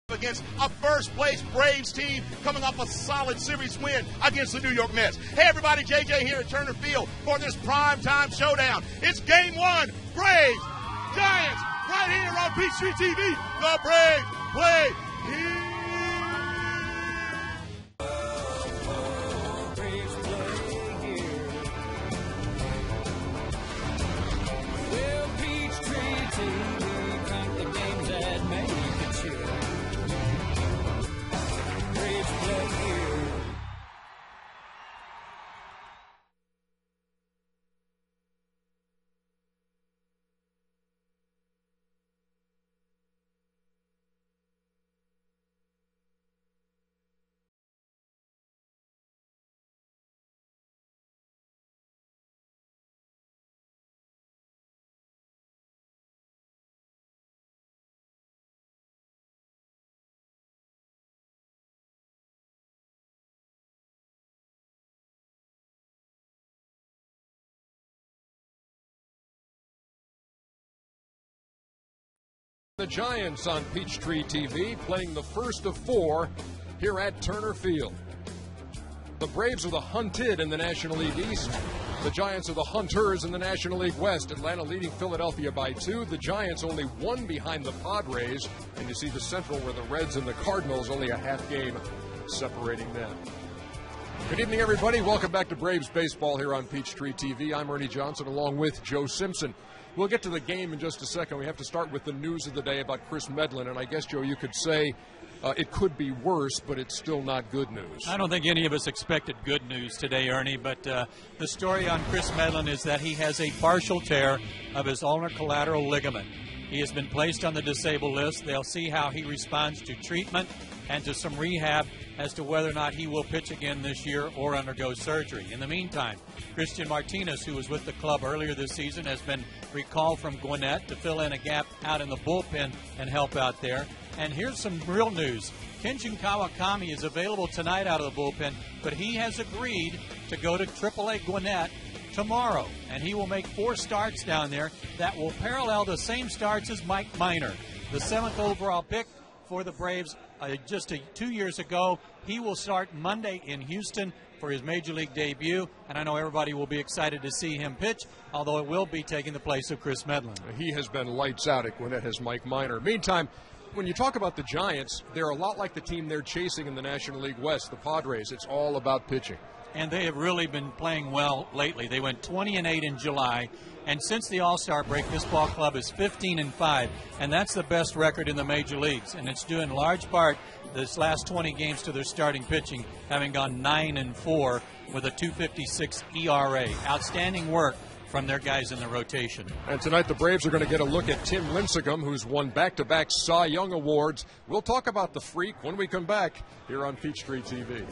Against a first-place Braves team coming off a solid series win against the New York Mets. Hey, everybody, JJ here at Turner Field for this primetime showdown. It's Game 1, Braves, Giants, right here on Peachtree TV. The Braves play here. Well, Peachtree TV, count the games that make it cheer. Braves play here. The Giants on Peachtree TV playing the first of 4 here at Turner Field. The Braves are the hunted in the National League East. The Giants are the hunters in the National League West. Atlanta leading Philadelphia by 2. The Giants only 1 behind the Padres. And you see the Central where the Reds and the Cardinals only a half game separating them. Good evening, everybody. Welcome back to Braves Baseball here on Peachtree TV. I'm Ernie Johnson along with Joe Simpson. We'll get to the game in just a second. We have to start with the news of the day about Chris Medlin. And I guess, Joe, you could say it could be worse, but it's still not good news. I don't think any of us expected good news today, Ernie, but the story on Chris Medlin is that he has a partial tear of his ulnar collateral ligament. He has been placed on the disabled list. They'll see how he responds to treatment and to some rehab as to whether or not he will pitch again this year or undergo surgery. In the meantime, Christian Martinez, who was with the club earlier this season, has been recalled from Gwinnett to fill in a gap out in the bullpen and help out there. And here's some real news. Kenshin Kawakami is available tonight out of the bullpen, but he has agreed to go to AAA Gwinnett tomorrow, and he will make 4 starts down there that will parallel the same starts as Mike Minor, the 7th overall pick for the Braves just 2 years ago. He will start Monday in Houston for his Major League debut, and I know everybody will be excited to see him pitch, although it will be taking the place of Chris Medlin. He has been lights out at Gwinnett, has Mike Minor. Meantime, when you talk about the Giants, they're a lot like the team they're chasing in the National League West, the Padres. It's all about pitching. And they have really been playing well lately. They went 20-8 in July, and since the All-Star break, this ball club is 15-5, and that's the best record in the major leagues. And it's due in large part this last 20 games to their starting pitching, having gone 9-4 with a 2.56 ERA. Outstanding work from their guys in the rotation. And tonight the Braves are going to get a look at Tim Lincecum, who's won back-to-back Cy Young Awards. We'll talk about the Freak when we come back here on Peachtree TV.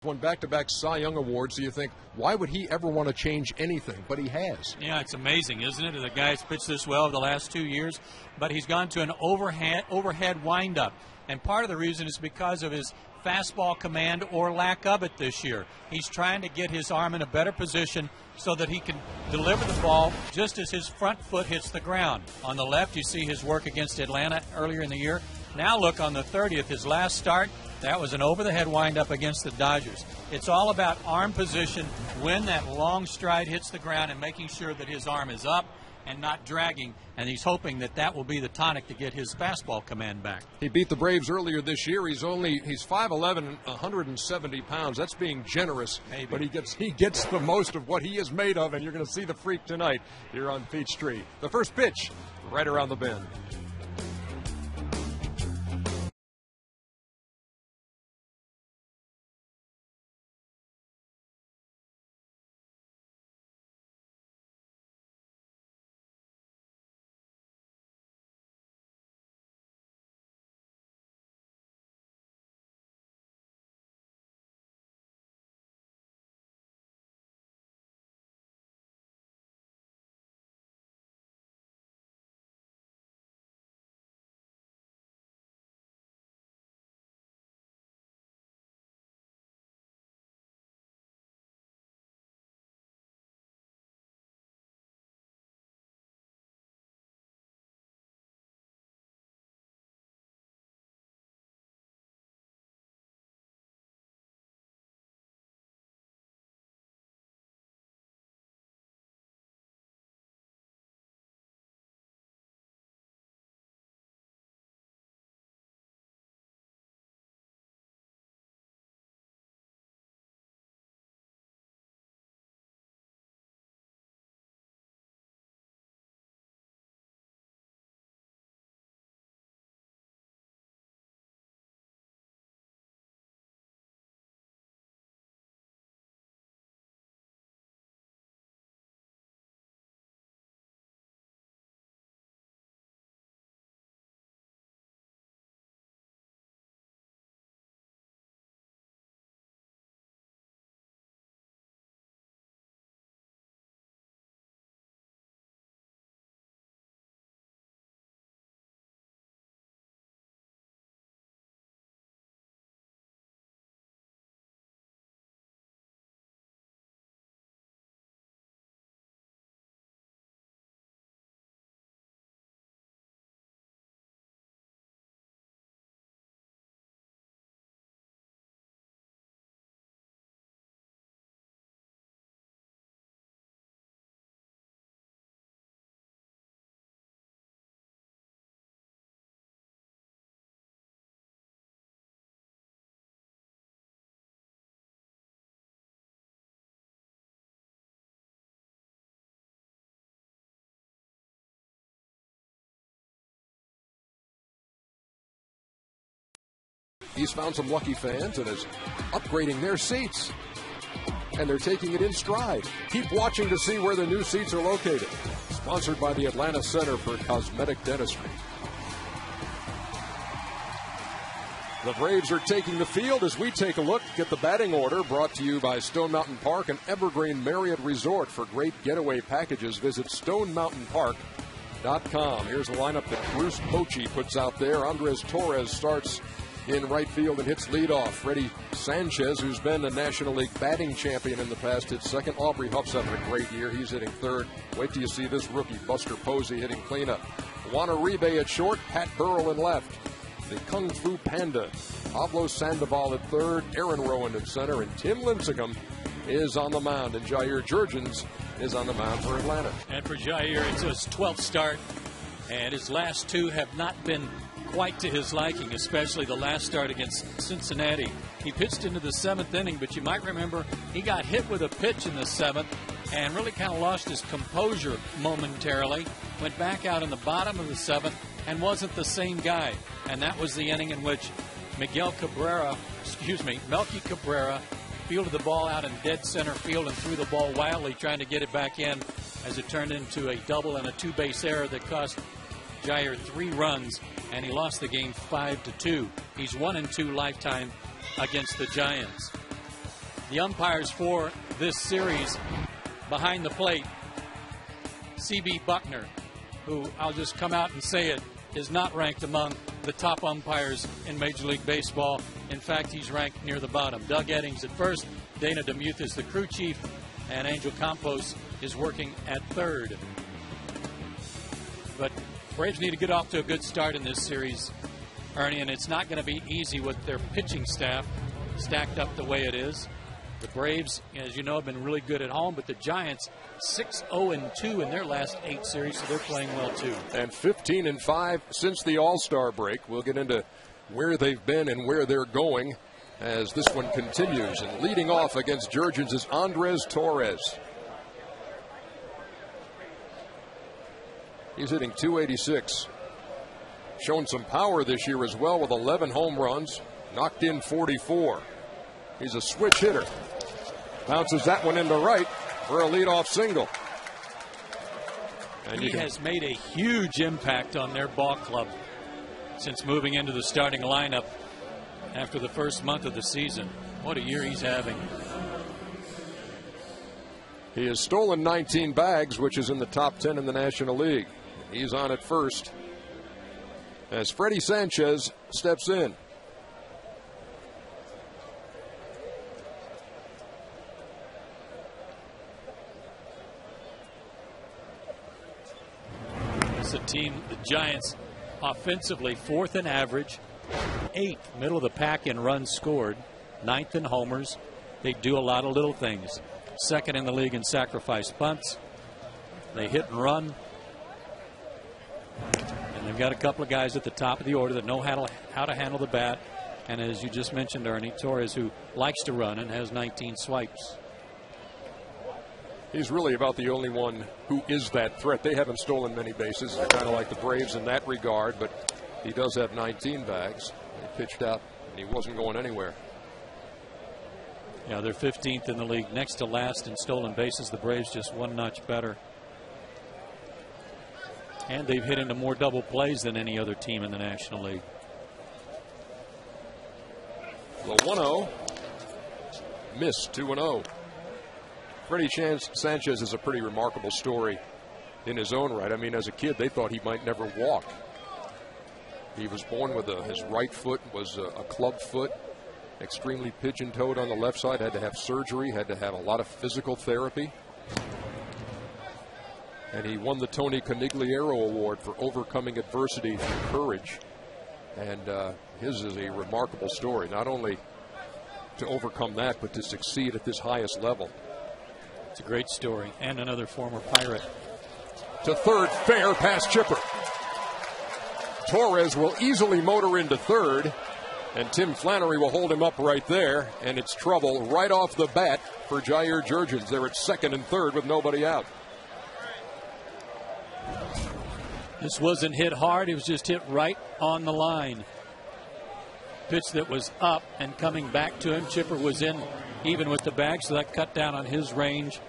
won back-to-back Cy Young Awards, so you think, why would he ever want to change anything? But he has. Yeah, it's amazing, isn't it? The guy's pitched this well the last 2 years, but he's gone to an overhead windup. And part of the reason is because of his fastball command or lack of it this year. He's trying to get his arm in a better position so that he can deliver the ball just as his front foot hits the ground. On the left, you see his work against Atlanta earlier in the year. Now look on the 30th, his last start, that was an over-the-head windup against the Dodgers. It's all about arm position when that long stride hits the ground and making sure that his arm is up and not dragging, and he's hoping that that will be the tonic to get his fastball command back. He beat the Braves earlier this year. He's 5'11", 170 pounds. That's being generous. Maybe. But he gets the most of what he is made of, and you're going to see the freak tonight here on Peachtree. The first pitch, right around the bend. He's found some lucky fans and is upgrading their seats. And they're taking it in stride. Keep watching to see where the new seats are located. Sponsored by the Atlanta Center for Cosmetic Dentistry. The Braves are taking the field as we take a look at the batting order, brought to you by Stone Mountain Park and Evergreen Marriott Resort. For great getaway packages, visit stonemountainpark.com. Here's the lineup that Bruce Bochy puts out there. Andres Torres starts in right field and hits leadoff. Freddie Sanchez, who's been a National League batting champion in the past, hits second. Aubrey Huff's having a great year. He's hitting third. Wait till you see this rookie, Buster Posey, hitting cleanup. Juan Uribe at short, Pat Burrell in left. The Kung Fu Panda, Pablo Sandoval at third, Aaron Rowan at center, and Tim Lincecum is on the mound, and Jurrjens is on the mound for Atlanta. And for Jair, it's his 12th start, and his last two have not been quite to his liking, especially the last start against Cincinnati. He pitched into the 7th inning, but you might remember he got hit with a pitch in the 7th and really kind of lost his composure momentarily. Went back out in the bottom of the 7th and wasn't the same guy. And that was the inning in which Melky Cabrera fielded the ball out in dead center field and threw the ball wildly, trying to get it back in, as it turned into a double and a two-base error that cost Jair 3 runs, and he lost the game 5-2. He's 1-2 lifetime against the Giants. The umpires for this series behind the plate, C.B. Wagner, who I'll just come out and say it, is not ranked among the top umpires in Major League Baseball. In fact, he's ranked near the bottom. Doug Eddings at first, Dana DeMuth is the crew chief, and Angel Campos is working at third. But Braves need to get off to a good start in this series, Ernie, and it's not going to be easy with their pitching staff stacked up the way it is. The Braves, as you know, have been really good at home, but the Giants 6-0-2 in their last 8 series, so they're playing well too. And 15-5 since the All-Star break. We'll get into where they've been and where they're going as this one continues. And leading off against Jurrjens is Andres Torres. He's hitting .286. Shown some power this year as well with 11 home runs, knocked in 44. He's a switch hitter. Bounces that one into right for a leadoff single. And he has made a huge impact on their ball club since moving into the starting lineup after the first month of the season. What a year he's having. He has stolen 19 bags, which is in the top 10 in the National League. He's on at first as Freddie Sanchez steps in. It's a team, the Giants, offensively 4th in average, 8th middle of the pack in runs scored, 9th in homers. They do a lot of little things. 2nd in the league in sacrifice bunts. They hit and run. And they've got a couple of guys at the top of the order that know how to handle the bat. And as you just mentioned, Ernie, Torres, who likes to run and has 19 swipes. He's really about the only one who is that threat. They haven't stolen many bases. They're kind of like the Braves in that regard, but he does have 19 bags. He pitched out, and he wasn't going anywhere. Yeah, they're 15th in the league, next to last in stolen bases. The Braves just one notch better. And they've hit into more double plays than any other team in the National League. The 1-0. Missed, 2-0. Freddie Sanchez is a pretty remarkable story in his own right. I mean, as a kid, they thought he might never walk. He was born with his right foot was a club foot, extremely pigeon-toed on the left side, had to have surgery, had to have a lot of physical therapy. And he won the Tony Conigliaro Award for overcoming adversity through courage. And his is a remarkable story, not only to overcome that, but to succeed at this highest level. It's a great story. And another former Pirate. To third, fair past Chipper. Torres will easily motor into third, and Tim Flannery will hold him up right there, and it's trouble right off the bat for Jurrjens. They're at second and third with nobody out. This wasn't hit hard. It was just hit right on the line. Pitch that was up and coming back to him. Chipper was in even with the bag, so that cut down on his range.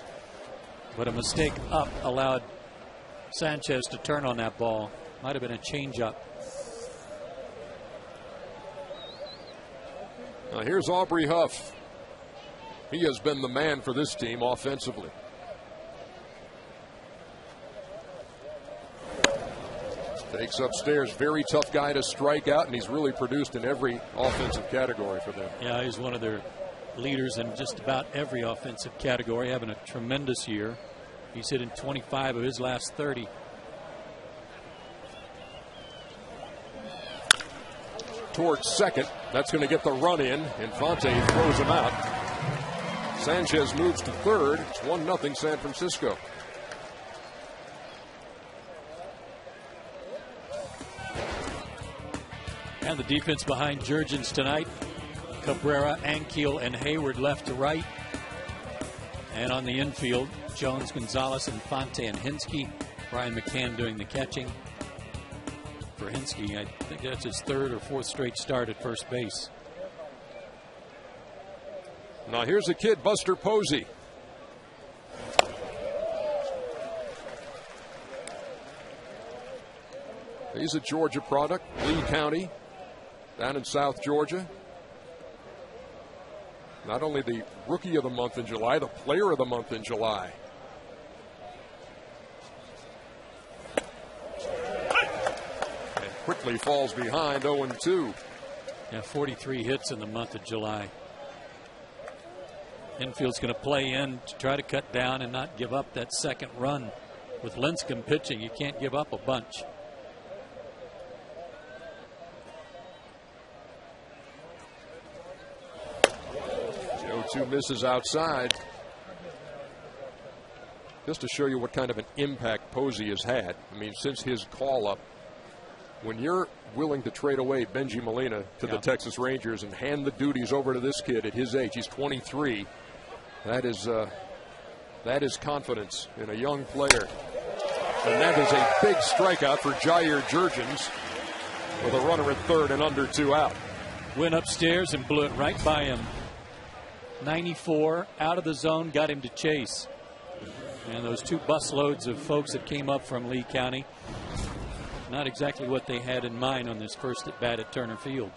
But a mistake up allowed Sanchez to turn on that ball. Might have been a changeup. Now here's Aubrey Huff. He has been the man for this team offensively. Takes upstairs, very tough guy to strike out, and he's really produced in every offensive category for them. Yeah, he's one of their leaders in just about every offensive category, having a tremendous year. He's hit in 25 of his last 30. Towards second, that's going to get the run in. Infante throws him out. Sanchez moves to third. It's 1-0 San Francisco. And the defense behind Jurrjens tonight. Cabrera, Ankiel, and Hayward left to right. And on the infield, Jones, Gonzalez, Infante, and Hinske. Brian McCann doing the catching. For Hinske, I think that's his 3rd or 4th straight start at first base. Now here's a kid, Buster Posey. He's a Georgia product, Lee County, down in South Georgia. Not only the Rookie of the Month in July, the Player of the Month in July. And quickly falls behind 0-2. Yeah, 43 hits in the month of July. Infield's going to play in to try to cut down and not give up that second run. With Lincecum pitching, you can't give up a bunch. The 0-2 misses outside. Just to show you what kind of an impact Posey has had. I mean, since his call-up, when you're willing to trade away Benji Molina to the Texas Rangers and hand the duties over to this kid at his age, he's 23, that is confidence in a young player. And that is a big strikeout for Jurrjens with a runner at third and under 2 out. Went upstairs and blew it right by him. 94 out of the zone, got him to chase. And those 2 busloads of folks that came up from Lee County, not exactly what they had in mind on this first at bat at Turner Field.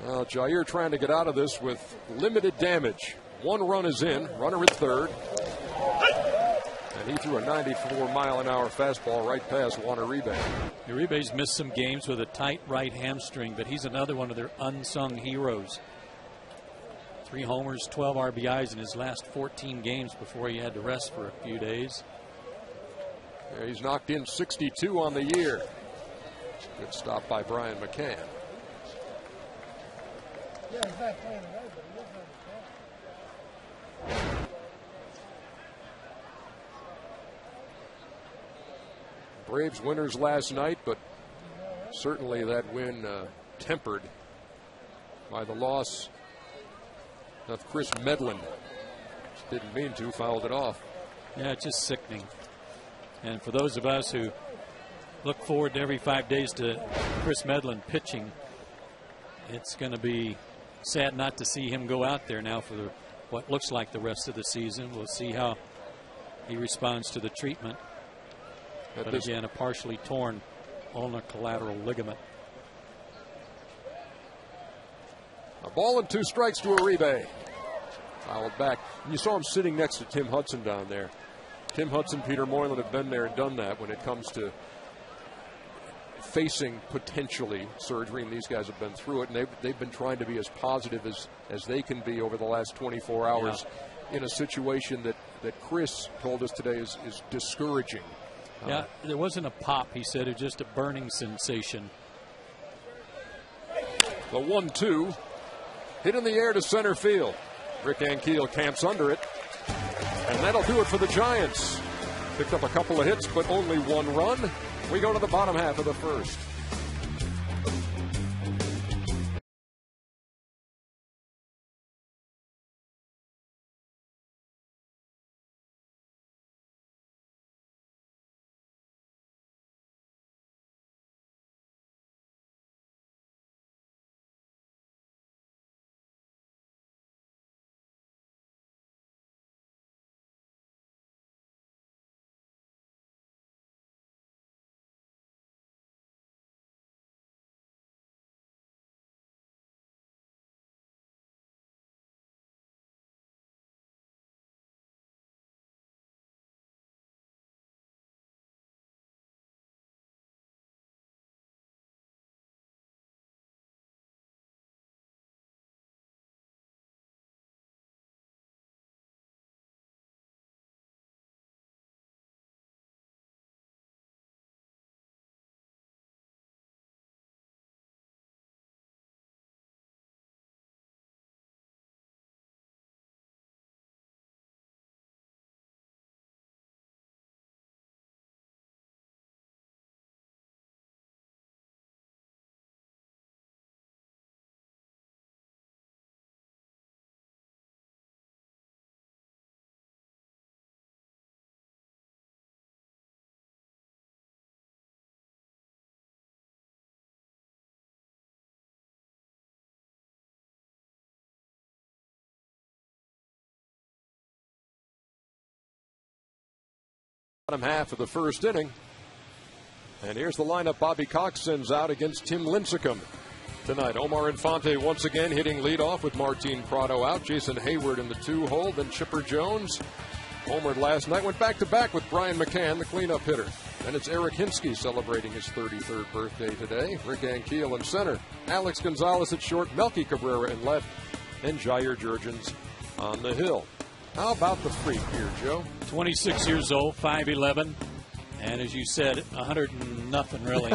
Well, Jair trying to get out of this with limited damage. 1 run is in, runner at third. And he threw a 94-mile-an-hour fastball right past Juan Uribe. Uribe's missed some games with a tight right hamstring, but he's another one of their unsung heroes. 3 homers, 12 RBIs in his last 14 games before he had to rest for a few days. Yeah, he's knocked in 62 on the year. Good stop by Brian McCann. Braves winners last night, but certainly that win tempered by the loss of Chris Medlin. Didn't mean to, fouled it off. Yeah, it's just sickening. And for those of us who look forward to every 5 days to Chris Medlin pitching, it's going to be sad not to see him go out there now for what looks like the rest of the season. We'll see how he responds to the treatment. But again, a partially torn ulnar collateral ligament. A ball and 2 strikes to Uribe. Fouled back. You saw him sitting next to Tim Hudson down there. Tim Hudson, Peter Moylan have been there and done that when it comes to facing potentially surgery, and these guys have been through it, and they've been trying to be as positive as they can be over the last 24 hours in a situation that Chris told us today is discouraging. Yeah, there wasn't a pop, he said. It was just a burning sensation. The 1-2 hit in the air to center field. Rick Ankiel camps under it, and that'll do it for the Giants. Picked up a couple of hits, but only 1 run. We go to the bottom half of the first. Bottom half of the first inning. And here's the lineup Bobby Cox sends out against Tim Lincecum tonight. Omar Infante once again hitting leadoff with Martin Prado out. Jason Hayward in the 2-hole. Then Chipper Jones homered last night. Went back-to-back with Brian McCann, the cleanup hitter. And it's Eric Hinske celebrating his 33rd birthday today. Rick Ankiel in center. Alex Gonzalez at short. Melky Cabrera in left. And Jair Jurrjens on the hill. How about the freak here, Joe? 26 years old, 5'11", and as you said, 100 and nothing really.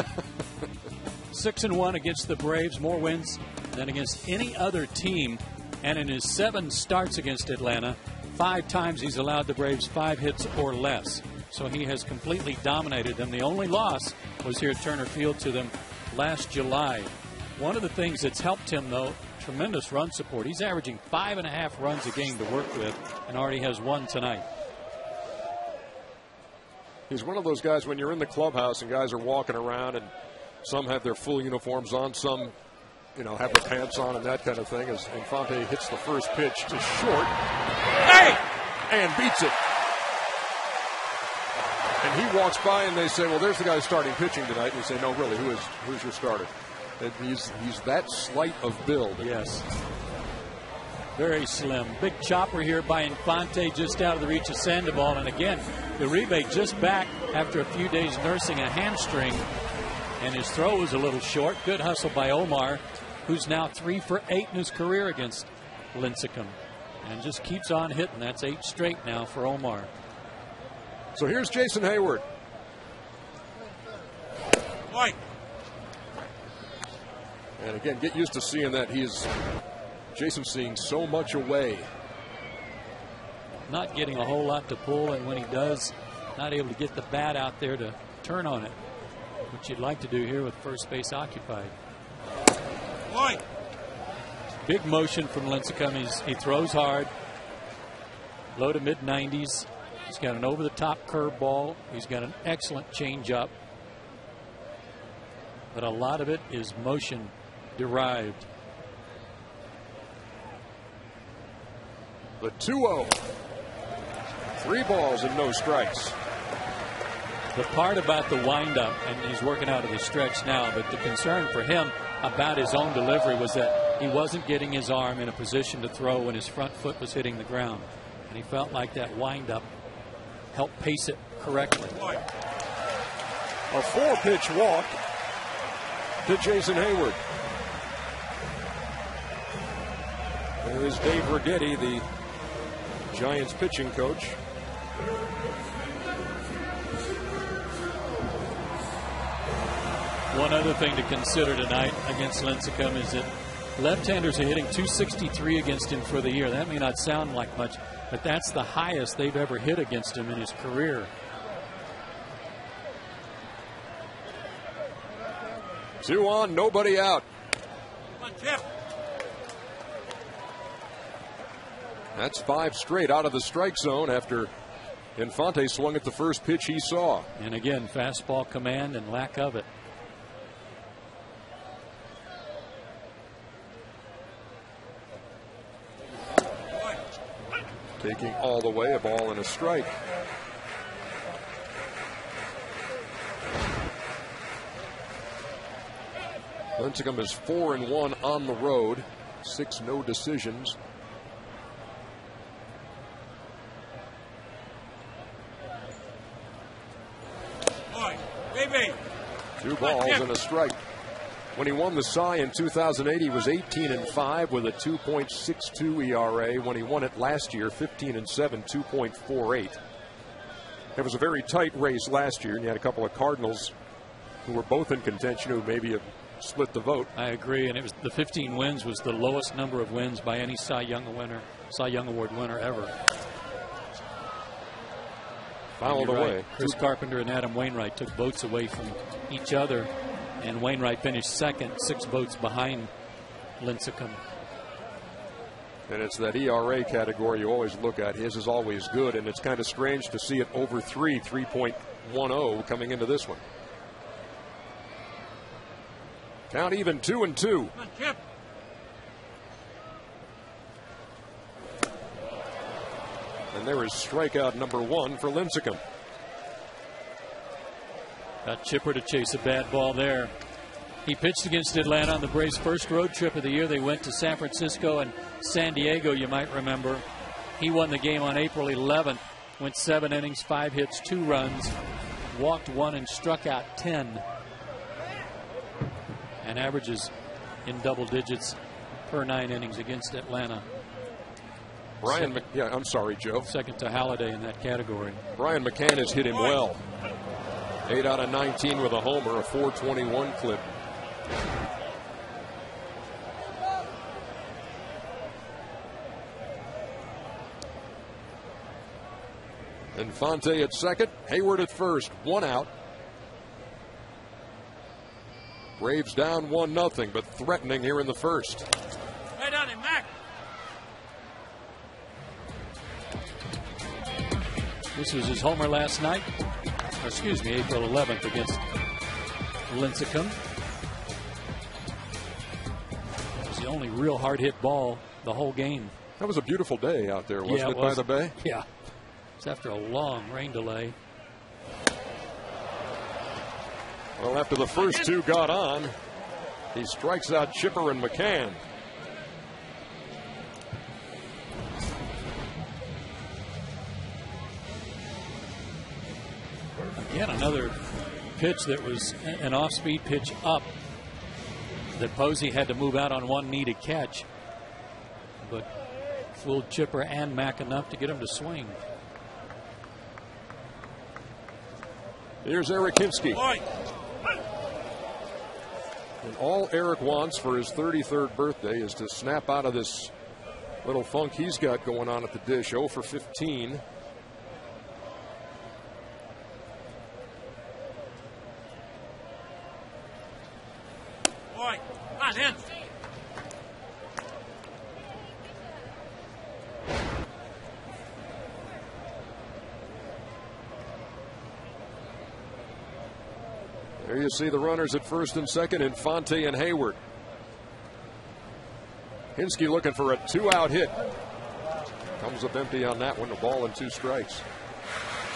6-1 against the Braves, more wins than against any other team. And in his 7 starts against Atlanta, 5 times he's allowed the Braves 5 hits or less. So he has completely dominated them. The only loss was here at Turner Field to them last July. One of the things that's helped him, though, tremendous run support. He's averaging 5.5 runs a game to work with and already has 1 tonight. He's one of those guys when you're in the clubhouse and guys are walking around and some have their full uniforms on, some, you know, have their pants on and that kind of thing. As Infante hits the first pitch to short. Hey! And beats it. And he walks by and they say, well, there's the guy starting pitching tonight. And you say, no, really, who's your starter? And he's that slight of build. Yes. Very slim. Big chopper here by Infante, just out of the reach of Sandoval. And again, Uribe just back after a few days nursing a hamstring. And his throw was a little short. Good hustle by Omar, who's now 3 for 8 in his career against Lincecum. And just keeps on hitting. That's 8 straight now for Omar. So here's Jason Hayward. Mike. And again, get used to seeing that Jason's seeing so much away. Not getting a whole lot to pull, and when he does, not able to get the bat out there to turn on it, which you'd like to do here with first base occupied. Mike. Big motion from Lincecum. He throws hard, low to mid-90s. He's got an over-the-top curveball. He's got an excellent changeup. But a lot of it is motion derived. The 2-0. 3 balls and no strikes. The part about the windup, and he's working out of the stretch now, but the concern for him about his own delivery was that he wasn't getting his arm in a position to throw when his front foot was hitting the ground. And he felt like that windup helped pace it correctly. A 4-pitch walk to Jason Hayward. There is Dave Righetti, the Giants pitching coach. One other thing to consider tonight against Lincecum is that left-handers are hitting .263 against him for the year. That may not sound like much, but that's the highest they've ever hit against him in his career. 2 on, nobody out. Come on, Jeff. That's 5 straight out of the strike zone after Infante swung at the first pitch he saw. And again, fastball command and lack of it. Taking all the way, a ball and a strike. Lincecum is 4-1 on the road, 6 no decisions. Baby. 2 balls and a strike. When he won the Cy in 2008, he was 18-5 with a 2.62 ERA. When he won it last year, 15-7, 2.48. It was a very tight race last year, and you had a couple of Cardinals who were both in contention who maybe have split the vote. I agree, and it was the 15 wins was the lowest number of wins by any Cy Young Award winner ever. Fouled away. Right. Chris Carpenter and Adam Wainwright took votes away from each other, and Wainwright finished second, 6 votes behind Lincecum. And it's that ERA category you always look at. His is always good, and it's kind of strange to see it over 3.10 coming into this one. Count even 2-2. Come on, Chip. And there is strikeout number 1 for Lincecum. Got Chipper to chase a bad ball there. He pitched against Atlanta on the Braves' first road trip of the year. They went to San Francisco and San Diego, you might remember. He won the game on April 11th. Went 7 innings, 5 hits, 2 runs, walked 1 and struck out 10. And averages in double digits per 9 innings against Atlanta. I'm sorry, Joe. Second to Halladay in that category. Brian McCann has hit him well. 8 out of 19 with a homer, a .421 clip. Infante at second, Hayward at first, 1 out. Braves down 1-0, but threatening here in the first. Right on him, Mac. This was his homer last night. Excuse me, April 11th against Lincecum. It was the only real hard hit ball the whole game. That was a beautiful day out there, wasn't it, by the bay? Yeah. It's after a long rain delay. Well, after the first 2 got on, he strikes out Chipper and McCann. Again, another pitch that was an off-speed pitch up that Posey had to move out on one knee to catch, but fooled Chipper and Mack enough to get him to swing. Here's Eric Hinske. And all Eric wants for his 33rd birthday is to snap out of this little funk he's got going on at the dish. 0 for 15. Boy, on in. There you see the runners at first and second, Infante and Hayward. Hinske looking for a 2-out hit. Comes up empty on that one, a ball and 2 strikes.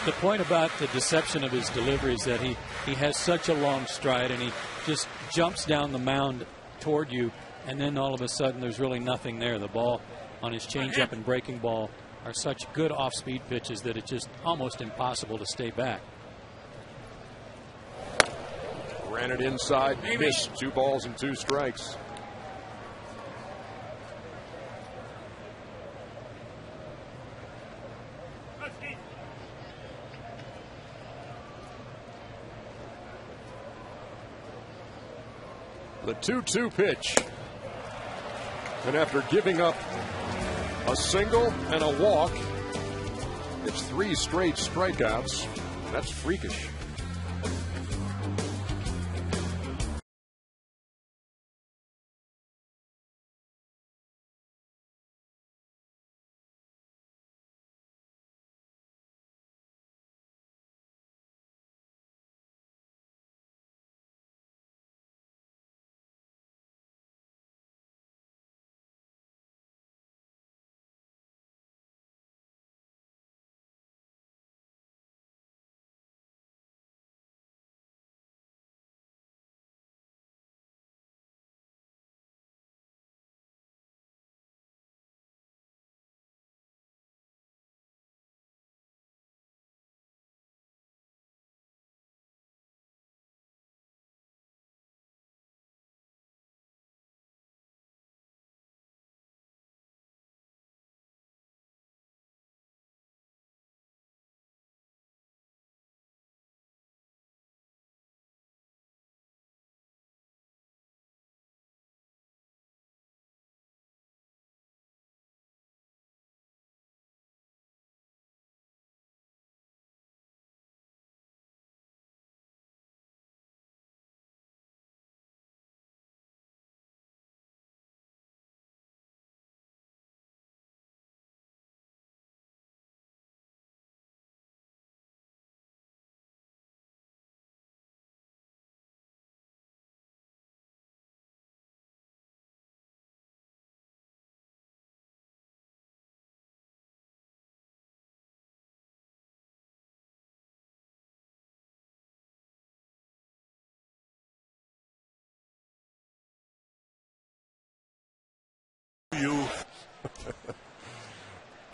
The point about the deception of his delivery is that he has such a long stride and he just jumps down the mound toward you, and then all of a sudden there's really nothing there. The ball on his changeup and breaking ball are such good off-speed pitches that it's just almost impossible to stay back. Ran it inside, missed. 2 balls and 2 strikes. The 2-2 pitch. And after giving up a single and a walk, it's 3 straight strikeouts. That's freakish.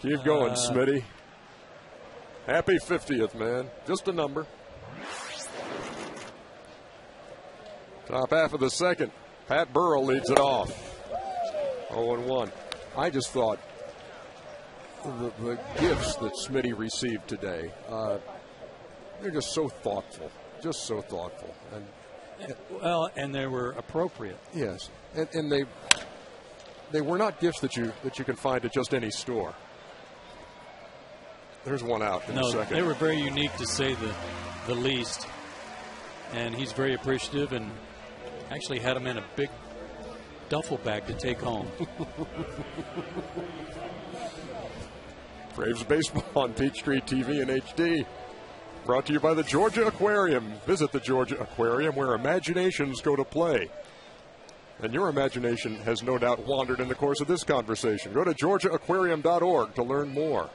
Keep going, Smitty. Happy 50th, man. Just a number. Top half of the second. Pat Burrell leads it off. 0-1. I just thought the gifts that Smitty received today, they're just so thoughtful. Just so thoughtful. And they were appropriate. Yes. And they were not gifts that you can find at just any store. There's one out in the second. They were very unique, to say the least. And he's very appreciative, and actually had him in a big duffel bag to take home. Braves baseball on Peachtree TV and HD. Brought to you by the Georgia Aquarium. Visit the Georgia Aquarium, where imaginations go to play. And your imagination has no doubt wandered in the course of this conversation. Go to georgiaaquarium.org to learn more.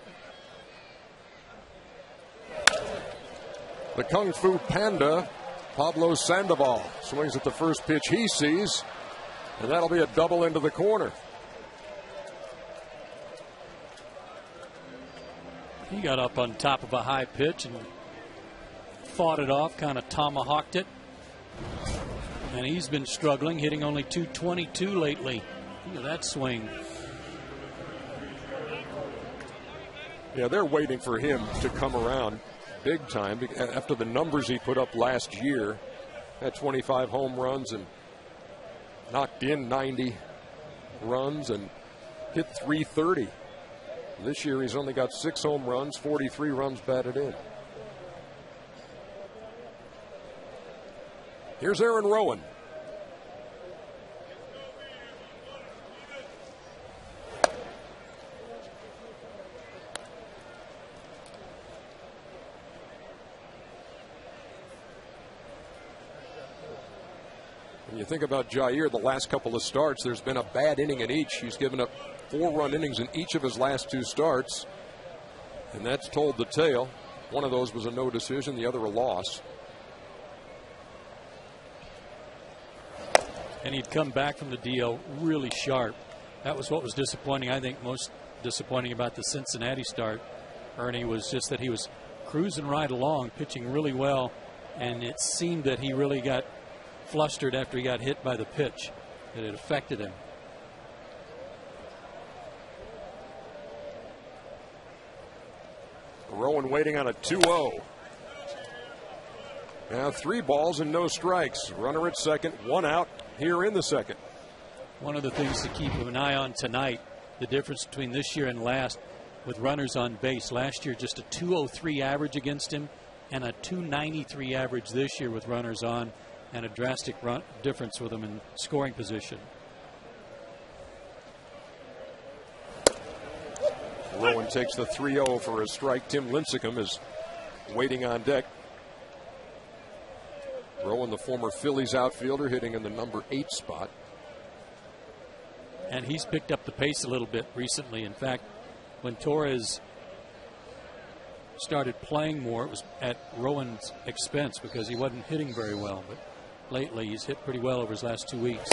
The Kung Fu Panda, Pablo Sandoval, swings at the first pitch he sees, and that'll be a double into the corner. He got up on top of a high pitch and fought it off, kind of tomahawked it. And he's been struggling, hitting only .222 lately. Look at that swing. Yeah, they're waiting for him to come around big time after the numbers he put up last year. Had 25 home runs and knocked in 90 runs and hit .330. This year he's only got 6 home runs, 43 runs batted in. Here's Aaron Rowan. When you think about Jair, the last couple of starts, there's been a bad inning in each. He's given up 4-run innings in each of his last 2 starts, and that's told the tale. One of those was a no decision, the other a loss. And he'd come back from the DL really sharp. That was what was disappointing. I think most disappointing about the Cincinnati start, Ernie, was just that he was cruising right along, pitching really well, and it seemed that he really got flustered after he got hit by the pitch, that it affected him. Rowan waiting on a 2-0. Now 3 balls and no strikes. Runner at second, 1 out here in the second. One of the things to keep an eye on tonight, the difference between this year and last with runners on base. Last year just a .203 average against him, and a .293 average this year with runners on, and a drastic difference with him in scoring position. Rowan takes the 3-0 for a strike. Tim Lincecum is waiting on deck. Rowan, the former Phillies outfielder, hitting in the number 8 spot. And he's picked up the pace a little bit recently. In fact, when Torres started playing more, it was at Rowan's expense because he wasn't hitting very well. But lately, he's hit pretty well over his last 2 weeks.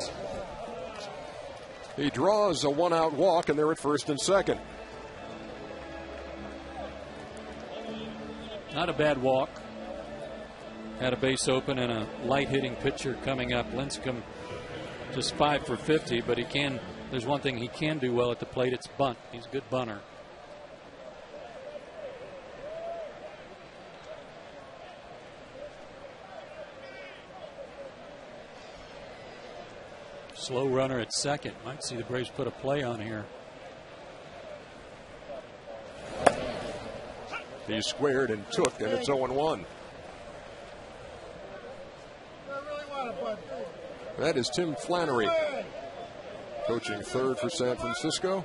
He draws a 1-out walk, and they're at first and second. Not a bad walk. Had a base open and a light hitting pitcher coming up. Lincecum just 5 for 50, but he can. There's one thing he can do well at the plate. It's bunt. He's a good bunter. Slow runner at second. Might see the Braves put a play on here. He squared and took, and it's 0-1. That is Tim Flannery, coaching third for San Francisco.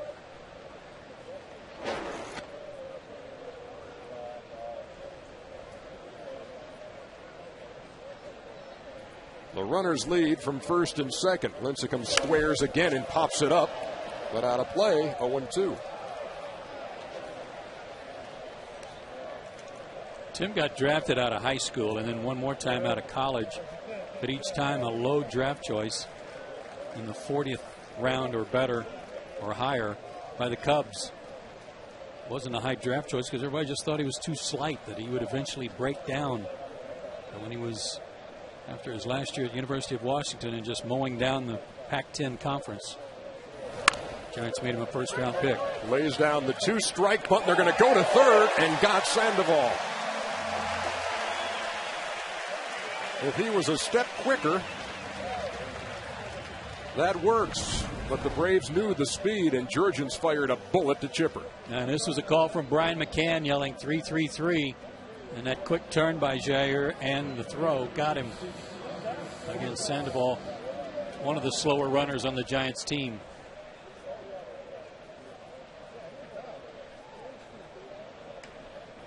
The runners lead from first and second. Lincecum squares again and pops it up, but out of play, 0-2. Tim got drafted out of high school and then one more time out of college, but each time a low draft choice in the 40th round or better or higher by the Cubs. Wasn't a high draft choice because everybody just thought he was too slight, that he would eventually break down. And when he was, after his last year at the University of Washington and just mowing down the Pac-10 conference, Giants made him a first-round pick. Lays down the 2-strike bunt. They're going to go to third and got Sandoval. If he was a step quicker, that works. But the Braves knew the speed, and Jurrjens fired a bullet to Chipper. And this was a call from Brian McCann yelling 3-3-3. And that quick turn by Jair and the throw got him against Sandoval, one of the slower runners on the Giants team.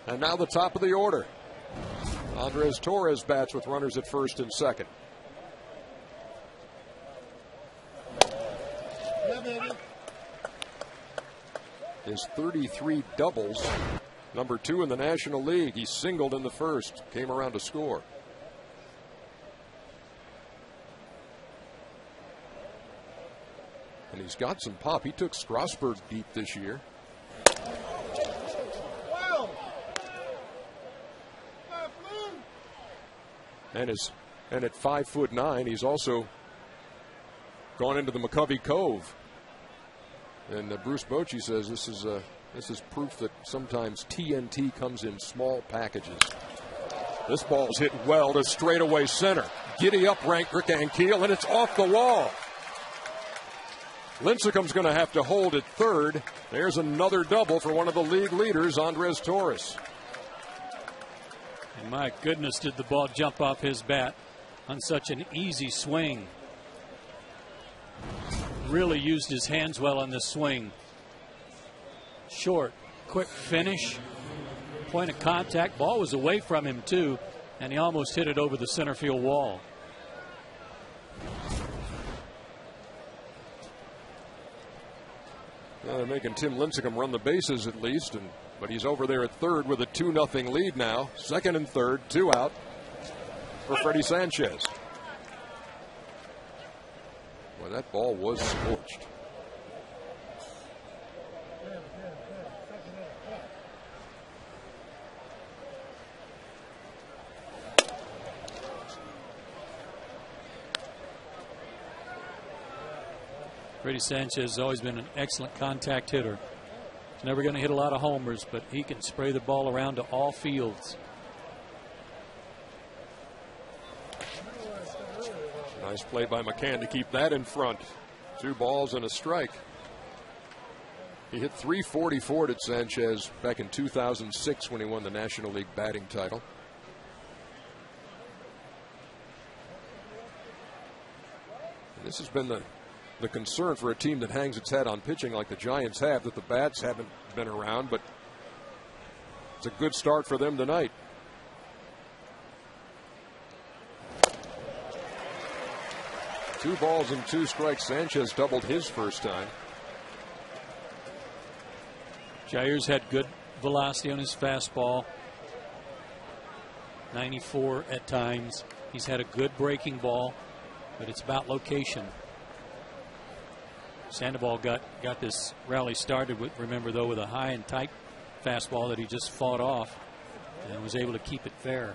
And now the top of the order. Andres Torres bats with runners at first and second. His 33 doubles, number 2 in the National League. He singled in the first, came around to score. And he's got some pop. He took Strasburg deep this year. And at 5'9", he's also gone into the McCovey Cove. And Bruce Bochy says this is proof that sometimes TNT comes in small packages. This ball's hit well to straightaway center. Giddy up, Rick Ankiel, and it's off the wall. Lincecum's going to have to hold at third. There's another double for one of the league leaders, Andres Torres. And my goodness, did the ball jump off his bat on such an easy swing. Really used his hands well on this swing. Short, quick finish, point of contact. Ball was away from him too, and he almost hit it over the center field wall. They're making Tim Lincecum run the bases at least, but he's over there at third with a 2-0 lead now. Second and third, 2 out for Freddie Sanchez. Well, that ball was scorched. Freddie Sanchez has always been an excellent contact hitter. He's never going to hit a lot of homers, but he can spray the ball around to all fields. Nice play by McCann to keep that in front. 2 balls and a strike. He hit .344 at Sanchez back in 2006 when he won the National League batting title. And this has been the concern for a team that hangs its head on pitching like the Giants have, that the bats haven't been around, but it's a good start for them tonight. Two balls and 2 strikes. Sanchez doubled his first time. Jair's had good velocity on his fastball. 94 at times. He's had a good breaking ball, but it's about location. Sandoval got this rally started with, remember though, with a high and tight fastball that he just fought off and was able to keep it fair.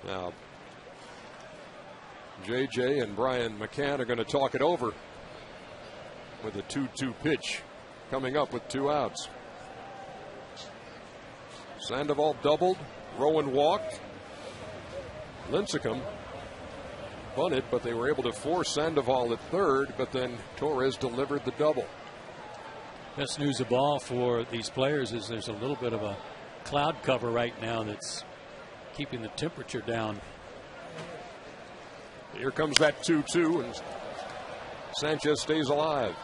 Now, JJ and Brian McCann are going to talk it over with a 2-2 pitch coming up with 2 outs. Sandoval doubled, Rowan walked. Lincecum bunted, but they were able to force Sandoval at third, but then Torres delivered the double. Best news of all for these players is there's a little bit of a cloud cover right now that's keeping the temperature down. Here comes that 2-2, and Sanchez stays alive.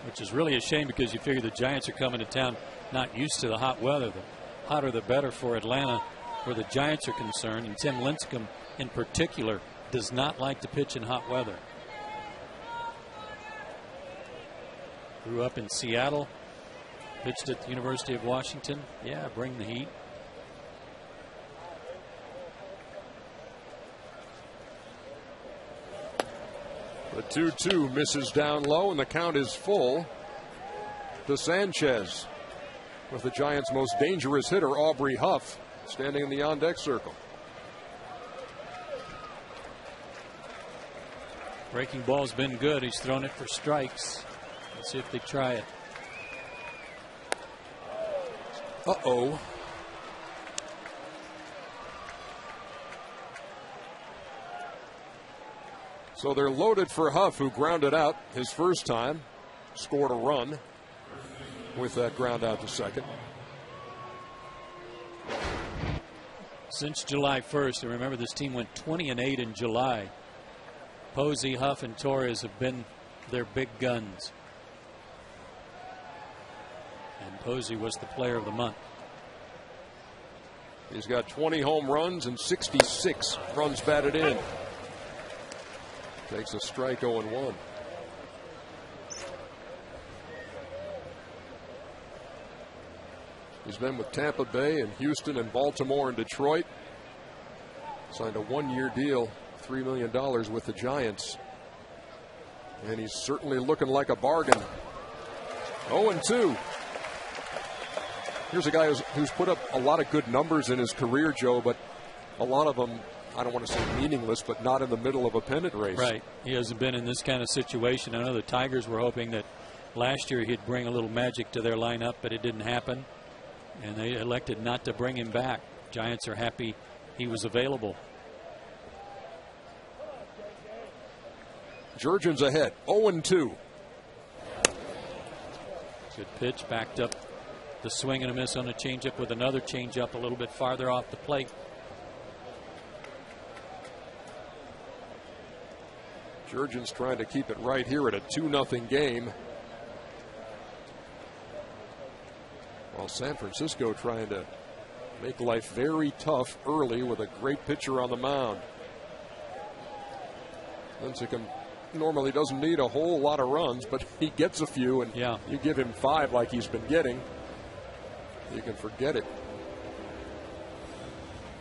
Which is really a shame because you figure the Giants are coming to town not used to the hot weather. The hotter the better for Atlanta where the Giants are concerned, and Tim Lincecum in particular does not like to pitch in hot weather. Grew up in Seattle, pitched at the University of Washington. Yeah, bring the heat. The 2-2 misses down low, and the count is full to Sanchez, with the Giants' most dangerous hitter, Aubrey Huff, standing in the on-deck circle. Breaking ball's been good. He's thrown it for strikes. Let's see if they try it. Uh-oh. So they're loaded for Huff, who grounded out his first time, scored a run with that ground out to second. Since July 1st, and remember this team went 20-8 in July. Posey, Huff, and Torres have been their big guns. And Posey was the player of the month. He's got 20 home runs and 66 runs batted in. Takes a strike 0-1. He's been with Tampa Bay and Houston and Baltimore and Detroit. Signed a one-year deal, $3 million with the Giants. And he's certainly looking like a bargain. 0-2. Here's a guy who's put up a lot of good numbers in his career, Joe, but a lot of them, I don't want to say meaningless, but not in the middle of a pennant race. Right. He hasn't been in this kind of situation. I know the Tigers were hoping that last year he'd bring a little magic to their lineup, but it didn't happen. And they elected not to bring him back. Giants are happy he was available. Jurrjens ahead, 0-2. Good pitch, backed up the swing and a miss on a changeup with another changeup a little bit farther off the plate. Jurrjens trying to keep it right here at a 2-0 game. While San Francisco trying to make life very tough early with a great pitcher on the mound. Lincecum normally doesn't need a whole lot of runs, but he gets a few, and you give him 5 like he's been getting, you can forget it.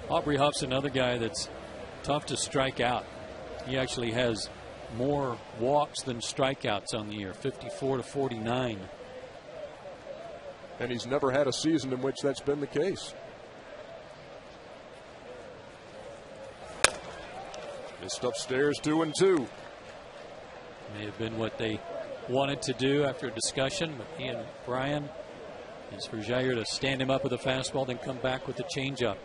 Aubrey Huff's another guy that's tough to strike out. He actually has more walks than strikeouts on the year, 54-49. And he's never had a season in which that's been the case. Missed upstairs, 2-2. May have been what they wanted to do after a discussion, but he and Brian is for Jair to stand him up with a fastball, then come back with the changeup.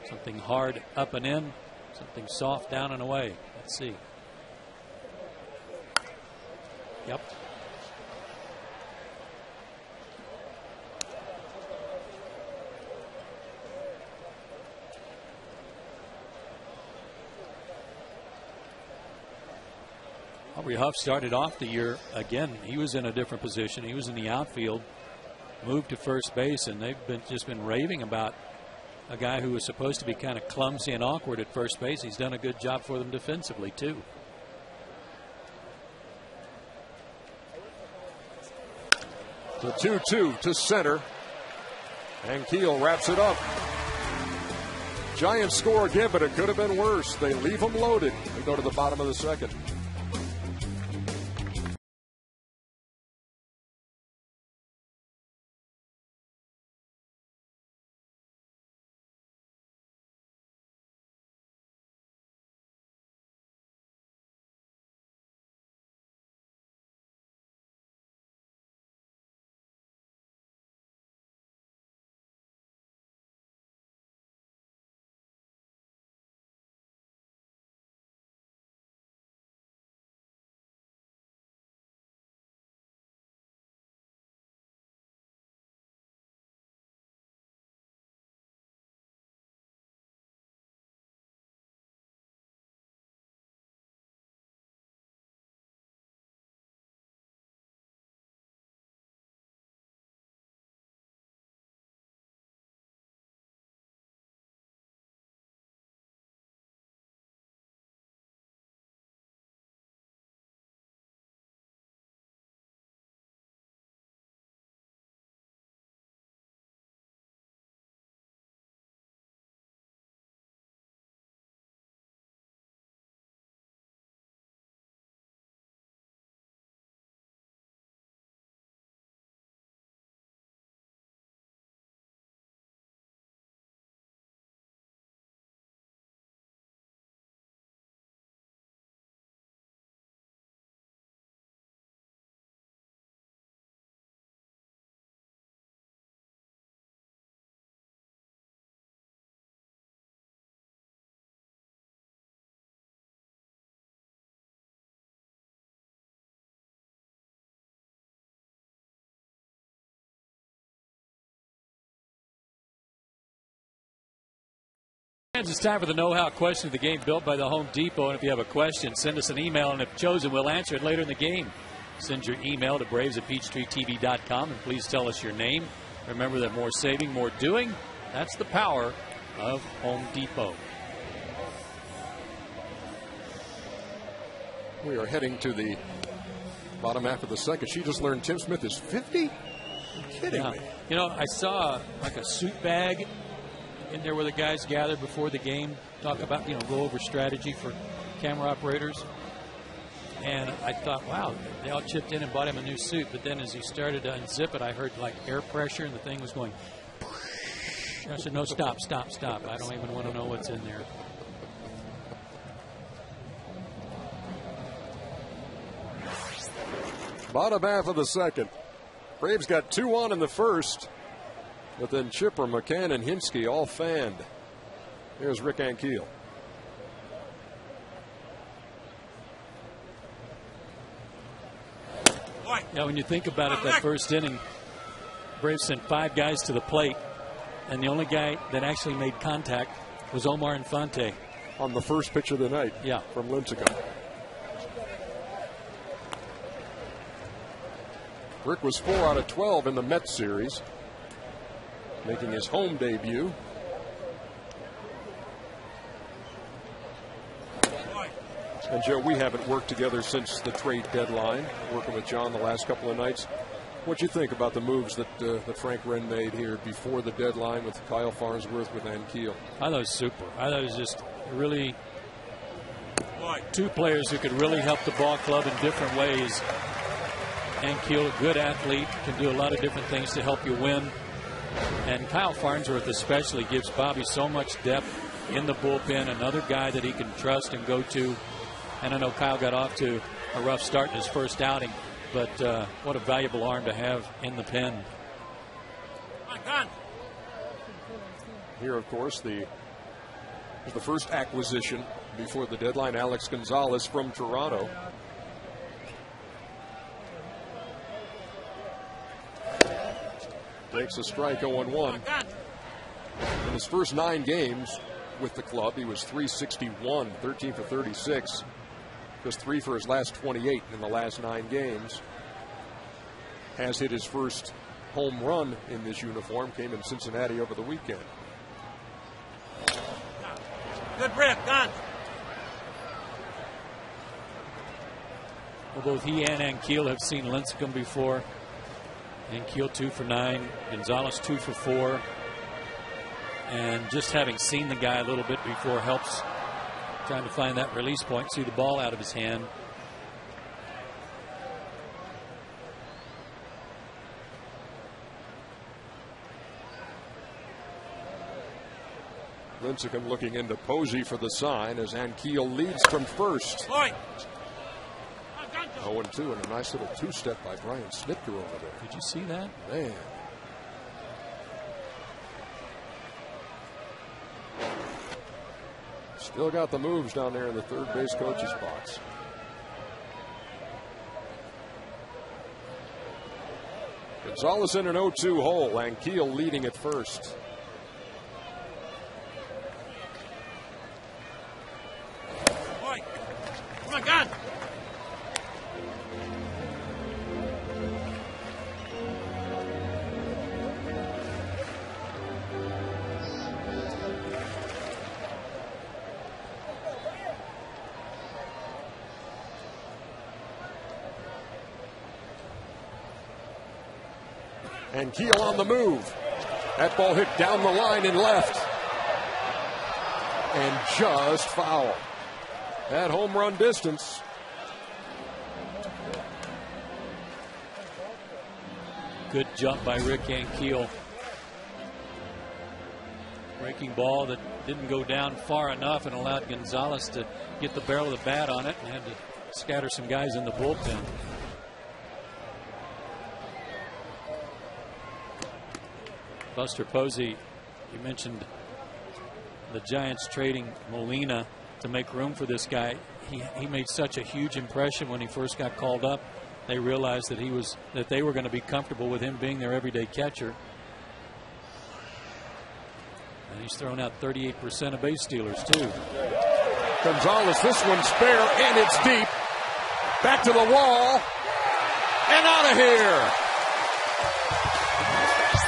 Something hard up and in, something soft down and away. Let's see. Yep. Aubrey Huff started off the year, again, he was in a different position. He was in the outfield, moved to first base, and they've just been raving about a guy who was supposed to be kind of clumsy and awkward at first base. He's done a good job for them defensively, too. The 2-2 to center. And Keel wraps it up. Giants score again, but it could have been worse. They leave them loaded. They go to the bottom of the second. It's time for the know-how question of the game built by the Home Depot. And if you have a question, send us an email, and if chosen, we'll answer it later in the game. Send your email to braves@peachtreetv.com, and please tell us your name. Remember that more saving, more doing, that's the power of Home Depot. We are heading to the bottom half of the second. She just learned Tim Smith is 50? Are you kidding me? You know, I saw like a suit bag in there where the guys gathered before the game, talk about, go over strategy for camera operators. And I thought, wow, they all chipped in and bought him a new suit. But then as he started to unzip it, I heard like air pressure and the thing was going. I said, no, stop. I don't even want to know what's in there. Bottom half of the second. Braves got 2 on in the first. But then Chipper, McCann, and Hinske all fanned. Here's Rick Ankiel. Yeah, when you think about it, that first inning, Braves sent 5 guys to the plate, and the only guy that actually made contact was Omar Infante. On the first pitch of the night. Yeah. From Lincecum. Rick was 4 out of 12 in the Mets series, making his home debut. And Joe, we haven't worked together since the trade deadline, working with John the last couple of nights. What'd you think about the moves that Frank Wren made here before the deadline with Kyle Farnsworth, with Ankiel? I thought it was super. I thought it was just really 2 players who could really help the ball club in different ways. Ankiel, a good athlete, can do a lot of different things to help you win. And Kyle Farnsworth especially gives Bobby so much depth in the bullpen, another guy that he can trust and go to. And I know Kyle got off to a rough start in his first outing, but what a valuable arm to have in the pen. Here, of course, the first acquisition before the deadline, Alex Gonzalez from Toronto. Takes a strike, 0-1. In his first 9 games with the club, he was .361, 13 for 36. Just 3 for his last 28 in the last 9 games. Has hit his first home run in this uniform. Came in Cincinnati over the weekend. Good rip, done. Well, both he and Ankiel have seen Lincecum before. Ankiel 2 for 9, Gonzalez 2 for 4. And just having seen the guy a little bit before helps, trying to find that release point, see the ball out of his hand. Lincecum looking into Posey for the sign as Ankiel leads from first. 0-2 and a nice little 2-step by Brian Snitker over there. Did you see that? Man. Still got the moves down there in the third base coach's box. Gonzalez in an 0-2 hole. Ankiel leading at first. Oh my God. Ankiel on the move. That ball hit down the line and left. And just foul. At home run distance. Good jump by Rick Ankiel. Breaking ball that didn't go down far enough and allowed Gonzalez to get the barrel of the bat on it and had to scatter some guys in the bullpen. Buster Posey, you mentioned the Giants trading Molina to make room for this guy. He made such a huge impression when he first got called up. They realized that they were going to be comfortable with him being their everyday catcher. And he's thrown out 38% of base stealers, too. Gonzalez, this one's fair, and it's deep. Back to the wall, and out of here.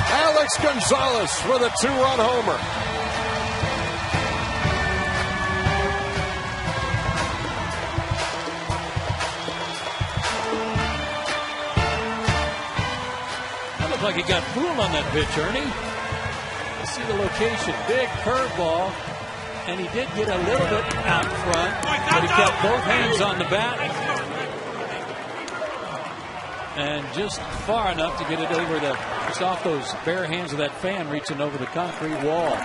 Alex Gonzalez with a 2-run homer. That looked like he got fooled on that pitch, Ernie. Let's see the location. Big curveball. And he did get a little bit out front, but he kept both hands on the bat. And just far enough to get it over just off those bare hands of that fan reaching over the concrete wall.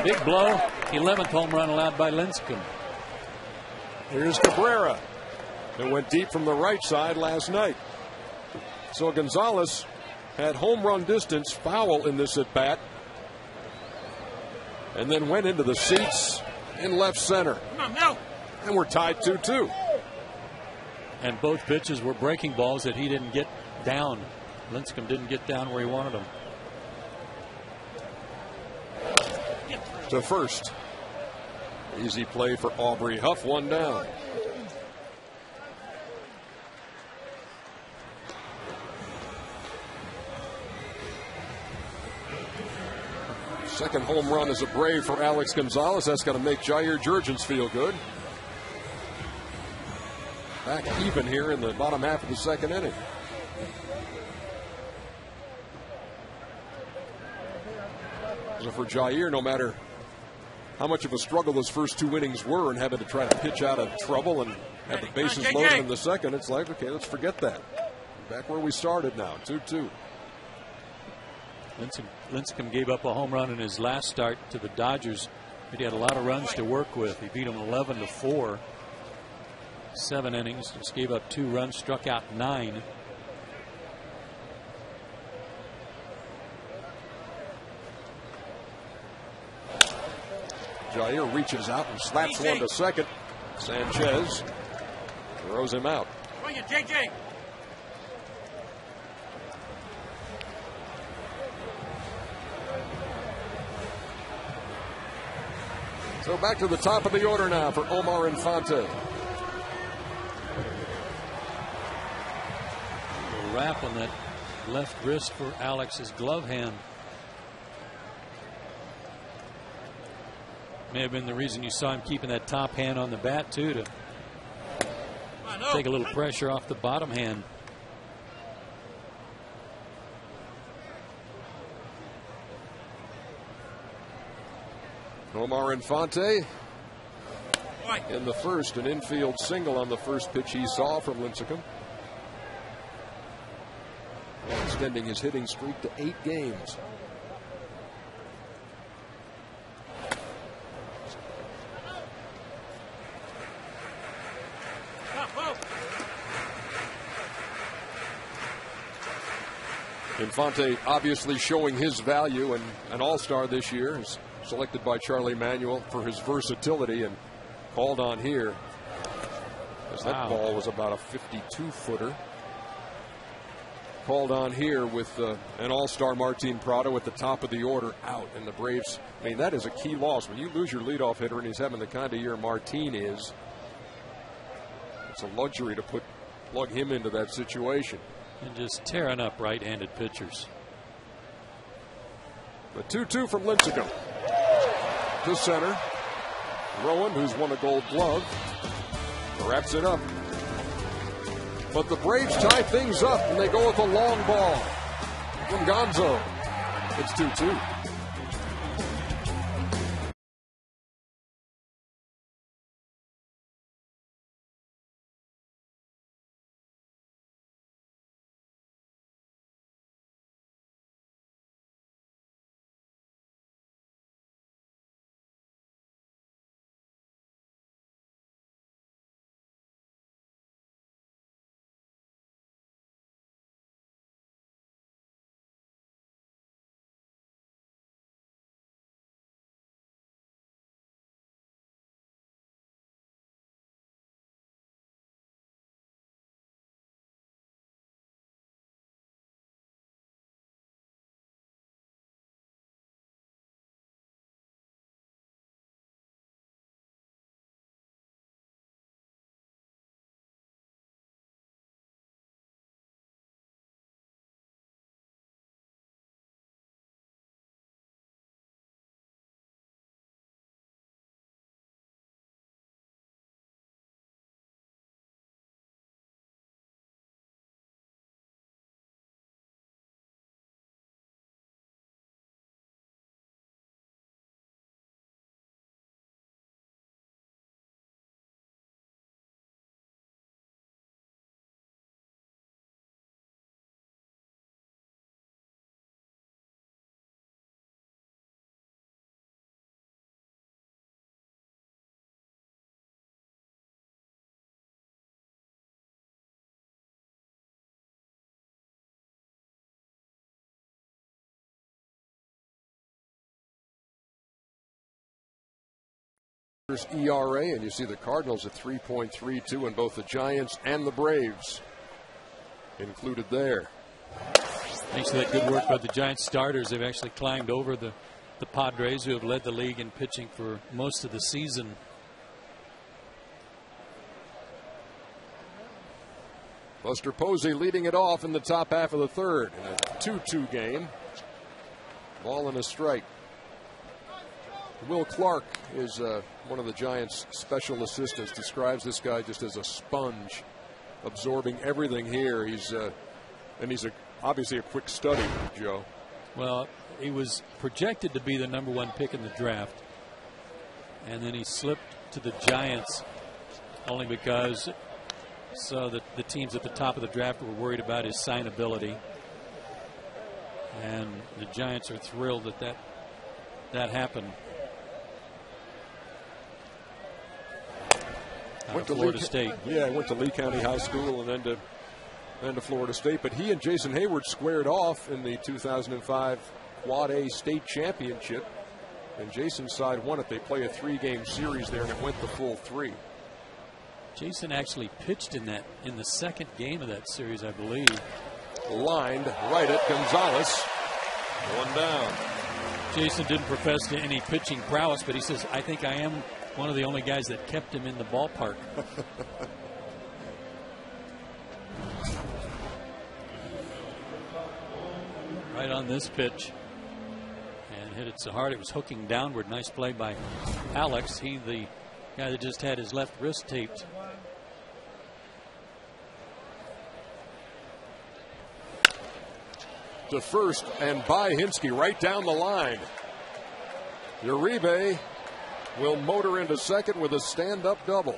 Big blow. 11th home run allowed by Lincecum. Here's Cabrera. It went deep from the right side last night. So Gonzalez had home run distance foul in this at bat. And then went into the seats in left center. And we're tied 2-2. And both pitches were breaking balls that he didn't get down. Lincecum didn't get down where he wanted them. To first. Easy play for Aubrey Huff, 1 down. Second home run is a Brave for Alex Gonzalez. That's going to make Jurrjens feel good. Back even here in the bottom half of the second inning. So for Jair, no matter how much of a struggle those first 2 innings were and having to try to pitch out of trouble and have the bases loaded in the second, it's like, okay, let's forget that. Back where we started now, 2-2. Lincecum gave up a home run in his last start to the Dodgers, but he had a lot of runs to work with. He beat them 11-4. 7 innings, just gave up 2 runs, struck out 9. Jair reaches out and slaps one to second. Sanchez throws him out. Bring it, JJ. So back to the top of the order now for Omar Infante. A wrap on that left wrist for Alex's glove hand. May have been the reason you saw him keeping that top hand on the bat, too, to take a little pressure off the bottom hand. Omar Infante in the first, an infield single on the first pitch he saw from Lincecum, extending his hitting streak to 8 games. Infante obviously showing his value, and an all-star this year. He's selected by Charlie Manuel for his versatility and called on here, as that ball was about a 52-footer. Called on here with an all-star Martin Prado at the top of the order out, and the Braves, I mean, that is a key loss. When you lose your leadoff hitter and he's having the kind of year Martin is, it's a luxury to plug him into that situation. And just tearing up right-handed pitchers. The 2-2 from Lincecum. To center. Rowan, who's won a Gold Glove, wraps it up. But the Braves tie things up, and they go with a long ball from Gonzo. It's 2-2. ERA, and you see the Cardinals at 3.32, and both the Giants and the Braves included there. Thanks to that good work by the Giants starters, they've actually climbed over the Padres, who have led the league in pitching for most of the season. Buster Posey leading it off in the top half of the third in a 2-2 game. Ball and a strike. Will Clark is one of the Giants' special assistants. Describes this guy just as a sponge, absorbing everything here. He's obviously a quick study, Joe. Well, he was projected to be the #1 pick in the draft, and then he slipped to the Giants only because the teams at the top of the draft were worried about his signability, and the Giants are thrilled that happened. Went to Florida State. Yeah, went to Lee County High School and then to Florida State. But he and Jason Hayward squared off in the 2005 Quad A State Championship, and Jason's side won it. They play a 3-game series there, and it went the full 3. Jason actually pitched in the second game of that series, I believe. Lined right at Gonzalez. 1 down. Jason didn't profess to any pitching prowess, but he says, I think I am one of the only guys that kept him in the ballpark. Right on this pitch. And hit it so hard it was hooking downward. Nice play by Alex. He, the guy that just had his left wrist taped. To first and by Hinske right down the line. Uribe will motor into second with a stand-up double.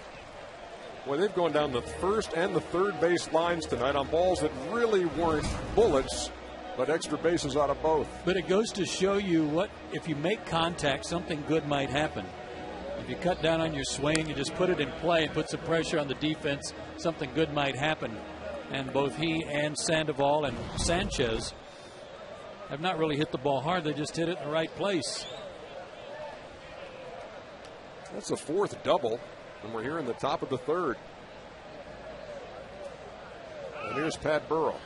Well, they've gone down the first and the third base lines tonight on balls that really weren't bullets, but extra bases out of both. But it goes to show you what, if you make contact, something good might happen. If you cut down on your swing, you just put it in play and put some pressure on the defense, something good might happen. And both he and Sandoval and Sanchez have not really hit the ball hard. They just hit it in the right place. That's the 4th double, and we're here in the top of the 3rd. And here's Pat Burrell.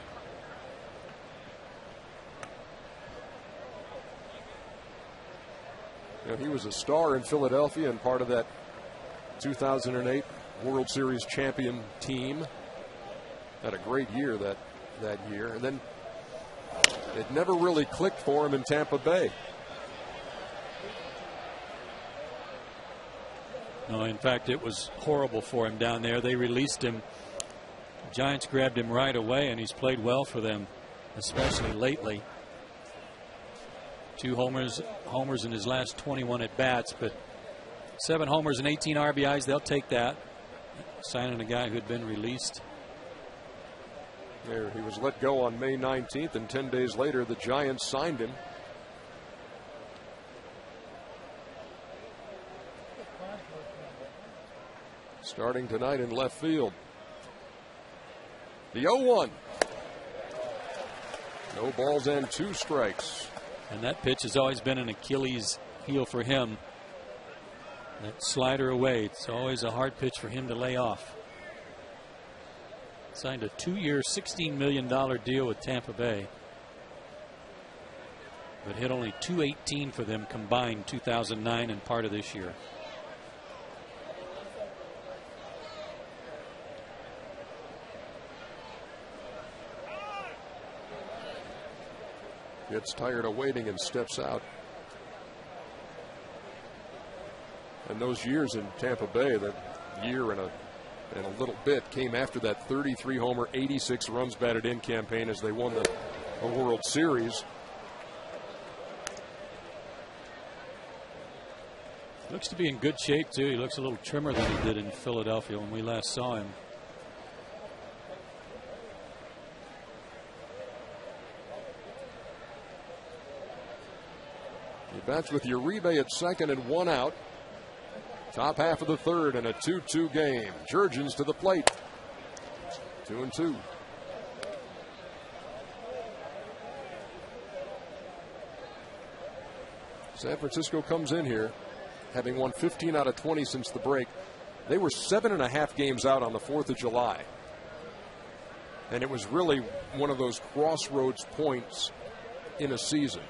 You know, he was a star in Philadelphia and part of that 2008 World Series champion team. Had a great year that year, and then it never really clicked for him in Tampa Bay. No, in fact, it was horrible for him down there. They released him. The Giants grabbed him right away, and he's played well for them, especially lately. 2 homers in his last 21 at bats, but 7 homers and 18 RBIs. They'll take that. Signing a guy who had been released. There, he was let go on May 19th, and 10 days later, the Giants signed him. Starting tonight in left field. The 0-1. No balls and 2 strikes. And that pitch has always been an Achilles heel for him. That slider away. It's always a hard pitch for him to lay off. Signed a 2-year, $16 million deal with Tampa Bay, but hit only .218 for them combined 2009 and part of this year. Gets tired of waiting and steps out. And those years in Tampa Bay, the year and a little bit, came after that 33 homer, 86 runs batted in campaign as they won the World Series. Looks to be in good shape too. He looks a little trimmer than he did in Philadelphia when we last saw him. He bats with Uribe at second and 1 out. Top half of the 3rd in a 2-2 game. Jurrjens to the plate. 2-2. San Francisco comes in here. having won 15 out of 20 since the break. They were 7.5 games out on the 4th of July. And it was really one of those crossroads points in a season,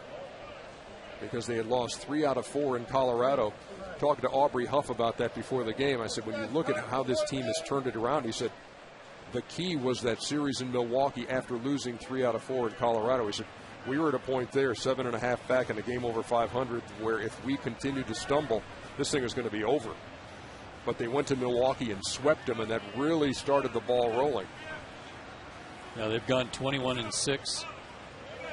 because they had lost 3 out of 4 in Colorado. Talking to Aubrey Huff about that before the game, I said, when you look at how this team has turned it around, he said, the key was that series in Milwaukee after losing 3 out of 4 in Colorado. He said, we were at a point there, 7.5 back in a game over 500, where if we continue to stumble, this thing is going to be over. But they went to Milwaukee and swept them, and that really started the ball rolling. Now they've gone 21-6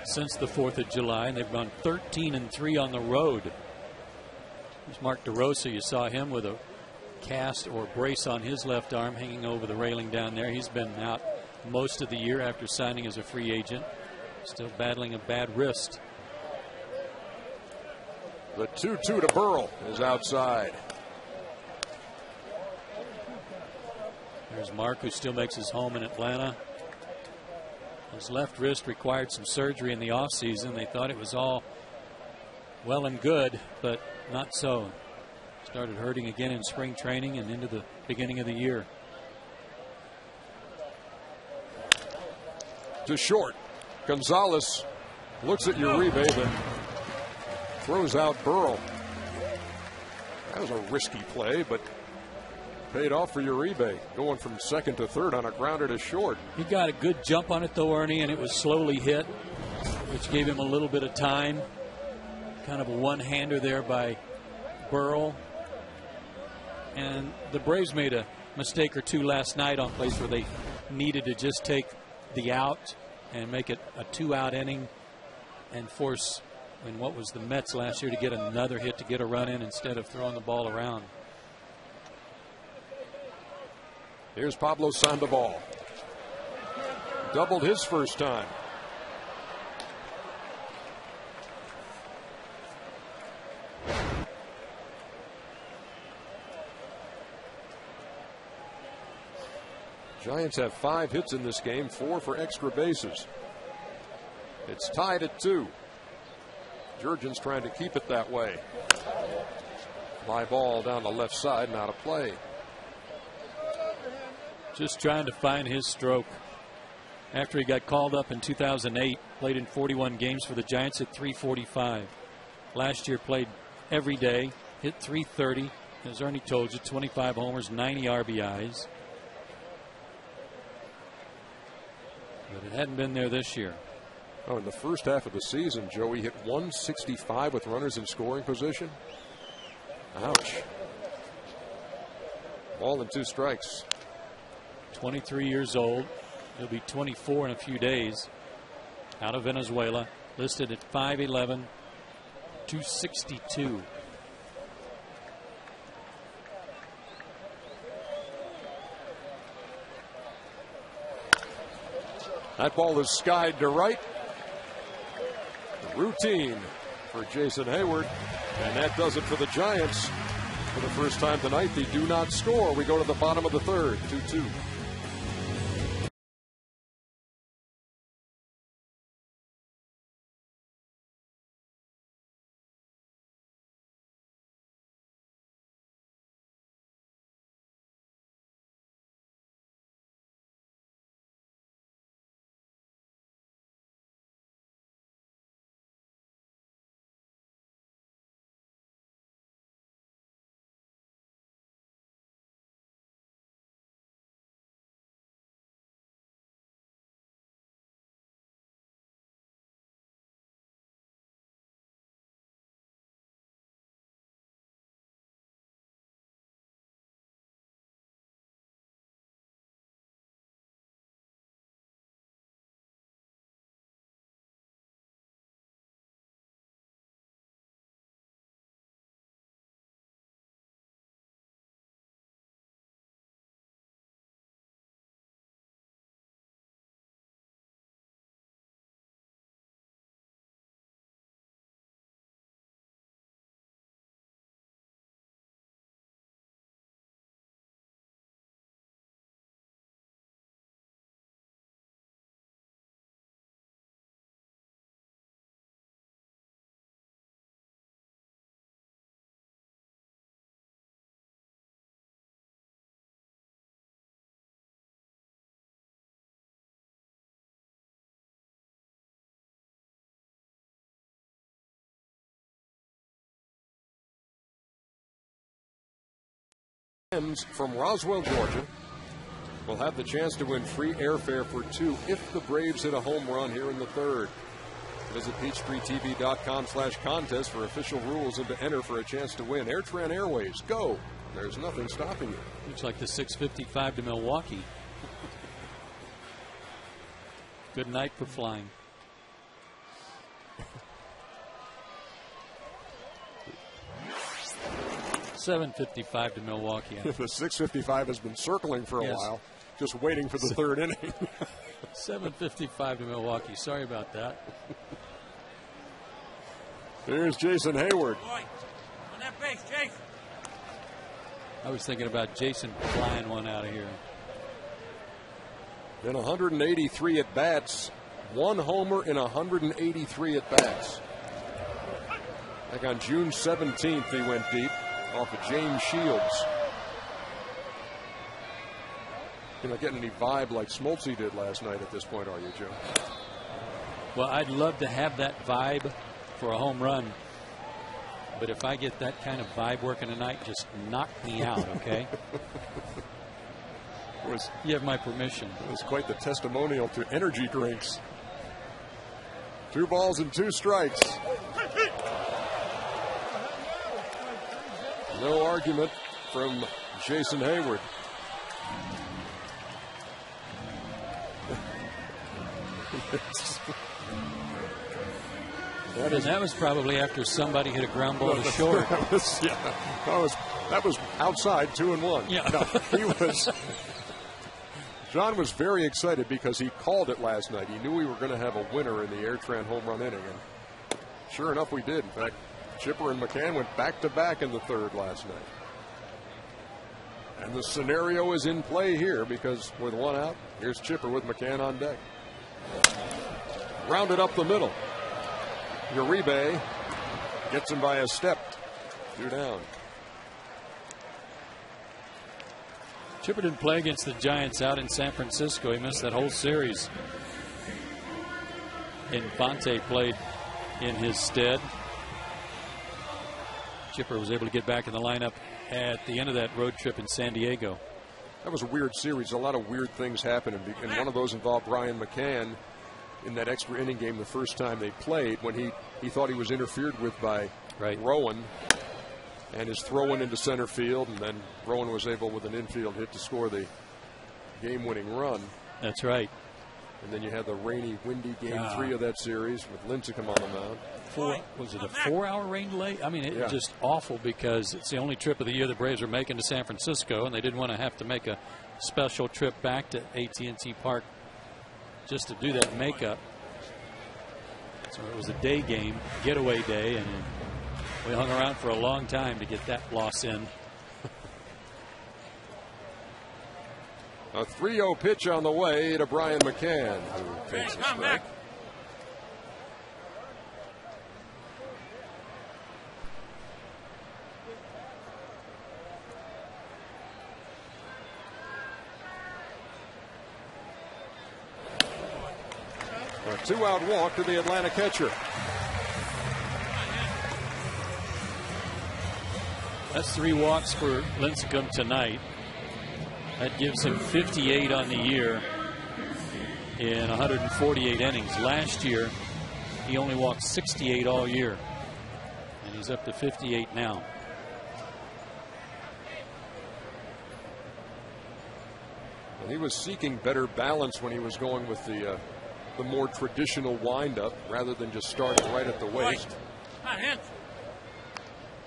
since the 4th of July, and they've gone 13-3 on the road. There's Mark DeRosa. You saw him with a cast or brace on his left arm hanging over the railing down there. He's been out most of the year after signing as a free agent. Still battling a bad wrist. The 2-2 to Burrell is outside. There's Mark, who still makes his home in Atlanta. His left wrist required some surgery in the offseason. They thought it was all well and good, but not so. Started hurting again in spring training and into the beginning of the year. To short. Gonzalez looks at Uribe, then throws out Burrell. That was a risky play, but paid off for Uribe, going from second to third on a grounder to short. He got a good jump on it, though, Ernie, and it was slowly hit, which gave him a little bit of time. Kind of a one-hander there by Burrell. And the Braves made a mistake or two last night on plays where they needed to just take the out and make it a 2-out inning and force, in what was the Mets last year, to get another hit to get a run in instead of throwing the ball around. Here's Pablo Sandoval. Doubled his first time. Giants have 5 hits in this game, 4 for extra bases. It's tied at 2. Jurrjens trying to keep it that way. Fly ball down the left side, not a play. Just trying to find his stroke. After he got called up in 2008, played in 41 games for the Giants at .345. Last year played every day, hit .330. As Ernie told you, 25 homers, 90 RBIs. But it hadn't been there this year. Oh, in the first half of the season, Joey hit .165 with runners in scoring position. Ouch. Ball and 2 strikes. 23 years old. He'll be 24 in a few days. Out of Venezuela. Listed at 5'11", 262. That ball is skied to right. Routine for Jason Hayward. And that does it for the Giants. For the first time tonight, they do not score. We go to the bottom of the third, 2-2. From Roswell, Georgia, will have the chance to win free airfare for 2 if the Braves hit a home run here in the 3rd. Visit PeachtreeTV.com/contest for official rules and to enter for a chance to win. AirTran Airways, go. There's nothing stopping you. Looks like the 6:55 to Milwaukee. Good night for flying. $7:55 to Milwaukee. The 6:55 has been circling for a while, just waiting for the 3rd inning. 7:55 to Milwaukee. Sorry about that. Here's Jason Hayward. Boy, on that base, Jason. I was thinking about Jason flying one out of here. In 183 at bats, 1 homer in 183 at bats. Like on June 17th, he went deep off of James Shields. You're not getting any vibe like Smoltzy did last night at this point, are you, Joe? Well, I'd love to have that vibe for a home run. But if I get that kind of vibe working tonight, just knock me out, okay? You have my permission. It was quite the testimonial to energy drinks. 2 balls and 2 strikes. No argument from Jason Hayward. That was probably after somebody hit a ground ball to short. That was outside 2-1. Yeah. No, John was very excited because he called it last night. He knew we were going to have a winner in the AirTran home run inning, and sure enough, we did. In fact, Chipper and McCann went back-to-back in the 3rd last night. And the scenario is in play here because with 1 out, here's Chipper with McCann on deck. Rounded up the middle. Uribe gets him by a step. 2 down. Chipper didn't play against the Giants out in San Francisco. He missed that whole series. Infante played in his stead. Chipper was able to get back in the lineup at the end of that road trip in San Diego. That was a weird series. A lot of weird things happened, and one of those involved Brian McCann in that extra inning game the first time they played when he thought he was interfered with by Rowan, and his throw-in into center field, and then Rowan was able with an infield hit to score the game-winning run. That's right. And then you had the rainy, windy game 3 of that series with Lincecum on the mound. Was it a 4-hour rain delay? I mean, it was just awful because it's the only trip of the year the Braves are making to San Francisco, and they didn't want to have to make a special trip back to AT&T Park just to do that makeup. So it was a day game, getaway day, and we hung around for a long time to get that loss in. A 3-0 pitch on the way to Brian McCann, who takes a strike. A 2-out walk to the Atlanta catcher. That's 3 walks for Lincecum tonight. That gives him 58 on the year in 148 innings. Last year, he only walked 68 all year, and he's up to 58 now. And he was seeking better balance when he was going with the more traditional windup rather than just starting right at the waist.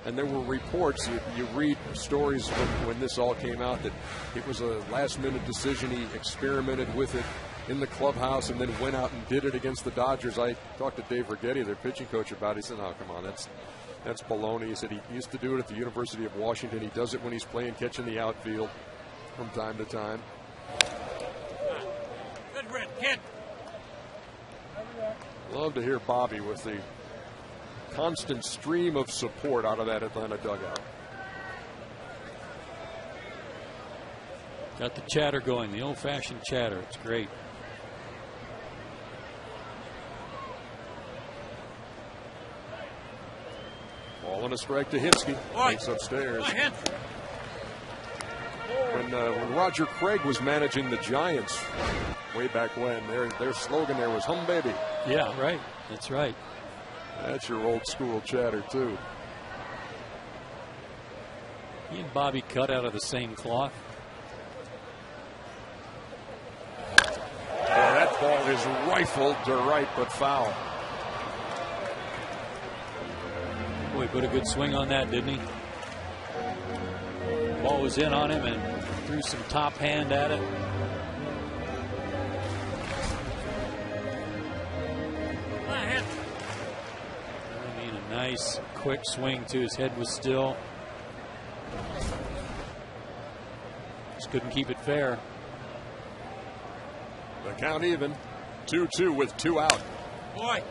And there were reports, you read stories when this all came out, that it was a last-minute decision. He experimented with it in the clubhouse and then went out and did it against the Dodgers. I talked to Dave Rigetti, their pitching coach, about it. He said, "Oh, come on, that's baloney." He said he used to do it at the University of Washington. He does it when he's playing catch in the outfield from time to time. Good red kid. Love to hear Bobby with the constant stream of support out of that Atlanta dugout. Got the chatter going, the old-fashioned chatter. It's great. Ball and a strike to Hinske. Takes upstairs. when Roger Craig was managing the Giants way back when, their slogan there was "Hum Baby." Yeah, right. That's right. That's your old school chatter too. He and Bobby cut out of the same cloth. Oh, that ball is rifled to right, but foul. Boy, he put a good swing on that, didn't he? Ball was in on him and threw some top hand at it. I mean, a nice quick swing too. His head was still. Just couldn't keep it fair. The count even. 2-2 with 2 out. Boy.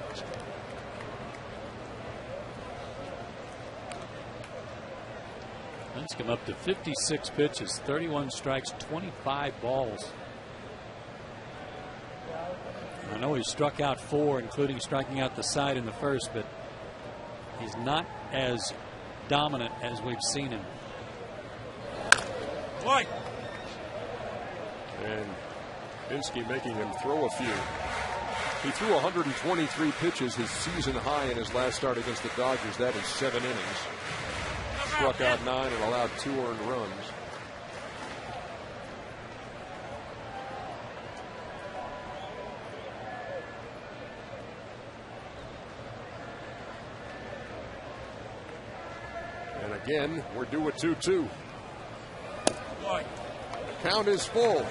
Lincecum up to 56 pitches, 31 strikes, 25 balls. I know he struck out 4, including striking out the side in the first, but he's not as dominant as we've seen him. Boy. And Hinske making him throw a few. He threw 123 pitches, his season high in his last start against the Dodgers. That is 7 innings. Struck out 9 and allowed 2 earned runs. And again, we're due at 2-2. Boy. Count is full.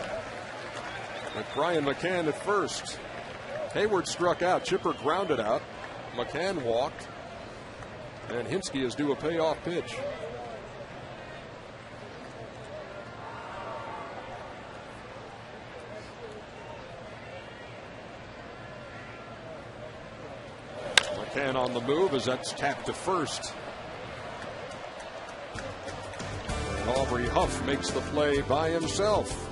With Brian McCann at first. Hayward struck out. Chipper grounded out. McCann walked. And Hinske is due a payoff pitch. McCann on the move as that's tapped to first. And Aubrey Huff makes the play by himself.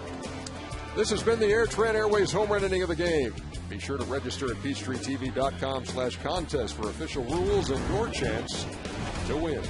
This has been the Air Tran Airways home run inning of the game. Be sure to register at PeachtreeTV.com/contest for official rules and your chance to win.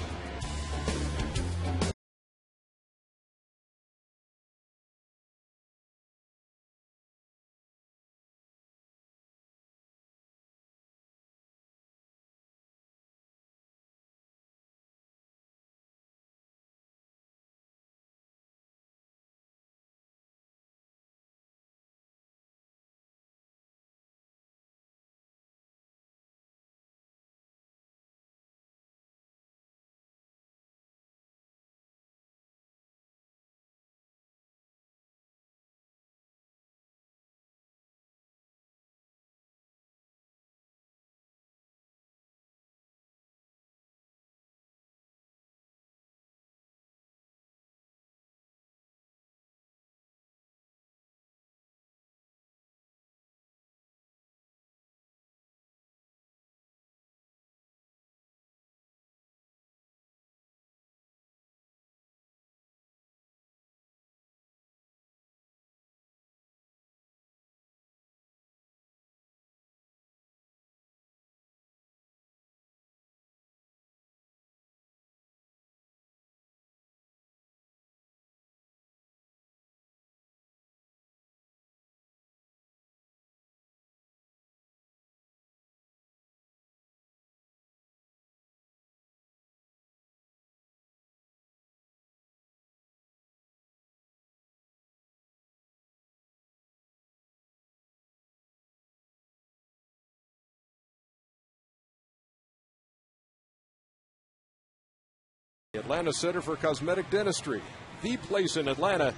Atlanta Center for Cosmetic Dentistry, the place in Atlanta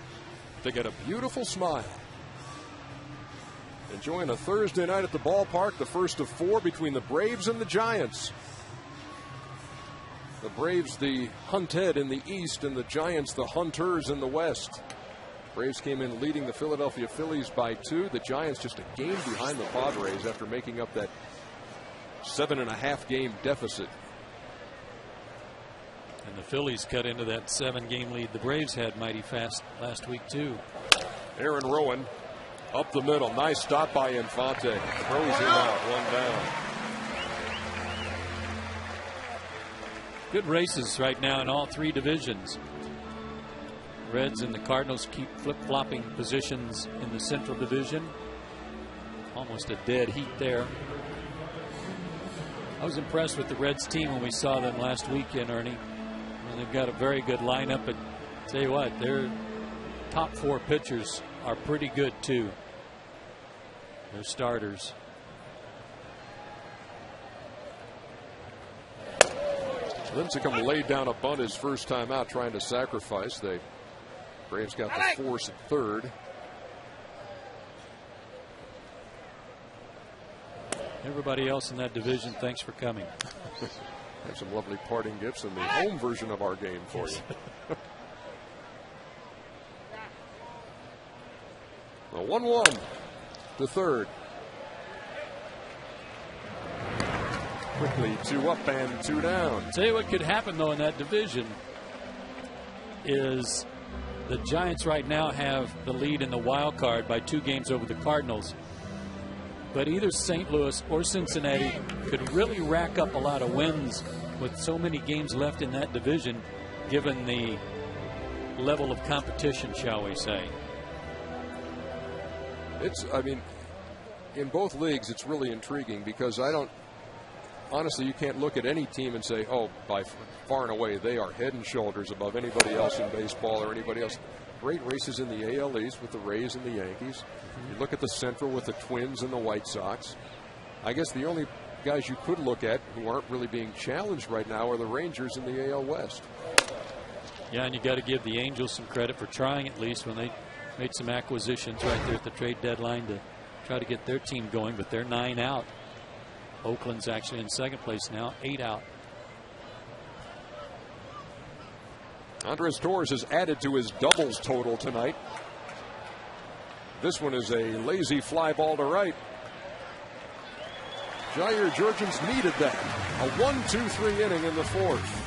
to get a beautiful smile. Enjoying a Thursday night at the ballpark, the first of 4 between the Braves and the Giants. The Braves the hunted in the East and the Giants the hunters in the West. Braves came in leading the Philadelphia Phillies by 2. The Giants just a game behind the Padres after making up that 7.5 game deficit. And the Phillies cut into that 7-game lead the Braves had mighty fast last week too. Aaron Rowan up the middle. Nice stop by Infante. Throws him out. 1 down. Good races right now in all 3 divisions. Reds and the Cardinals keep flip-flopping positions in the Central Division. Almost a dead heat there. I was impressed with the Reds team when we saw them last weekend, Ernie. And they've got a very good lineup, but tell you what, their top 4 pitchers are pretty good too. They're starters. Lincecum laid down a bunt his first time out, trying to sacrifice. The Braves got the force at third. Everybody else in that division, thanks for coming. Have some lovely parting gifts in the home version of our game for you. A 1-1 to third. Quickly 2 up and 2 down. Tell you what could happen though in that division is the Giants right now have the lead in the wild card by 2 games over the Cardinals. But either St. Louis or Cincinnati could really rack up a lot of wins with so many games left in that division, given the level of competition, shall we say. I mean, in both leagues, it's really intriguing because honestly, you can't look at any team and say, oh, by far and away, they are head and shoulders above anybody else in baseball or anybody else. Great races in the AL East with the Rays and the Yankees. You look at the Central with the Twins and the White Sox. I guess the only guys you could look at who aren't really being challenged right now are the Rangers in the AL West. Yeah, and you got to give the Angels some credit for trying at least when they made some acquisitions right there at the trade deadline to try to get their team going, but they're 9 out. Oakland's actually in second place now, 8 out. Andres Torres has added to his doubles total tonight. This one is a lazy fly ball to right. Jurrjens needed that. A 1-2-3 inning in the 4th.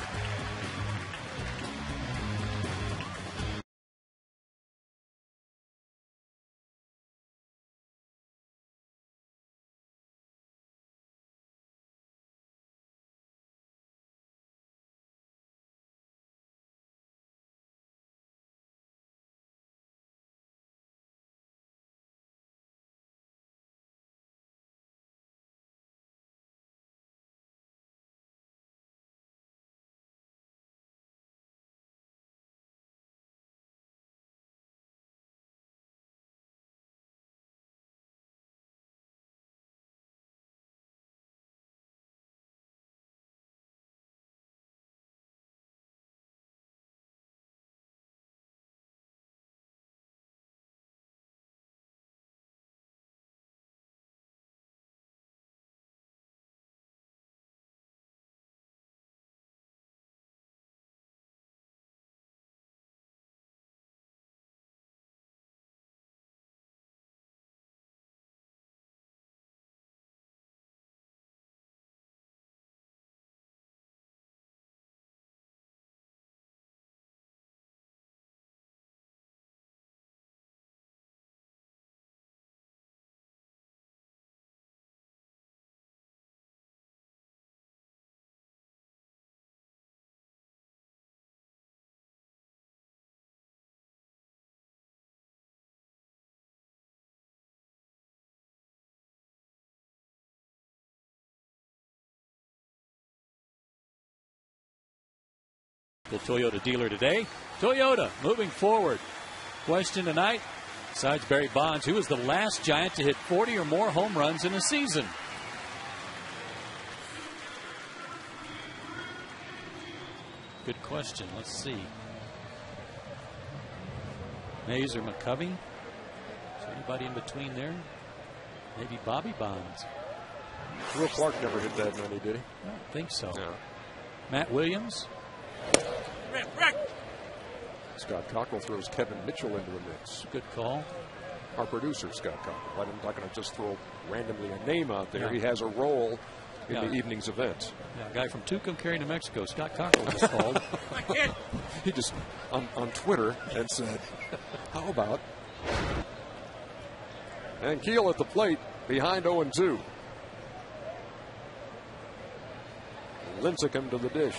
The Toyota dealer today. Toyota moving forward. Question tonight, besides Barry Bonds, who was the last Giant to hit 40 or more home runs in a season? Good question. Let's see. Mays or McCovey? Is there anybody in between there? Maybe Bobby Bonds. Will Clark never hit that many, did he? I don't think so. No. Matt Williams? Scott Cockrell throws Kevin Mitchell into the mix. Good call. Our producer, Scott Cockrell. I'm not going to just throw randomly a name out there. Yeah. He has a role in the evening's events. Yeah, a guy from Tucumcari, New Mexico, Scott Cockrell was called. He just, on Twitter, and said, how about? And Keel at the plate, behind 0-2. Lincecum to the dish.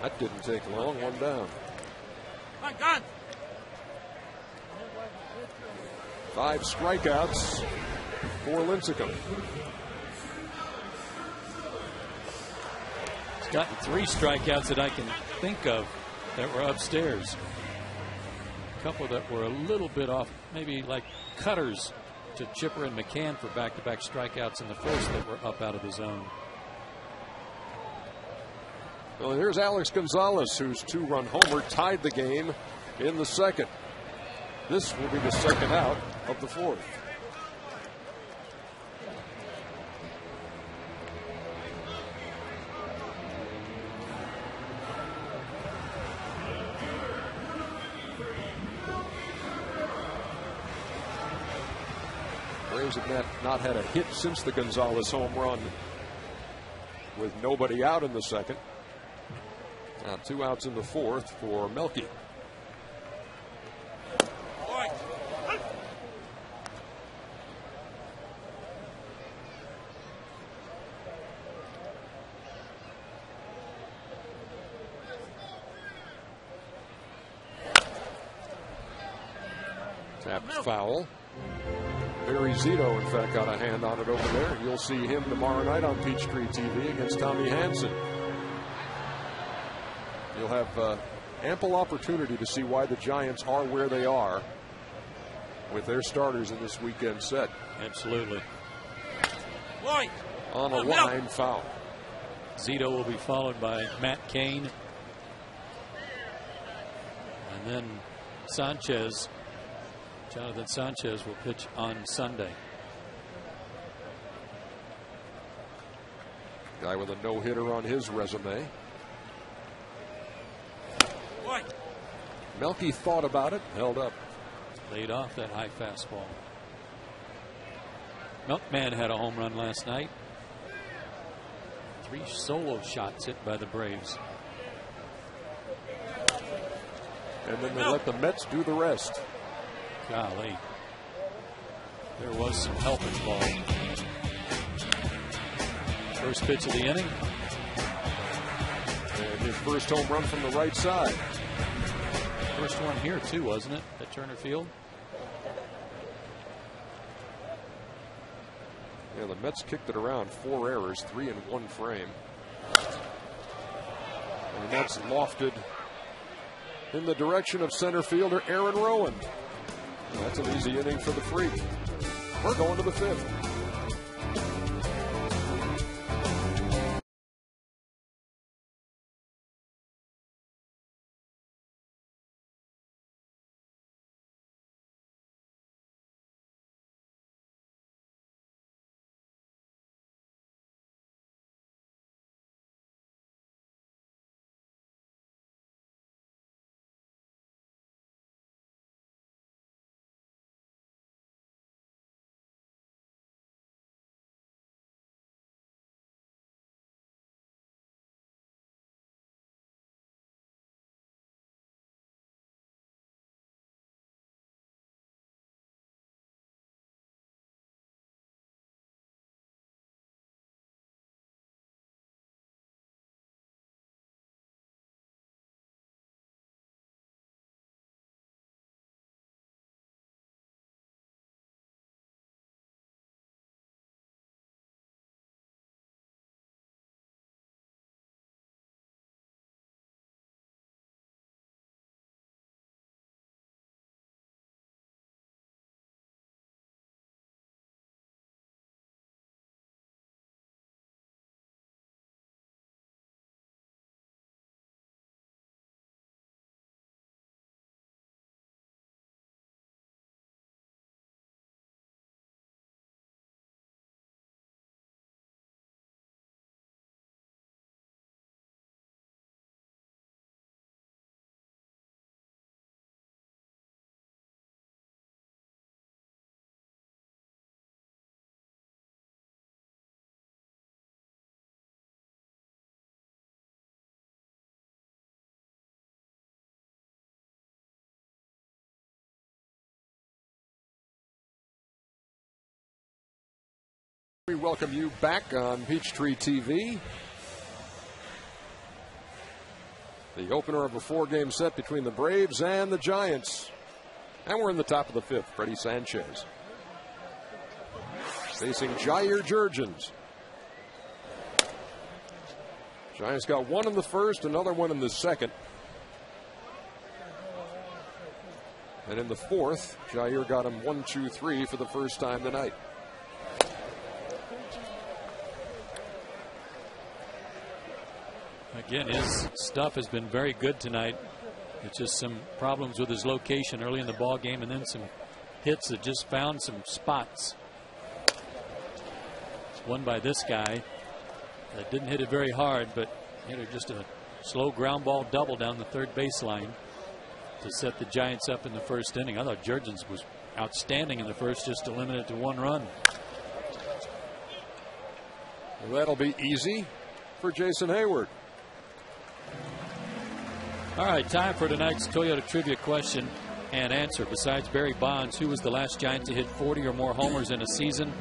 That didn't take long, 1 down. My God. 5 strikeouts for Lincecum. He's gotten 3 strikeouts that I can think of that were upstairs. A couple that were a little bit off, maybe like cutters to Chipper and McCann for back-to-back strikeouts in the first that were up out of the zone. Well, here's Alex Gonzalez, whose 2-run homer tied the game in the second. This will be the second out of the fourth. Braves have not had a hit since the Gonzalez home run, with nobody out in the second. Now 2 outs in the fourth for Melky. Tapped foul. Barry Zito, in fact, got a hand on it over there. You'll see him tomorrow night on Peachtree TV against Tommy Hansen. You'll have ample opportunity to see why the Giants are where they are with their starters in this weekend set. Absolutely. Boy. On a line foul. Zito will be followed by Matt Cain. And then Sanchez. Jonathan Sanchez will pitch on Sunday. Guy with a no-hitter on his resume. Boy. Melky thought about it, held up. Laid off that high fastball. Milkman had a home run last night. 3 solo shots hit by the Braves. And then they let the Mets do the rest. Golly. There was some help involved. First pitch of the inning. And his first home run from the right side. First one here, too, wasn't it? At Turner Field. Yeah, the Mets kicked it around. 4 errors, 3 in 1 frame. And the Mets lofted in the direction of center fielder Aaron Rowan. Well, that's an easy inning for the Freak. We're going to the 5th. We welcome you back on Peachtree TV. The opener of a 4-game set between the Braves and the Giants. And we're in the top of the 5th. Freddie Sanchez facing Jurrjens. Giants got one in the first, another one in the second. And in the fourth, Jair got him 1, 2, 3 for the first time tonight. Again, his stuff has been very good tonight. It's just some problems with his location early in the ball game, and then some hits that just found some spots. One by this guy that didn't hit it very hard, but hit it just a slow ground ball double down the third baseline to set the Giants up in the first inning. I thought Jurrjens was outstanding in the first, just to limit it to 1 run. Well, that'll be easy for Jason Hayward. All right, time for tonight's Toyota Trivia question and answer. Besides Barry Bonds, who was the last Giant to hit 40 or more homers in a season?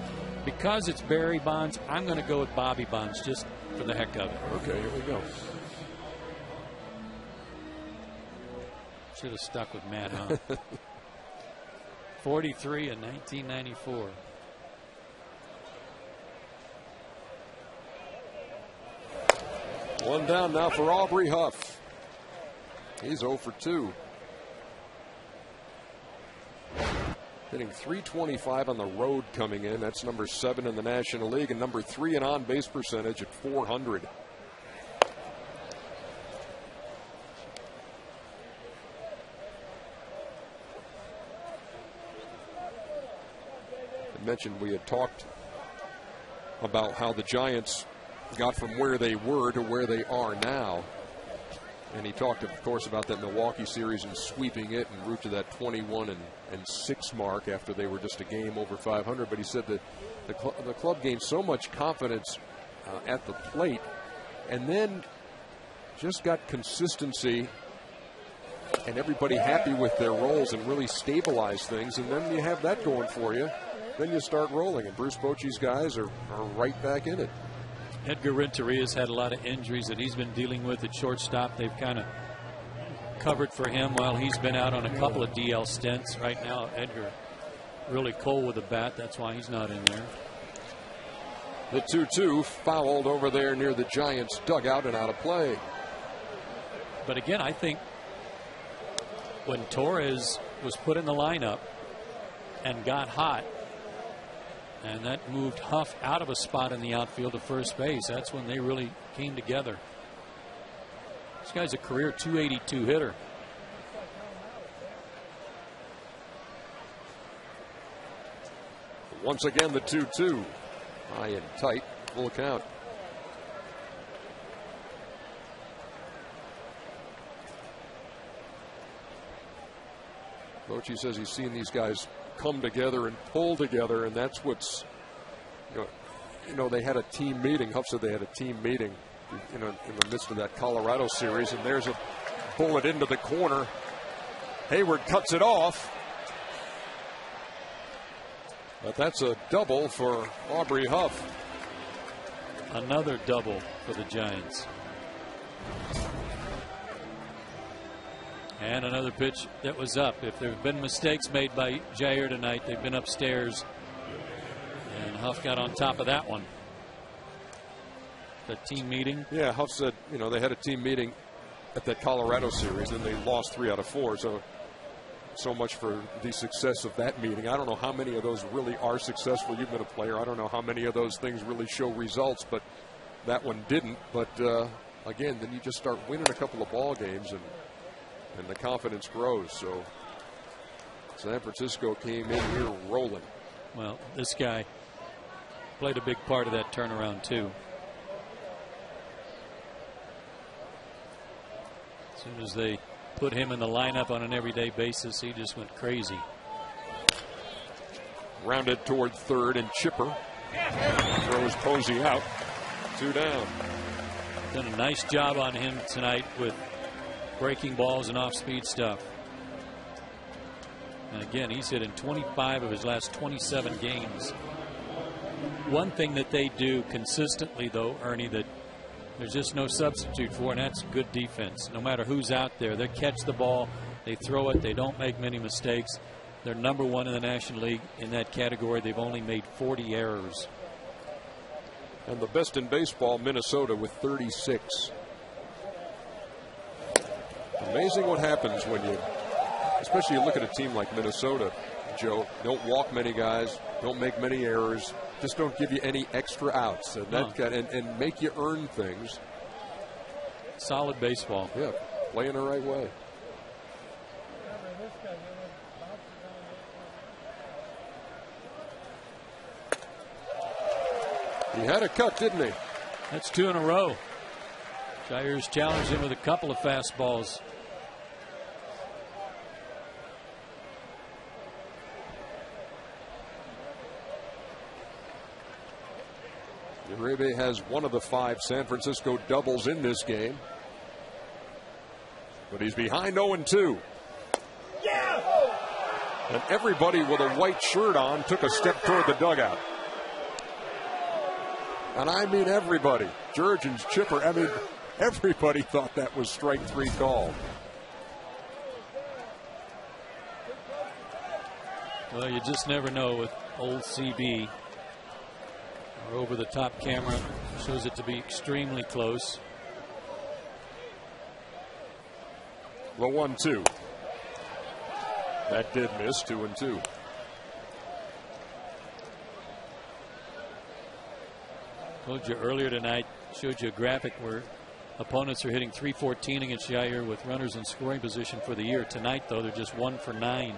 Because it's Barry Bonds, I'm going to go with Bobby Bonds just for the heck of it. Okay, here we go. Should have stuck with Matt, huh? 43 in 1994. One down now for Aubrey Huff. He's 0 for 2. Hitting .325 on the road coming in. That's number 7 in the National League, and number 3 in on-base percentage at .400. I mentioned we had talked about how the Giants got from where they were to where they are now. And he talked, of course, about that Milwaukee series and sweeping it en route to that 21-6 mark after they were just a game over 500. But he said that the club gained so much confidence at the plate, and then just got consistency and everybody happy with their roles and really stabilized things. And then you have that going for you. Then you start rolling, and Bruce Bochy's guys are right back in it. Edgar Renteria's had a lot of injuries that he's been dealing with at shortstop. They've kind of covered for him while he's been out on a couple of DL stints. Right now, Edgar really cold with the bat. That's why he's not in there. The 2-2 fouled over there near the Giants' dugout and out of play. But again, I think when Torres was put in the lineup and got hot, and that moved Huff out of a spot in the outfield to first base, that's when they really came together. This guy's a career .282 hitter. Once again, the 2-2. High and tight, full count. Bochy says he's seen these guys come together and pull together, and that's what's, you know, they had a team meeting. Huff said they had a team meeting, in the midst of that Colorado series, and there's a bullet into the corner. Hayward cuts it off, but that's a double for Aubrey Huff. Another double for the Giants. And another pitch that was up. If there have been mistakes made by Jair tonight, they've been upstairs. And Huff got on top of that one. The team meeting. Yeah, Huff said, they had a team meeting at that Colorado series, and they lost 3 out of 4. So much for the success of that meeting. I don't know how many of those really are successful. You've been a player. I don't know how many of those things really show results, but that one didn't. But again, then you just start winning a couple of ball games, and the confidence grows. So San Francisco came in here rolling. Well, this guy played a big part of that turnaround too. As soon as they put him in the lineup on an everyday basis, he just went crazy. Rounded toward third, and Chipper throws Posey out. 2 down. Done a nice job on him tonight with breaking balls and off-speed stuff. And again, he's hit in 25 of his last 27 games. One thing that they do consistently, though, Ernie, that There's just no substitute for it, and that's good defense. No matter who's out there, they catch the ball, they throw it, they don't make many mistakes. They're number one in the National League in that category. They've only made 40 errors. And the best in baseball, Minnesota, with 36. Amazing what happens when you, especially you look at a team like Minnesota, Joe, don't walk many guys, don't make many errors, just don't give you any extra outs, and that and make you earn things. Solid baseball. Yeah, playing the right way. He had a cut, didn't he? That's 2 in a row. Jurrjens challenged him with a couple of fastballs. Uribe has one of the 5 San Francisco doubles in this game. But he's behind 0-2. Yeah! And everybody with a white shirt on took a step toward the dugout. And I mean everybody. Jurrjens, Chipper, I mean everybody thought that was strike 3 call. Well, you just never know with old CB. Our over-the-top camera shows it to be extremely close. The 1-2. That did miss, 2-2. Told you earlier tonight, showed you a graphic where opponents are hitting .314 against Jair with runners in scoring position for the year. Tonight, though, they're just 1 for 9.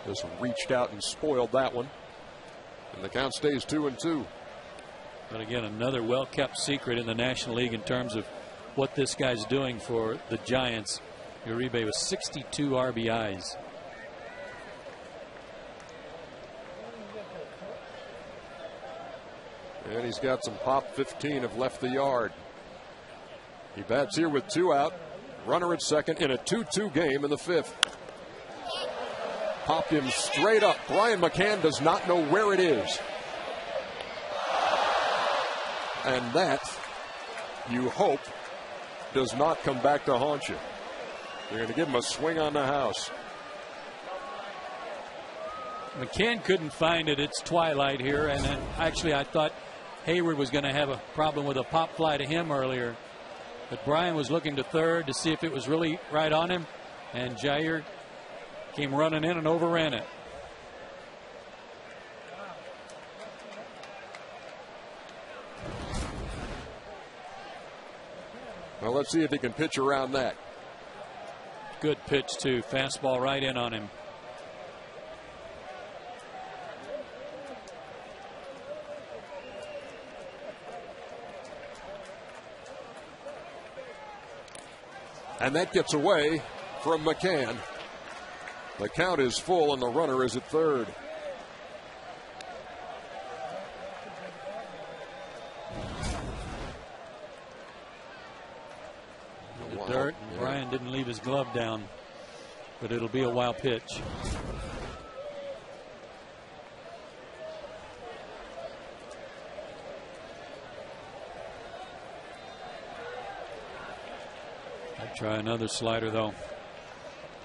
Just reached out and spoiled that one. And the count stays 2-2. But again, another well-kept secret in the National League in terms of what this guy's doing for the Giants. Uribe with 62 RBIs. And he's got some pop. 15 have left the yard. He bats here with 2 out. Runner at second in a 2-2 game in the 5th. Popped him straight up. Brian McCann does not know where it is. And that, you hope, does not come back to haunt you. They're going to give him a swing on the house. McCann couldn't find it. It's twilight here. And then actually I thought Hayward was going to have a problem with a pop fly to him earlier. But Brian was looking to third to see if it was really right on him. And Jair came running in and overran it. Well, let's see if he can pitch around that. Good pitch, too. Fastball right in on him. And that gets away from McCann. The count is full and the runner is at third. The dirt. Yeah. Brian didn't leave his glove down, but it'll be a wild pitch. I'd try another slider, though.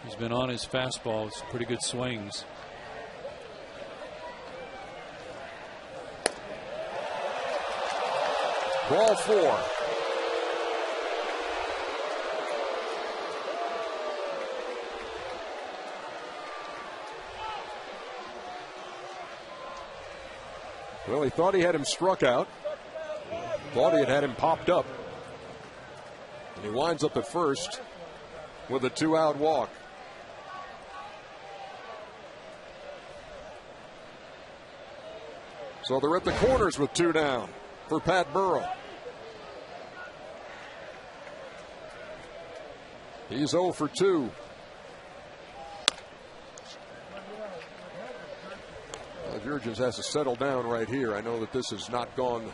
He's been on his fastball. It's pretty good swings. Ball 4. Well, he thought he had him struck out. Thought he had him popped up. And he winds up at first with a 2-out walk. So they're at the corners with 2 down for Pat Burrell. He's 0 for 2. Jurrjens has to settle down right here. I know that this has not gone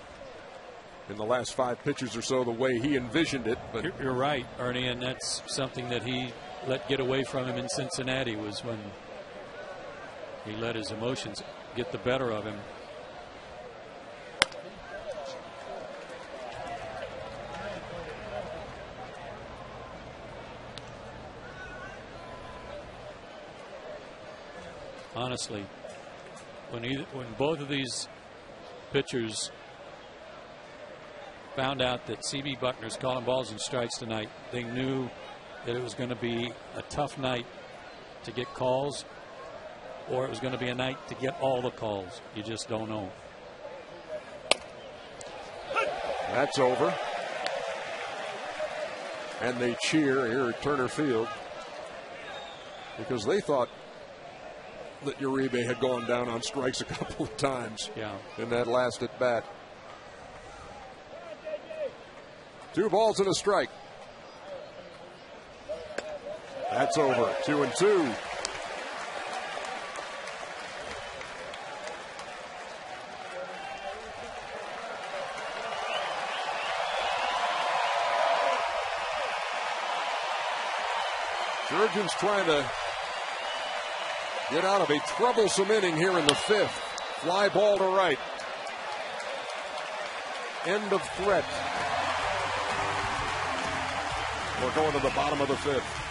in the last 5 pitches or so the way he envisioned it. But you're right, Ernie, and that's something that he let get away from him in Cincinnati, was when He let his emotions get the better of him. Honestly, when both of these pitchers found out that C.B. Buckner's calling balls and strikes tonight, they knew that it was going to be a tough night to get calls, or it was going to be a night to get all the calls. You just don't know. That's over. And they cheer here at Turner Field because they thought that Uribe had gone down on strikes a couple of times in that last at bat. 2 balls and a strike. That's over. 2-2. Jurrjens trying to get out of a troublesome inning here in the 5th. Fly ball to right. End of threat. We're going to the bottom of the 5th.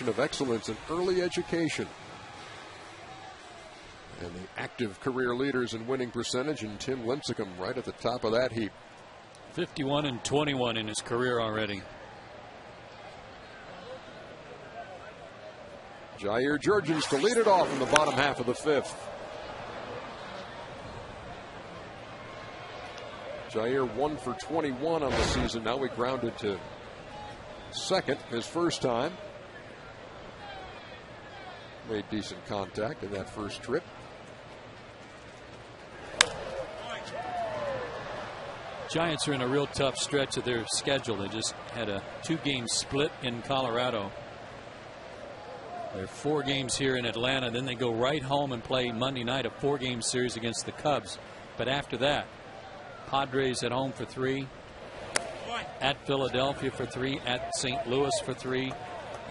Of excellence in early education. And the active career leaders in winning percentage, and Tim Lincecum right at the top of that heap. 51 and 21 in his career already. Jurrjens to lead it off in the bottom half of the 5th. Jair 1 for 21 on the season. Now he grounded to second his first time. Made decent contact in that first trip. Giants are in a real tough stretch of their schedule. They just had a 2-game split in Colorado. There are 4 games here in Atlanta. Then they go right home and play Monday night a 4-game series against the Cubs. But after that, Padres at home for 3, at Philadelphia for 3, at St. Louis for 3,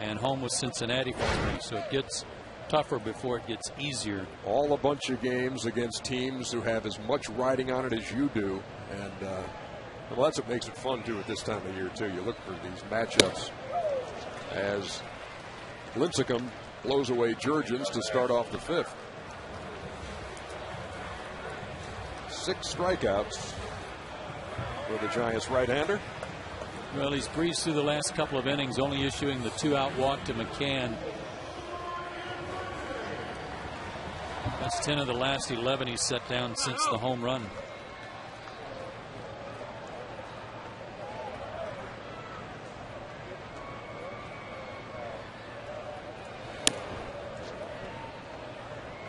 and home with Cincinnati for 3. So it gets tougher before it gets easier. All a bunch of games against teams who have as much riding on it as you do, and well, that's what makes it fun too at this time of year too. You look for these matchups as Lincecum blows away Jurrjens to start off the 5th. 6 strikeouts for the Giants right-hander. Well, he's breezed through the last couple of innings, only issuing the 2-out walk to McCann. That's 10 of the last 11 he's set down since the home run.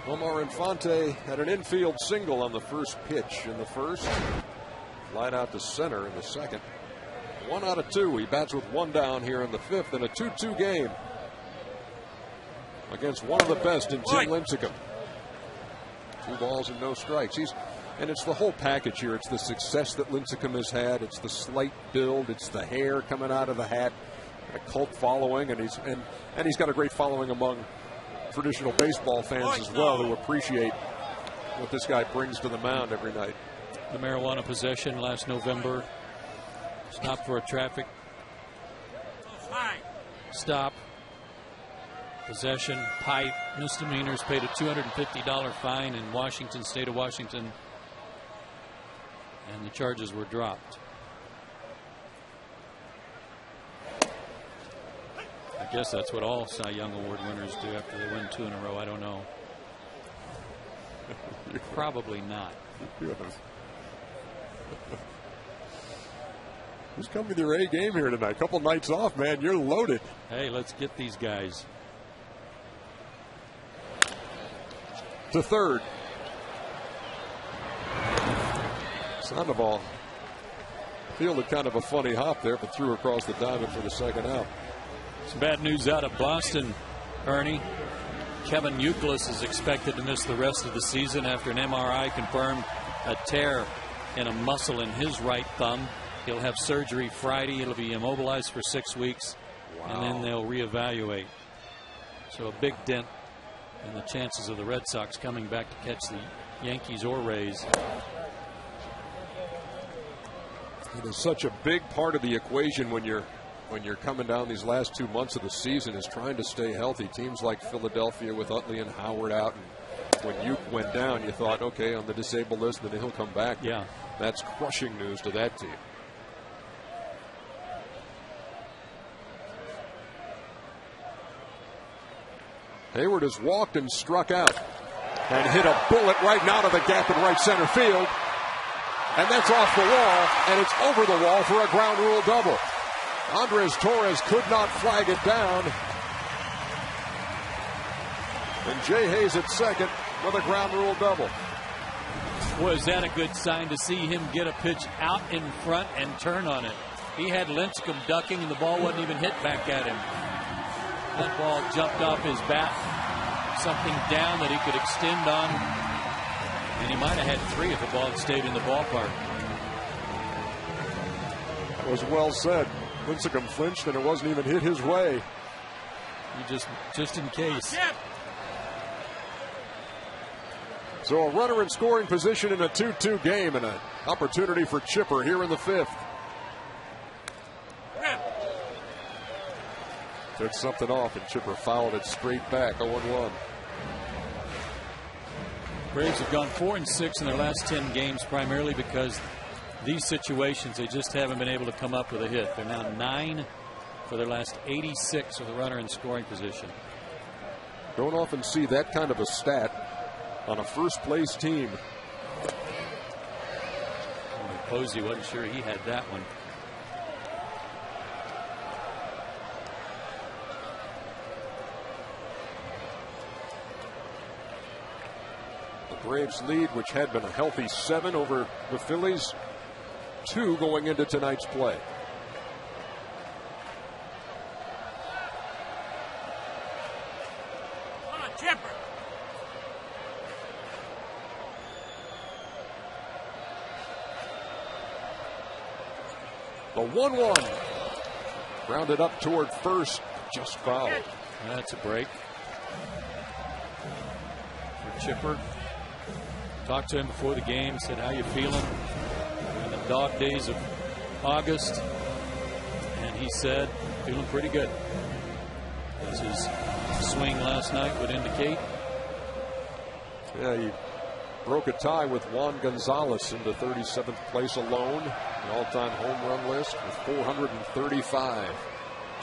Omar Infante had an infield single on the first pitch in the first. Flied out to center in the second. 1 out of 2. He bats with 1 down here in the 5th in a 2-2 game against one of the best in Tim Lincecum. 2 balls and no strikes. And it's the whole package here. It's the success that Lincecum has had. It's the slight build. It's the hair coming out of the hat. A cult following, and he's got a great following among traditional baseball fans as well, who appreciate what this guy brings to the mound every night. The marijuana possession last November. Stopped for a traffic stop. Possession, pipe, misdemeanors, paid a $250 fine in Washington, state of Washington, and the charges were dropped. I guess that's what all Cy Young Award winners do after they win 2 in a row. I don't know. Probably not. Who's coming with your A game here tonight? Couple nights off, man. You're loaded. Hey, let's get these guys. To third. Sandoval fielded kind of a funny hop there, but threw across the diamond for the second out. Some bad news out of Boston, Ernie. Kevin Youkilis is expected to miss the rest of the season after an MRI confirmed a tear in a muscle in his right thumb. He'll have surgery Friday. It'll be immobilized for 6 weeks, and then they'll reevaluate. So a big dent in the chances of the Red Sox coming back to catch the Yankees or Rays. It is such a big part of the equation when you're coming down these last 2 months of the season, is trying to stay healthy. Teams like Philadelphia with Utley and Howard out, and when Uke went down, you thought, okay, on the disabled list, then he'll come back. Yeah, that's crushing news to that team. Hayward has walked and struck out and hit a bullet right now to the gap in right center field. And that's off the wall, and it's over the wall for a ground rule double. Andres Torres could not flag it down. And Jay Hayes at second with a ground rule double. Was that a good sign to see him get a pitch out in front and turn on it? He had Lincecum ducking, and the ball wasn't even hit back at him. That ball jumped off his bat, something down that he could extend on, and he might have had 3 if the ball had stayed in the ballpark. That was well said. Lincecum flinched, and it wasn't even hit his way. He just in case. So a runner in scoring position in a 2-2 game, and an opportunity for Chipper here in the 5th. Took something off, and Chipper fouled it straight back. 0-1. Braves have gone 4-6 in their last 10 games, primarily because these situations they just haven't been able to come up with a hit. They're now 9 for their last 86 with a runner in scoring position. Don't often see that kind of a stat on a first place team. Posey wasn't sure he had that one. The Braves lead, which had been a healthy 7 over the Phillies, 2 going into tonight's play. Come on, Chipper. The 1-1. Grounded up toward first, just fouled. That's a break for Chipper. Talked to him before the game, said, how you feeling in the dog days of August? And he said, feeling pretty good. As his swing last night would indicate. Yeah, he broke a tie with Juan Gonzalez into 37th place alone. An all-time home run list with 435.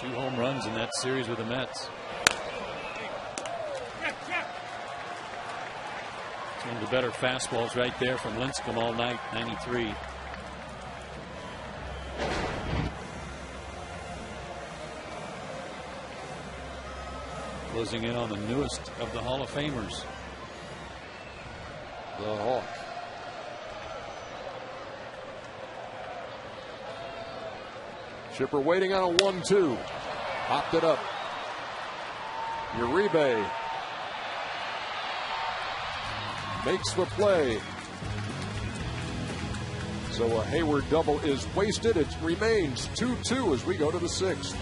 2 home runs in that series with the Mets. It's one of the better fastballs right there from Lincecum all night, 93. Closing in on the newest of the Hall of Famers. the Hawk. Chipper waiting on a 1-2. Popped it up. Uribe makes the play. So a Hayward double is wasted. It remains 2-2 as we go to the 6th.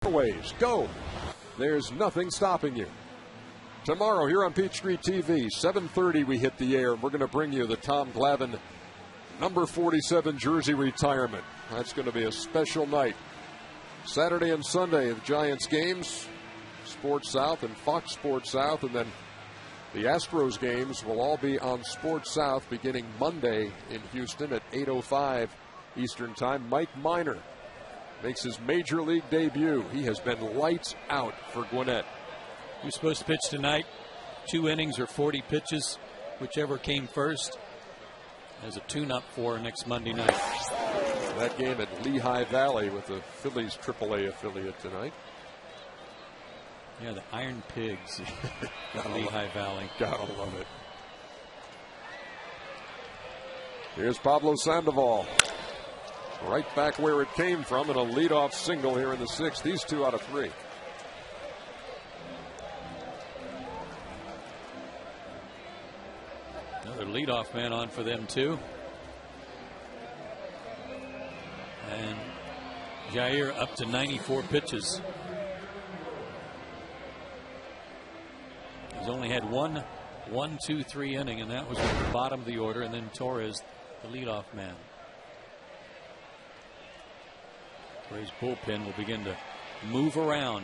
Ways go. There's nothing stopping you. Tomorrow here on Peachtree TV, 7:30 we hit the air. We're going to bring you the Tom Glavine number 47 jersey retirement. That's going to be a special night. Saturday and Sunday, the Giants games, Sports South and Fox Sports South, and then the Astros games will all be on Sports South beginning Monday in Houston at 8:05 Eastern Time. Mike Minor makes his major league debut. He has been lights out for Gwinnett. He was supposed to pitch tonight. 2 innings or 40 pitches, whichever came first, as a tune-up for next Monday night. That game at Lehigh Valley with the Phillies AAA affiliate tonight. Yeah, the Iron Pigs at Lehigh Valley. Gotta love it. Here's Pablo Sandoval. Right back where it came from, and a leadoff single here in the 6th. These 2 out of 3. Another leadoff man on for them, too. And Jair up to 94 pitches. He's only had one 1-2-3 inning, and that was at the bottom of the order, and then Torres, the leadoff man. Braves bullpen will begin to move around.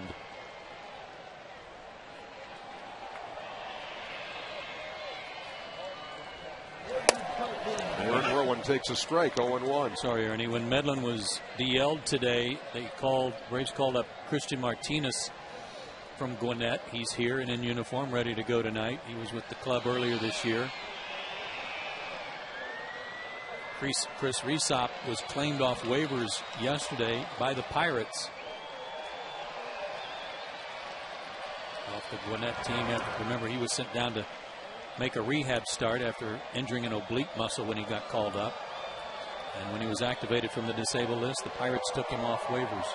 Aaron Rowan takes a strike, 0-1. Sorry, Ernie. When Medlin was DL'd today, Braves called up Christian Martinez from Gwinnett. He's here and in uniform, ready to go tonight. He was with the club earlier this year. Chris Resop was claimed off waivers yesterday by the Pirates. Off the Gwinnett team. Remember, he was sent down to make a rehab start after injuring an oblique muscle when he got called up. And when he was activated from the disabled list, the Pirates took him off waivers.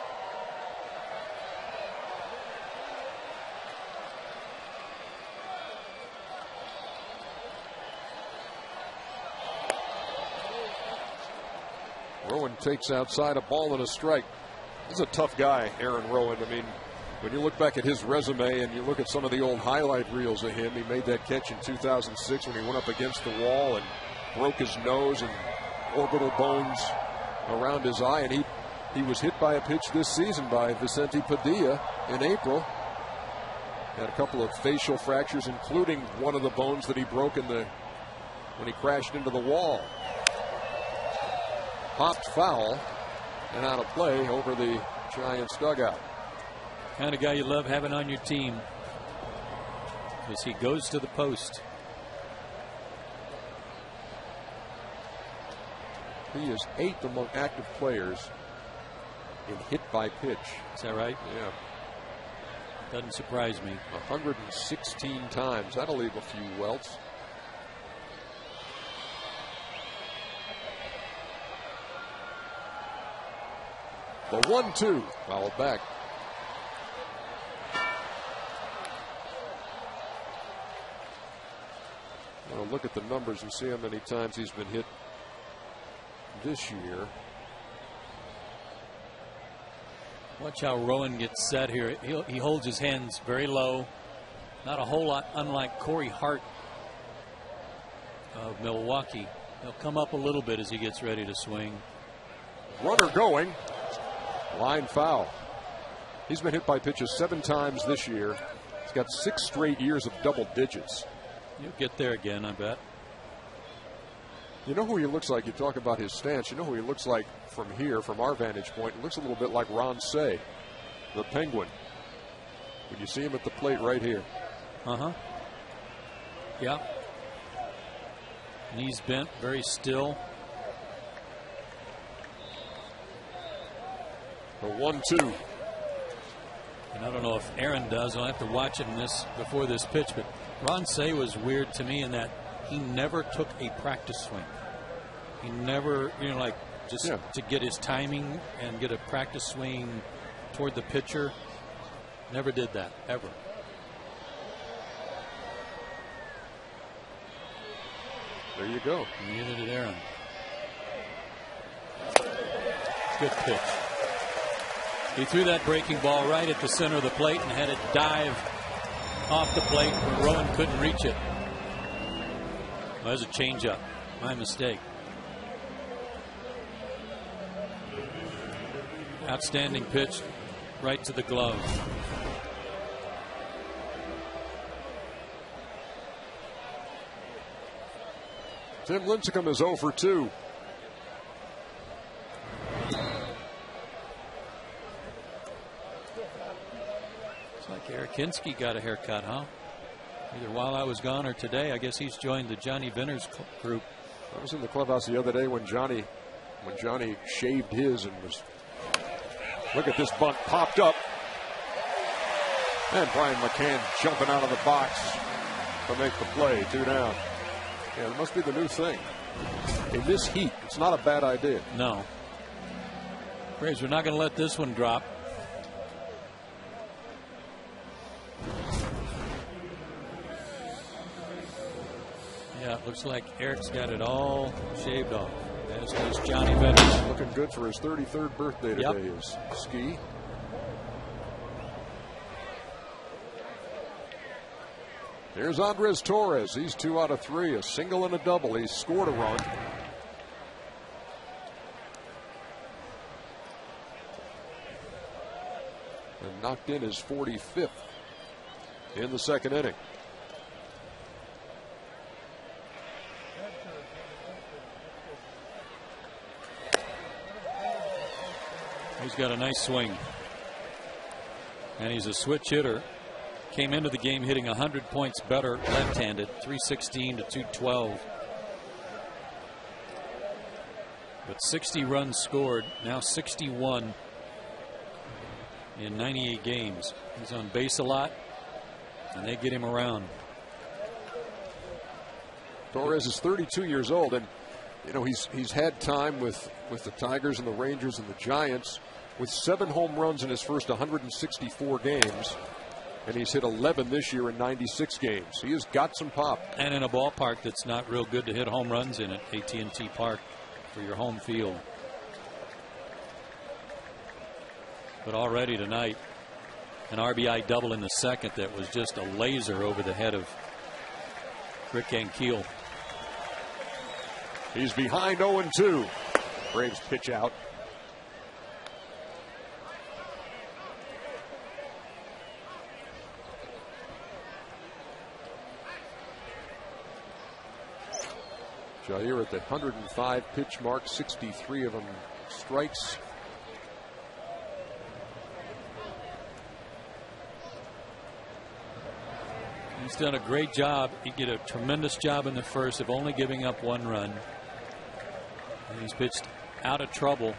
Rowan takes outside, a ball and a strike. He's a tough guy, Aaron Rowan. I mean, when you look back at his resume and you look at some of the old highlight reels of him, he made that catch in 2006 when he went up against the wall and broke his nose and orbital bones around his eye. And he was hit by a pitch this season by Vicente Padilla in April. Had a couple of facial fractures, including one of the bones that he broke when he crashed into the wall. popped foul and out of play over the Giants dugout. Kind of guy you love having on your team as he goes to the post. He is 8th among active players in hit by pitch. Is that right? Yeah. Doesn't surprise me. 116 times. That'll leave a few welts. The 1-2 fouled back. Well, look at the numbers and see how many times he's been hit this year. Watch how Rowan gets set here. He holds his hands very low. Not a whole lot unlike Corey Hart of Milwaukee. He'll come up a little bit as he gets ready to swing. Runner going. Line foul. He's been hit by pitches 7 times this year. He's got 6 straight years of double digits. You'll get there again, I bet. You know who he looks like? You talk about his stance. You know who he looks like from here, from our vantage point? It looks a little bit like Ron Say, the Penguin. When you see him at the plate right here. Yeah. Knees bent, very still. The 1-2. And I don't know if Aaron does. I'll have to watch it in this before this pitch. But Ron Say was weird to me in that he never took a practice swing. He never, like just to get his timing and get a practice swing toward the pitcher. Never did that, ever. There you go. Neither did Aaron. Good pitch. He threw that breaking ball right at the center of the plate and had it dive off the plate where Rowan couldn't reach it. Well, that was a changeup. My mistake. Outstanding pitch right to the glove. Tim Lincecum is 0 for 2. It's like Eric Hinske got a haircut, huh? Either while I was gone or today. I guess he's joined the Johnny Venters group. I was in the clubhouse the other day when Johnny shaved his and was. Look at this bunt popped up. And Brian McCann jumping out of the box to make the play. 2 down. Yeah, it must be the new thing. In this heat, it's not a bad idea. No. Braves, we're not going to let this one drop. Yeah, it looks like Eric's got it all shaved off. As does Johnny Venters. Looking good for his 33rd birthday today is Ski. Here's Andres Torres. He's 2 out of 3, a single and a double. He's scored a run. And knocked in his 45th in the 2nd inning. He's got a nice swing. And he's a switch hitter. Came into the game hitting 100 points better left-handed, 316 to 212. But 60 runs scored, now 61 in 98 games. He's on base a lot, and they get him around. Torres is 32 years old, and he's had time with the Tigers and the Rangers and the Giants, with 7 home runs in his first 164 games. And he's hit 11 this year in 96 games. He has got some pop. And in a ballpark that's not real good to hit home runs in, at AT&T Park for your home field. But already tonight, an RBI double in the 2nd that was just a laser over the head of Rick Ankiel. He's behind 0-2. Braves pitch out. Jair at the 105 pitch mark, 63 of them strikes. He's done a great job. He did a tremendous job in the first of only giving up 1 run. And he's pitched out of trouble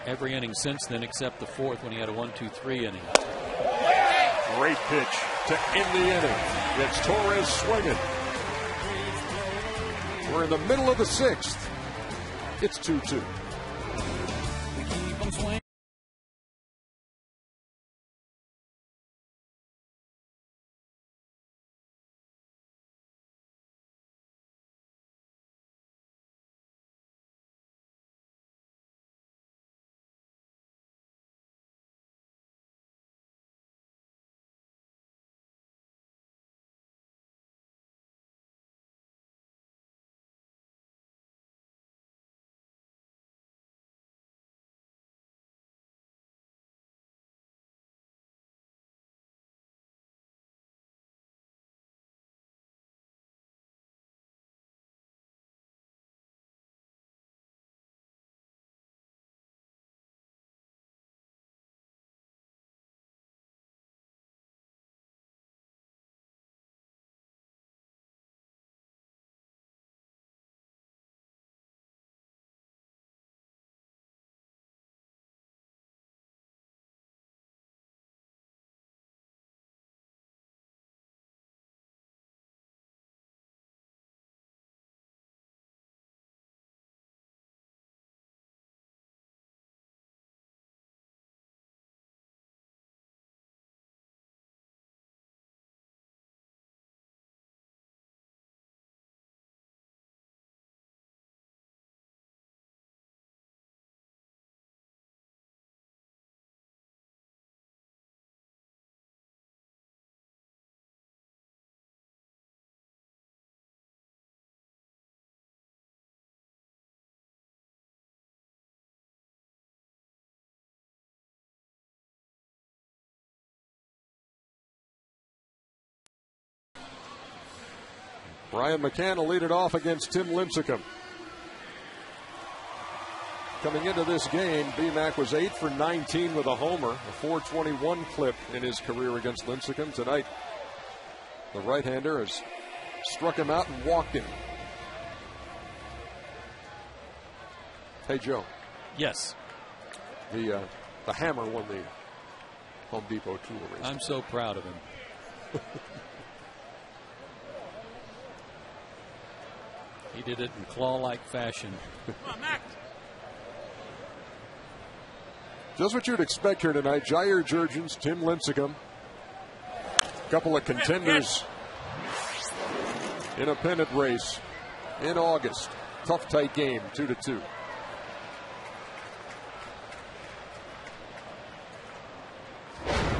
every inning since then, except the 4th when he had a 1-2-3 inning. Great pitch to end the inning. It's Torres swinging. We're in the middle of the 6th. It's 2-2. Brian McCann will lead it off against Tim Lincecum. Coming into this game, BMAC was 8 for 19 with a homer, a 421 clip in his career against Lincecum. Tonight, the right-hander has struck him out and walked him. Hey, Joe. Yes. The hammer won the Home Depot tool race. I'm so proud of him. He did it in claw-like fashion. Come on, Max. Just what you'd expect here tonight. Jair Jurrjens, Tim Lincecum. A couple of contenders in a pennant race in August. Tough, tight game, 2-2.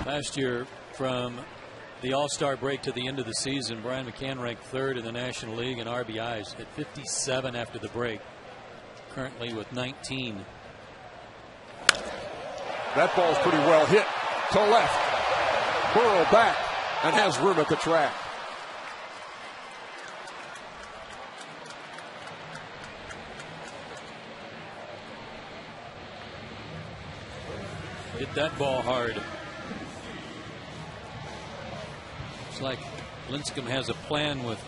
Last year, from the All-Star break to the end of the season, Brian McCann ranked 3rd in the National League in RBIs at 57 after the break. Currently with 19. That ball's pretty well hit to left. Burrow back and has room at the track. Hit that ball hard. It's like Lincecum has a plan with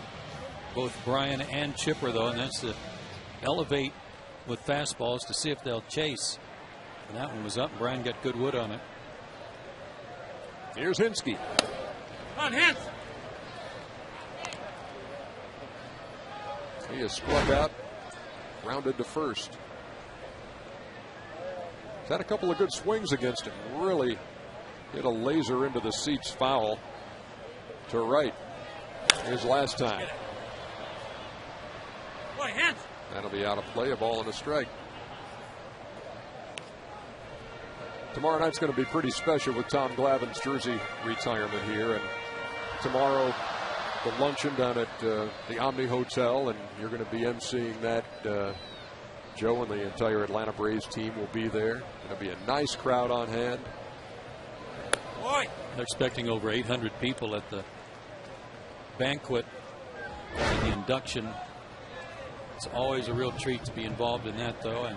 both Brian and Chipper, though, and that's to elevate with fastballs to see if they'll chase. And that one was up, and Brian got good wood on it. Here's Hinske. On Hens. He is struck out, rounded to first. He's had a couple of good swings against him. Really hit a laser into the seats foul to right. His last time. Boy, Hens. That'll be out of play, a ball and a strike. Tomorrow night's going to be pretty special with Tom Glavine's jersey retirement here. And tomorrow, the luncheon down at the Omni Hotel, and you're going to be emceeing that. Joe and the entire Atlanta Braves team will be there. It'll be a nice crowd on hand. Boy. They're expecting over 800 people at the banquet and the induction It's always a real treat to be involved in that, though. And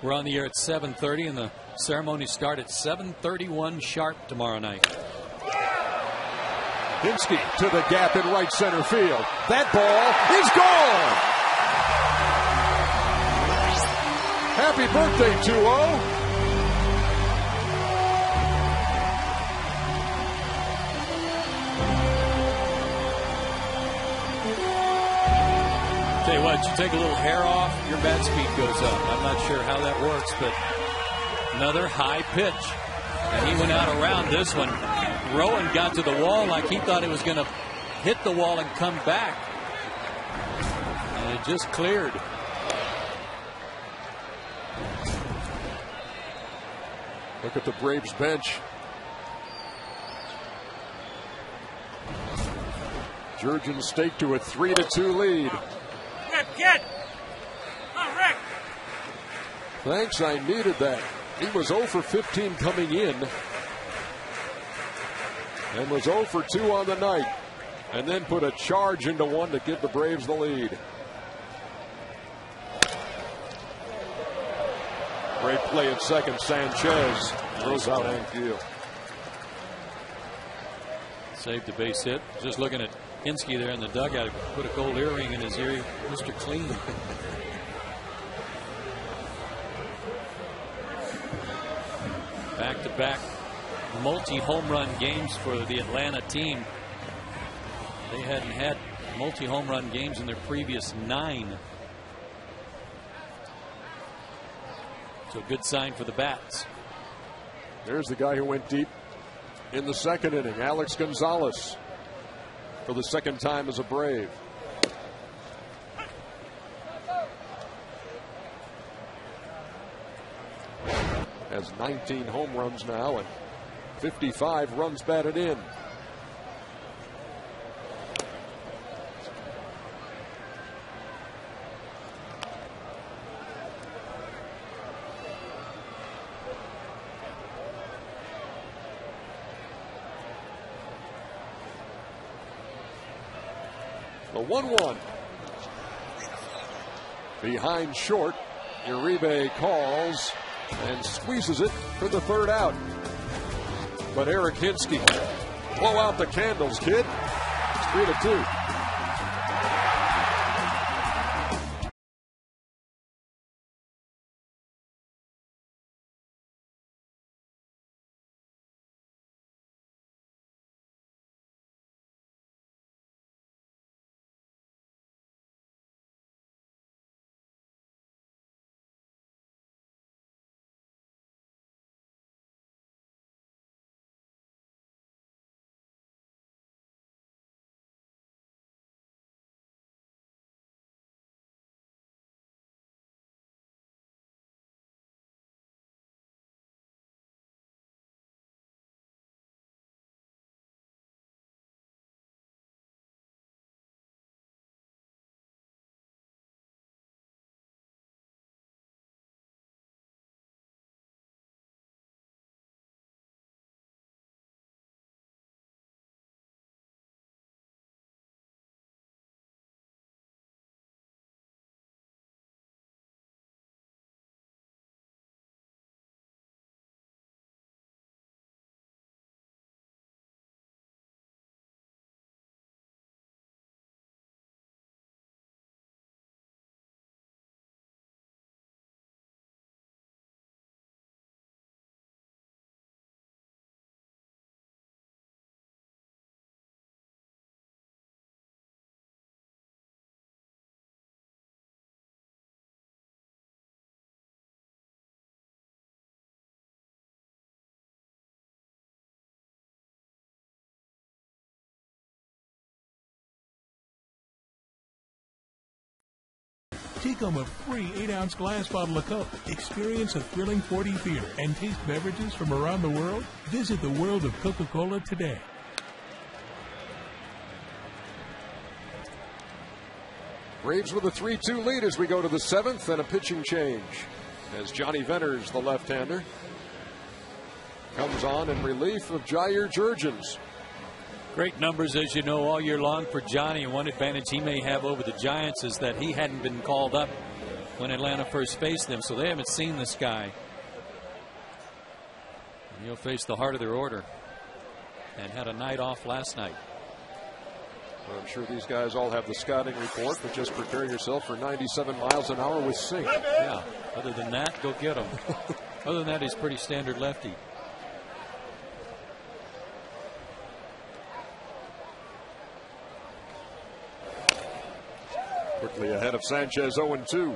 we're on the air at 7:30, and the ceremony starts at 7:31 sharp tomorrow night. Hinske to the gap in right center field. That ball is gone. Happy birthday, 2-0. Tell you what, you take a little hair off, your bat speed goes up. I'm not sure how that works, but another high pitch. And he went out around this one. Rowan got to the wall like he thought it was going to hit the wall and come back. And it just cleared. Look at the Braves bench. Jurrjens staked to a 3-2 lead. Rick, get! Come on, Rick! Thanks, I needed that. He was 0 for 15 coming in. And was 0 for 2 on the night. And then put a charge into one to give the Braves the lead. Great play at second. Sanchez throws out Anfield. Saved the base hit. Just looking at Hinske there in the dugout. Put a gold earring in his ear. Mr. Clean. Back-to-back multi-home run games for the Atlanta team. They hadn't had multi-home run games in their previous 9. So good sign for the bats. There's the guy who went deep in the second inning, Alex Gonzalez, for the second time as a Brave. Has 19 home runs now and 55 runs batted in. The 1-1. Behind short, Uribe calls and squeezes it for the third out. But Eric Hinske, blow out the candles, kid. It's 3-2. Take home a free 8-ounce glass bottle of Coke. Experience a thrilling 4D theater and taste beverages from around the world. Visit the world of Coca-Cola today. Braves with a 3-2 lead as we go to the 7th, and a pitching change as Johnny Venters, the left-hander, comes on in relief of Jurrjens. Great numbers, as you know, all year long for Johnny. And one advantage he may have over the Giants is that he hadn't been called up when Atlanta first faced them, so they haven't seen this guy. And he'll face the heart of their order, and had a night off last night. Well, I'm sure these guys all have the scouting report, but just prepare yourself for 97 miles an hour with sink. Yeah, other than that, go get him. Other than that, he's pretty standard lefty. Quickly ahead of Sanchez, 0-2.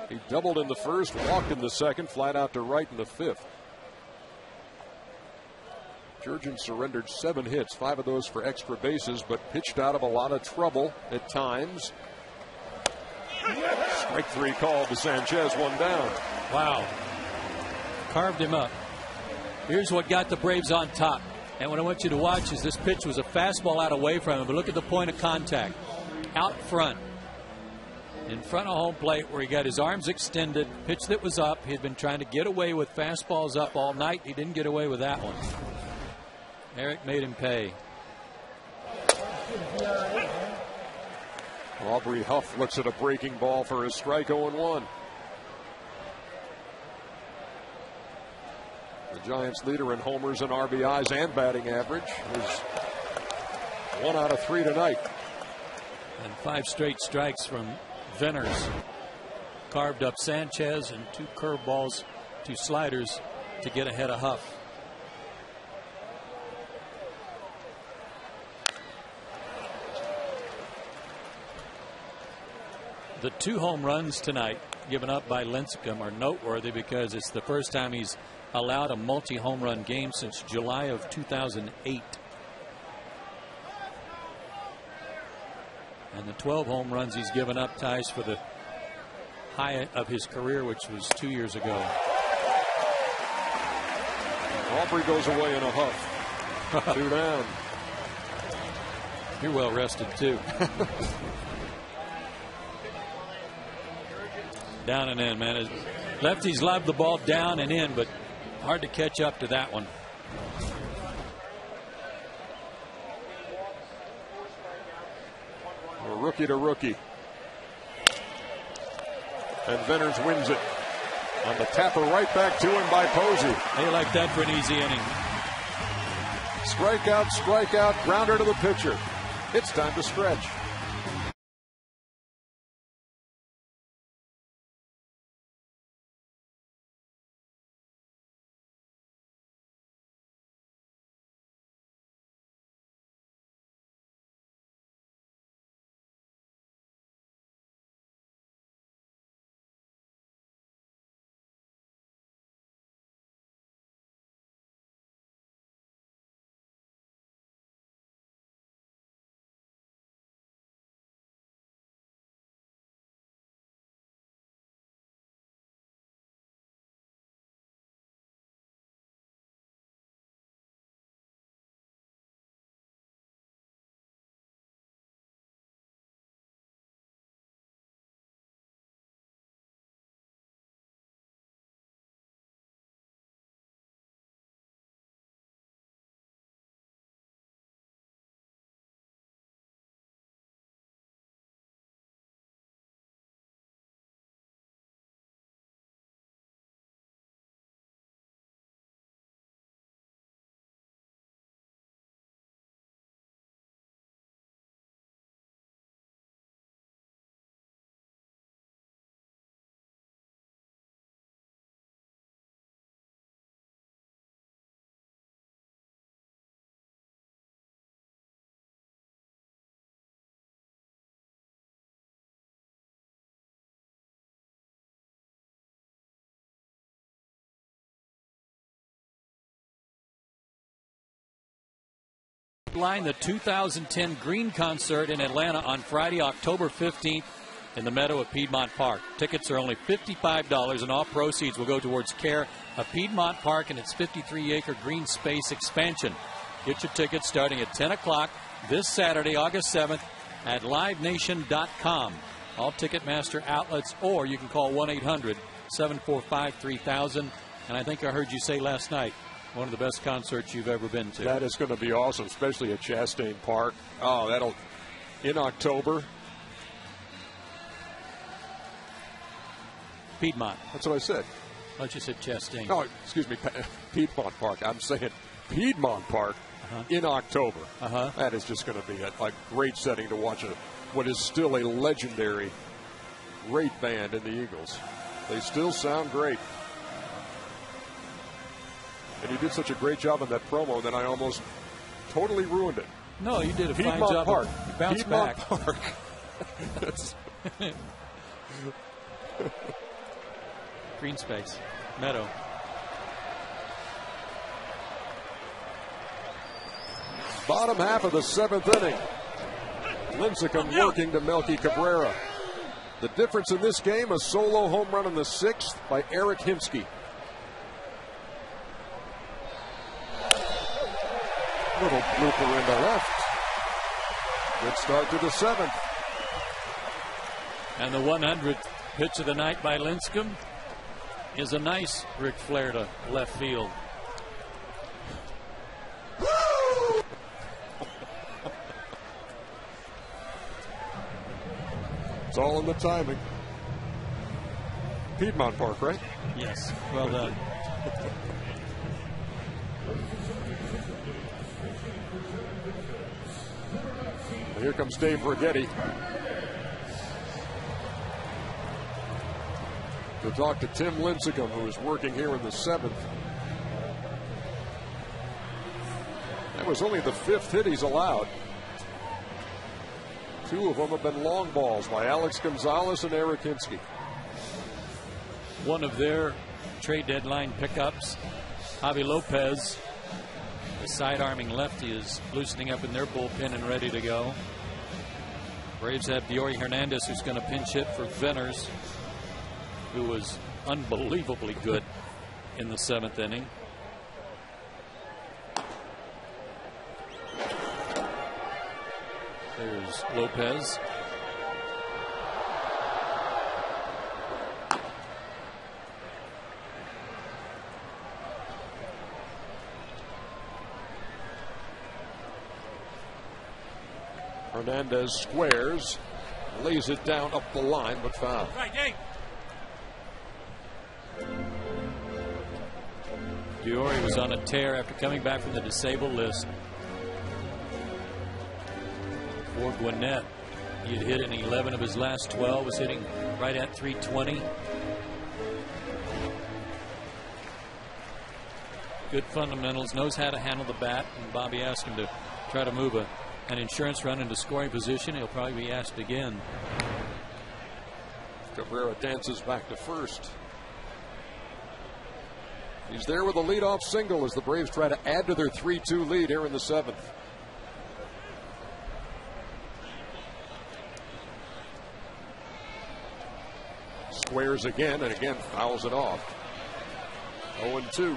He doubled in the first, walked in the second, flat out to right in the fifth. Jurrjens surrendered 7 hits, 5 of those for extra bases, but pitched out of a lot of trouble at times. Strike 3 called to Sanchez, 1 down. Wow. Carved him up. Here's what got the Braves on top. And what I want you to watch is this pitch was a fastball out away from him, but look at the point of contact. Out front. In front of home plate where he got his arms extended. Pitch that was up. He had been trying to get away with fastballs up all night. He didn't get away with that one. Eric made him pay. Aubrey Huff looks at a breaking ball for his strike, 0-1. The Giants' leader in homers and RBIs and batting average is 1 out of 3 tonight. And 5 straight strikes from Venners. Carved up Sanchez and 2 curveballs, 2 sliders to get ahead of Huff. The 2 home runs tonight given up by Lincecum are noteworthy because it's the first time he's allowed a multi-home run game since July of 2008. And the 12 home runs he's given up ties for the high of his career, which was 2 years ago. Aubrey goes away in a huff. 2 down. You're well rested too. Down and in, man. Lefties love the ball down and in, but hard to catch up to that one. A rookie to rookie. And Venners wins it. On the tapper right back to him by Posey. They like that for an easy inning. Strikeout, strikeout, grounder to the pitcher. It's time to stretch. Line the 2010 Green Concert in Atlanta on Friday, October 15th in the meadow of Piedmont Park. Tickets are only $55 and all proceeds will go towards care of Piedmont Park and its 53-acre green space expansion. Get your tickets starting at 10 o'clock this Saturday, August 7th at livenation.com. All Ticketmaster outlets, or you can call 1-800-745-3000. And I think I heard you say last night, one of the best concerts you've ever been to. That is going to be awesome, especially at Chastain Park. Oh, that'll in October. Piedmont. That's what I said. I thought you said Chastain. Oh, excuse me, Piedmont Park. I'm saying Piedmont Park in October. That is just going to be a great setting to watch what is still a legendary, great band in the Eagles. They still sound great. And you did such a great job on that promo that I almost totally ruined it. No, you did a Piedmont fine job. Park. Bounce Piedmont back. Park. Green space. Meadow. Bottom half of the 7th inning. Lincecum working to Melky Cabrera. The difference in this game, a solo home run in the 6th by Eric Hinske. Little blooper into left. Good start to the 7th. And the 100th pitch of the night by Lincecum is a nice Ric Flair to left field. It's all in the timing. Piedmont Park, right? Yes. Well done. Here comes Dave Rigetti to talk to Tim Lincecum, who is working here in the 7th. That was only the 5th hit he's allowed. 2 of them have been long balls by Alex Gonzalez and Eric Hinske. One of their trade deadline pickups, Javi Lopez, the side-arming lefty, is loosening up in their bullpen and ready to go. Braves have Diori Hernandez, who's going to pinch hit for Venners, who was unbelievably good in the 7th inning. There's Lopez. Hernandez squares, lays it down up the line, but foul. Right, Dave. Diori was on a tear after coming back from the disabled list. For Gwinnett, he had hit in 11 of his last 12, was hitting right at 320. Good fundamentals, knows how to handle the bat, and Bobby asked him to try to move an insurance run into scoring position. He'll probably be asked again. Cabrera dances back to first. He's there with a leadoff single as the Braves try to add to their 3-2 lead here in the 7th. Squares again, and again fouls it off. 0-2.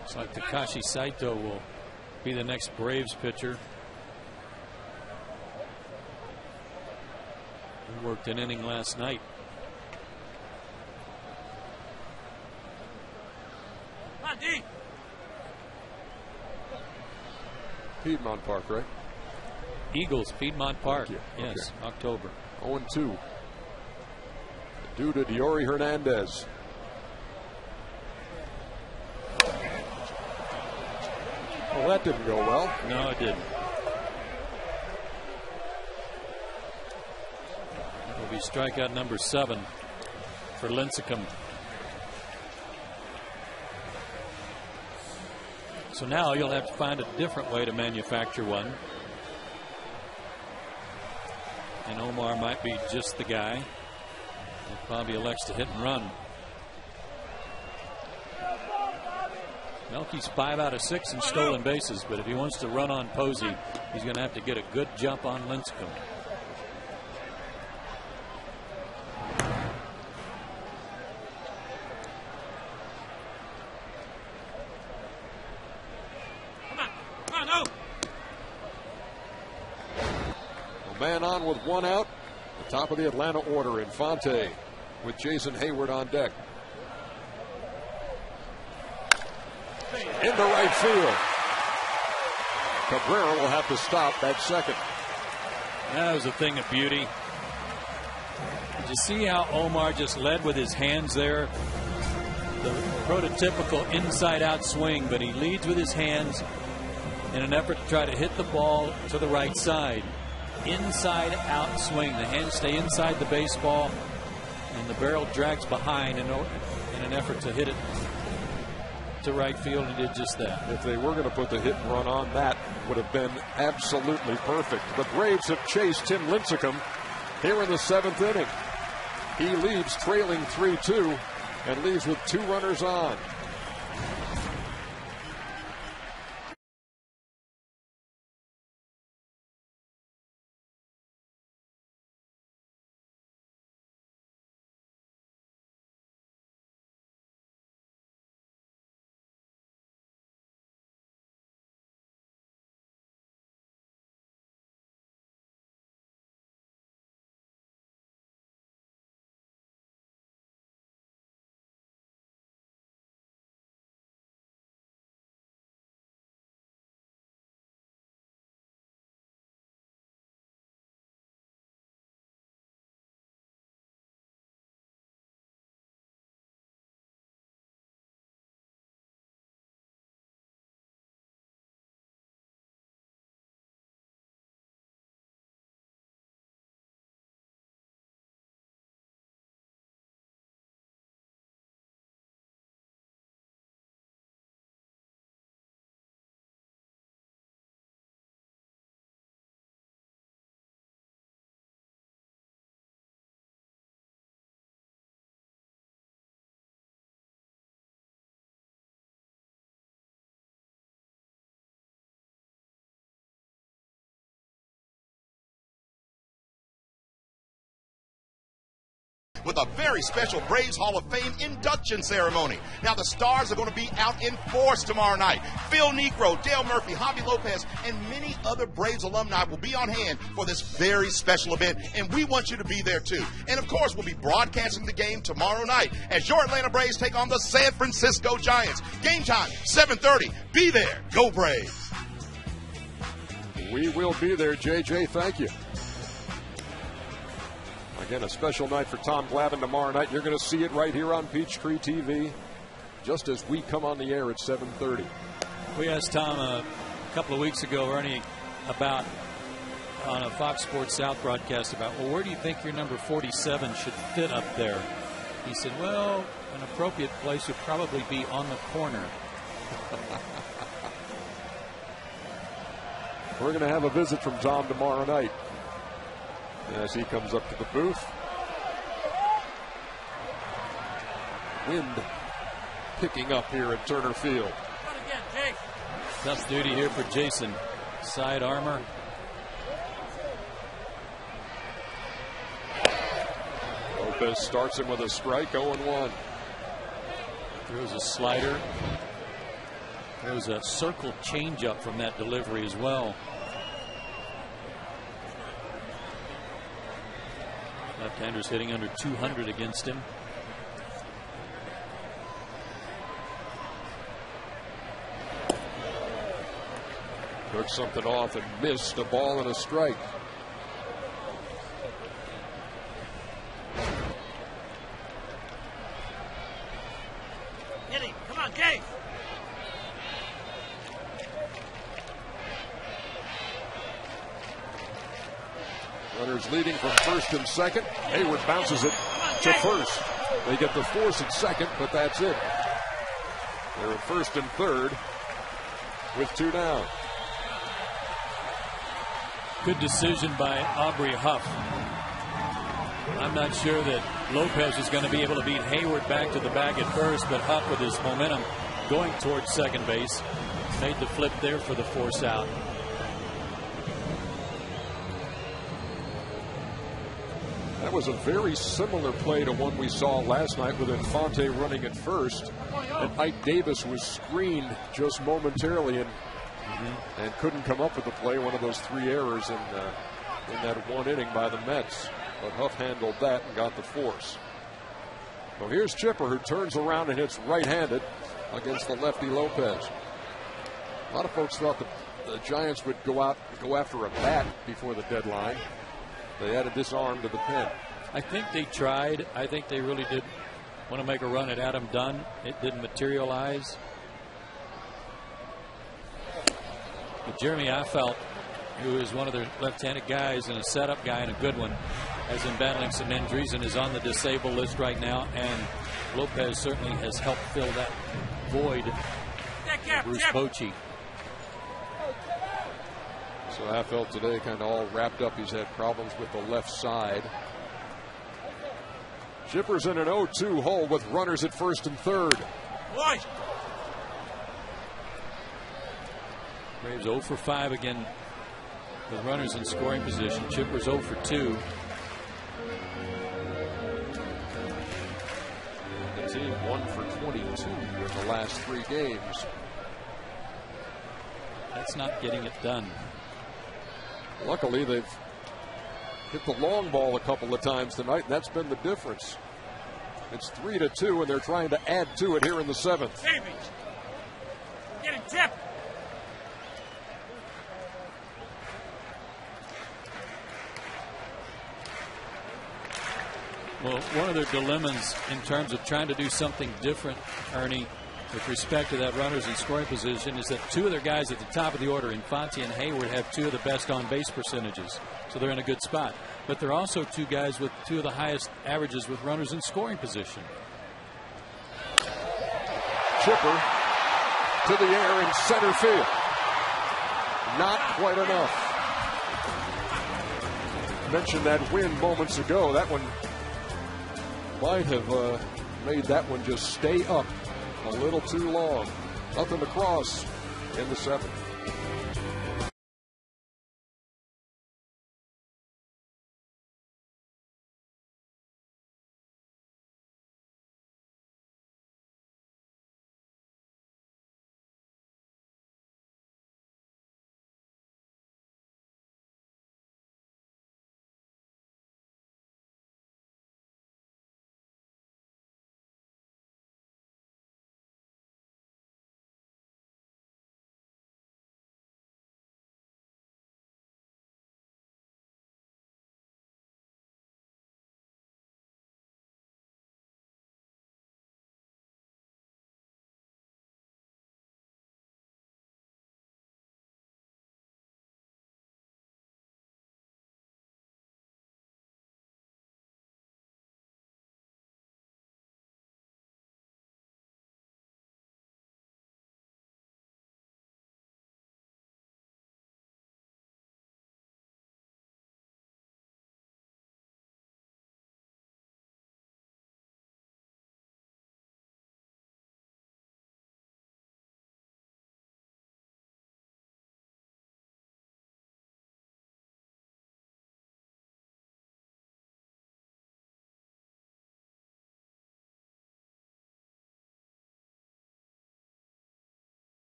Looks like Takashi Saito will be the next Braves pitcher. He worked an inning last night. Piedmont Park, right? Eagles, Piedmont Park. Okay. Yes, October. 0-2. Due to Diori Hernandez. Well, that didn't go well. No, it didn't. That will be strikeout number 7 for Lincecum. So now you'll have to find a different way to manufacture one. And Omar might be just the guy. He probably elects to hit and run. Melky's 5 out of 6 in stolen bases, but if he wants to run on Posey, he's going to have to get a good jump on Lincecum. with one out. The top of the Atlanta order, Infante with Jason Hayward on deck. In the right field. Cabrera will have to stop that second. That was a thing of beauty. Did you see how Omar just led with his hands there? The prototypical inside-out swing, but he leads with his hands in an effort to try to hit the ball to the right side. Inside-out swing. The hands stay inside the baseball, and the barrel drags behind in an effort to hit it to right field, and did just that. If they were going to put the hit and run on, that would have been absolutely perfect. The Braves have chased Tim Lincecum here in the 7th inning. He leaves trailing 3-2 and leaves with 2 runners on. With a very special Braves Hall of Fame induction ceremony. Now, the stars are going to be out in force tomorrow night. Phil Negro, Dale Murphy, Javi Lopez, and many other Braves alumni will be on hand for this very special event, and we want you to be there too. And of course, we'll be broadcasting the game tomorrow night as your Atlanta Braves take on the San Francisco Giants. Game time, 7:30. Be there. Go Braves. We will be there, JJ. Thank you. Again, a special night for Tom Glavine tomorrow night. You're going to see it right here on Peachtree TV just as we come on the air at 7:30. We asked Tom a couple of weeks ago, Ernie, about on a Fox Sports South broadcast about, well, where do you think your number 47 should fit up there? He said, well, an appropriate place would probably be on the corner. We're going to have a visit from Tom tomorrow night as he comes up to the booth. Wind picking up here at Turner Field. Tough duty here for Jason. Side armor. Lopez starts him with a strike, 0-1. Throws a slider. There's a circle changeup from that delivery as well. Left-handers hitting under 200 against him. Took something off and missed a ball and a strike. Hit him. Come on, Jay. Runners leading from first and second. Hayward bounces it to first. They get the force at second, but that's it. They're at first and third with 2 down. Good decision by Aubrey Huff. I'm not sure that Lopez is going to be able to beat Hayward back to the bag at first, but Huff, with his momentum going towards second base, made the flip there for the force out. That was a very similar play to one we saw last night with Infante running at first, and Ike Davis was screened just momentarily and couldn't come up with the play. One of those 3 errors, and in that one inning by the Mets. But Huff handled that and got the force. So here's Chipper, who turns around and hits right-handed against the lefty Lopez. A lot of folks thought the Giants would go after a bat before the deadline. They added this arm to the pen. I think they tried. I think they really did want to make a run at Adam Dunn. It didn't materialize. But Jeremy Affeldt, who is one of their left-handed guys and a setup guy and a good one, has been battling some injuries and is on the disabled list right now. And Lopez certainly has helped fill that void for Bruce Bochy. So Affeldt today kind of all wrapped up. He's had problems with the left side. Chipper's in an 0-2 hole with runners at first and third. Boy. Braves 0 for 5 again with runners in scoring position. Chipper's 0 for 2. The team 1 for 22 in the last 3 games. That's not getting it done. Luckily, they've hit the long ball a couple of times tonight, and that's been the difference. It's 3-2, and they're trying to add to it here in the 7th. Davies. Getting tipped. Well, one of their dilemmas in terms of trying to do something different, Ernie, with respect to that runners in scoring position, is that 2 of their guys at the top of the order, Infante and Hayward, have 2 of the best on-base percentages. So they're in a good spot. But they're also 2 guys with 2 of the highest averages with runners in scoring position. Chipper to the air in center field. Not quite enough. Mentioned that win moments ago. That one might have made that one just stay up a little too long. Nothing to cross in the 7th.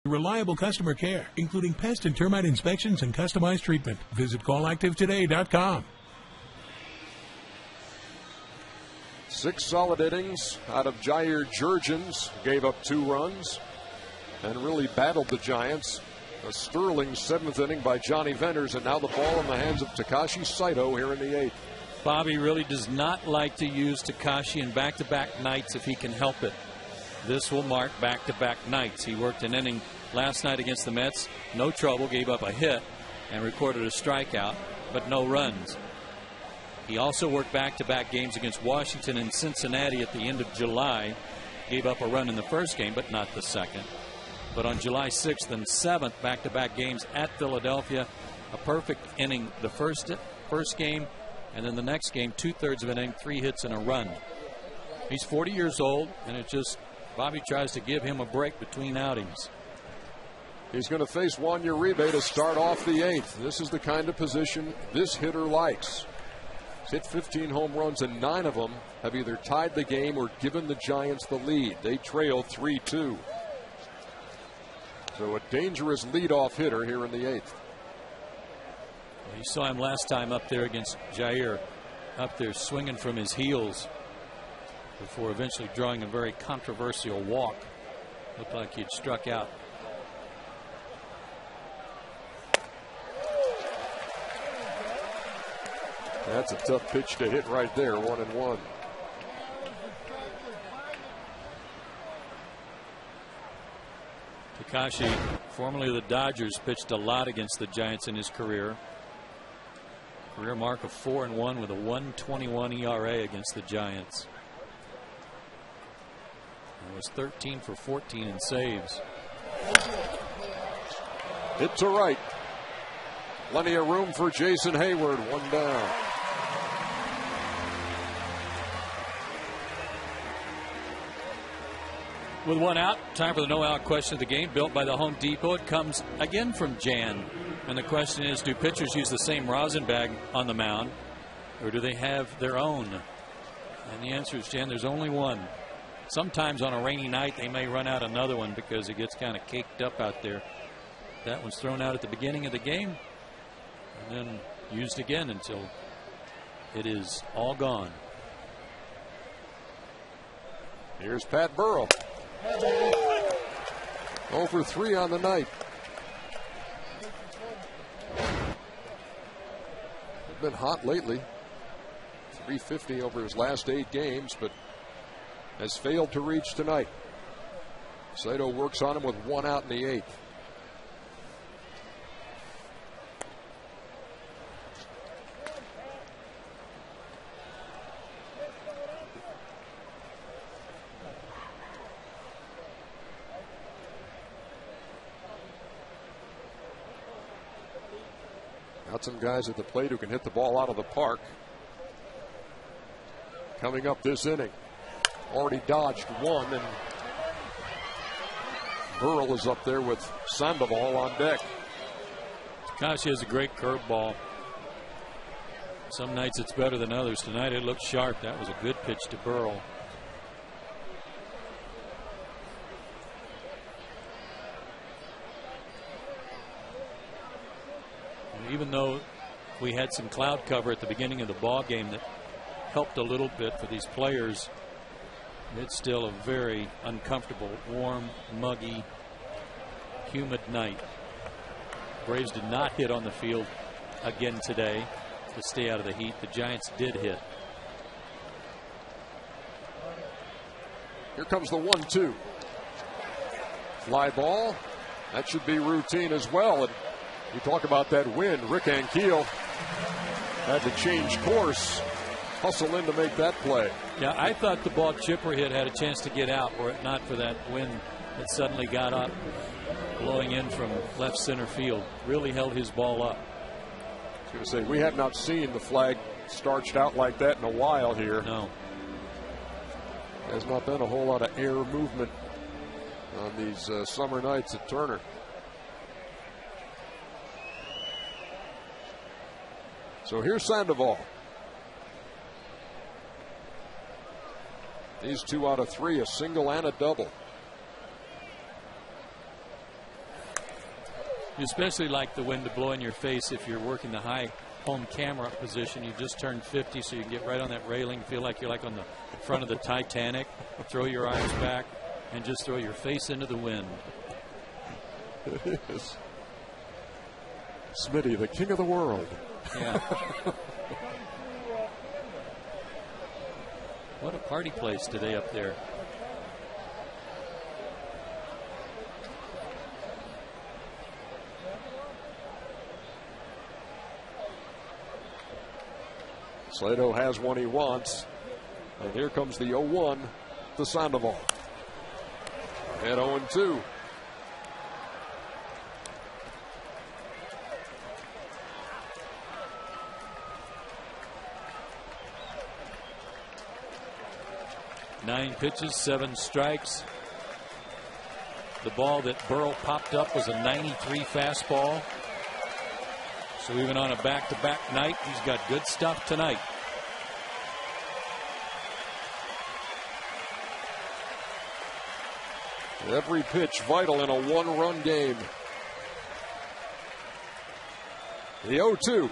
Reliable customer care, including pest and termite inspections and customized treatment. Visit callactivetoday.com. 6 solid innings out of Jurrjens. Gave up 2 runs and really battled the Giants. A sterling 7th inning by Johnny Venters, and now the ball in the hands of Takashi Saito here in the 8th. Bobby really does not like to use Takashi in back-to-back nights if he can help it. This will mark back-to-back nights. He worked an inning last night against the Mets. No trouble, gave up a hit and recorded a strikeout, but no runs. He also worked back-to-back games against Washington and Cincinnati at the end of July. Gave up a run in the first game, but not the second. But on July 6th and 7th, back-to-back games at Philadelphia, a perfect inning the first game, and then the next game, 2/3 of an inning, 3 hits and a run. He's 40 years old, and it just Bobby tries to give him a break between outings. He's going to face Juan Uribe to start off the 8th. This is the kind of position this hitter likes. hit 15 home runs, and 9 of them have either tied the game or given the Giants the lead. They trail 3-2. So a dangerous leadoff hitter here in the 8th. Well, you saw him last time up there against Jair, up there swinging from his heels before eventually drawing a very controversial walk. Looked like he'd struck out. That's a tough pitch to hit right there, 1-1. Takashi, formerly of the Dodgers, pitched a lot against the Giants in his career. Career mark of 4-1 with a 1.21 ERA against the Giants. He was 13 for 14 in saves. Hit to right. Plenty of room for Jason Hayward. 1 down. With 1 out, time for the no-out question of the game, built by the Home Depot. It comes again from Jan. And the question is, do pitchers use the same rosin bag on the mound, or do they have their own? And the answer is, Jan, there's only one. Sometimes on a rainy night, they may run out another one because it gets kind of caked up out there. That one's thrown out at the beginning of the game and then used again until it is all gone. Here's Pat Burrell. 0 for 3 on the night. Been hot lately. 350 over his last 8 games, but has failed to reach tonight. Saito works on him with 1 out in the 8th. Got some guys at the plate who can hit the ball out of the park. Coming up this inning. Already dodged 1, and Burrell is up there with Sandoval on deck. Takashi has a great curveball. Some nights it's better than others. Tonight it looked sharp. That was a good pitch to Burrell. Even though we had some cloud cover at the beginning of the ball game that helped a little bit for these players, it's still a very uncomfortable, warm, muggy, humid night. Braves did not hit on the field again today to stay out of the heat. The Giants did hit. Here comes the 1-2. Fly ball. That should be routine as well. And you talk about that wind. Rick Ankiel had to change course, hustle in to make that play. Yeah, I thought the ball Chipper hit had a chance to get out were it not for that wind that suddenly got up, blowing in from left center field. Really held his ball up. I was going to say, we have not seen the flag starched out like that in a while here. No. There's not been a whole lot of air movement on these summer nights at Turner. So here's Sandoval. These 2 out of 3, a single and a double. You especially like the wind to blow in your face if you're working the high home camera position. You just turned 50, so you can get right on that railing, feel like you're like on the front of the Titanic, throw your arms back, and just throw your face into the wind. It is. Smitty, the king of the world. Yeah. What a party place today up there. Saito has one he wants. And here comes the 0-1 to Sandoval. And 0-2. Nine pitches, 7 strikes. The ball that Burrell popped up was a 93 fastball. So even on a back-to-back night, he's got good stuff tonight. Every pitch vital in a one-run game. The 0-2.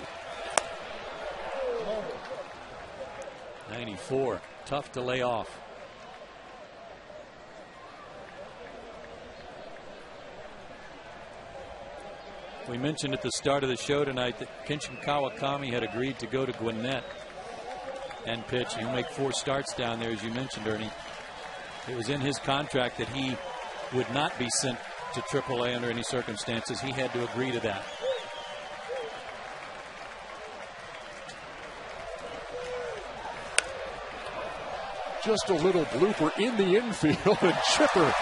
94. Tough to lay off. We mentioned at the start of the show tonight that Kenshin Kawakami had agreed to go to Gwinnett and pitch. He'll make 4 starts down there, as you mentioned, Ernie. It was in his contract that he would not be sent to AAA under any circumstances. He had to agree to that. Just a little blooper in the infield, and Chipper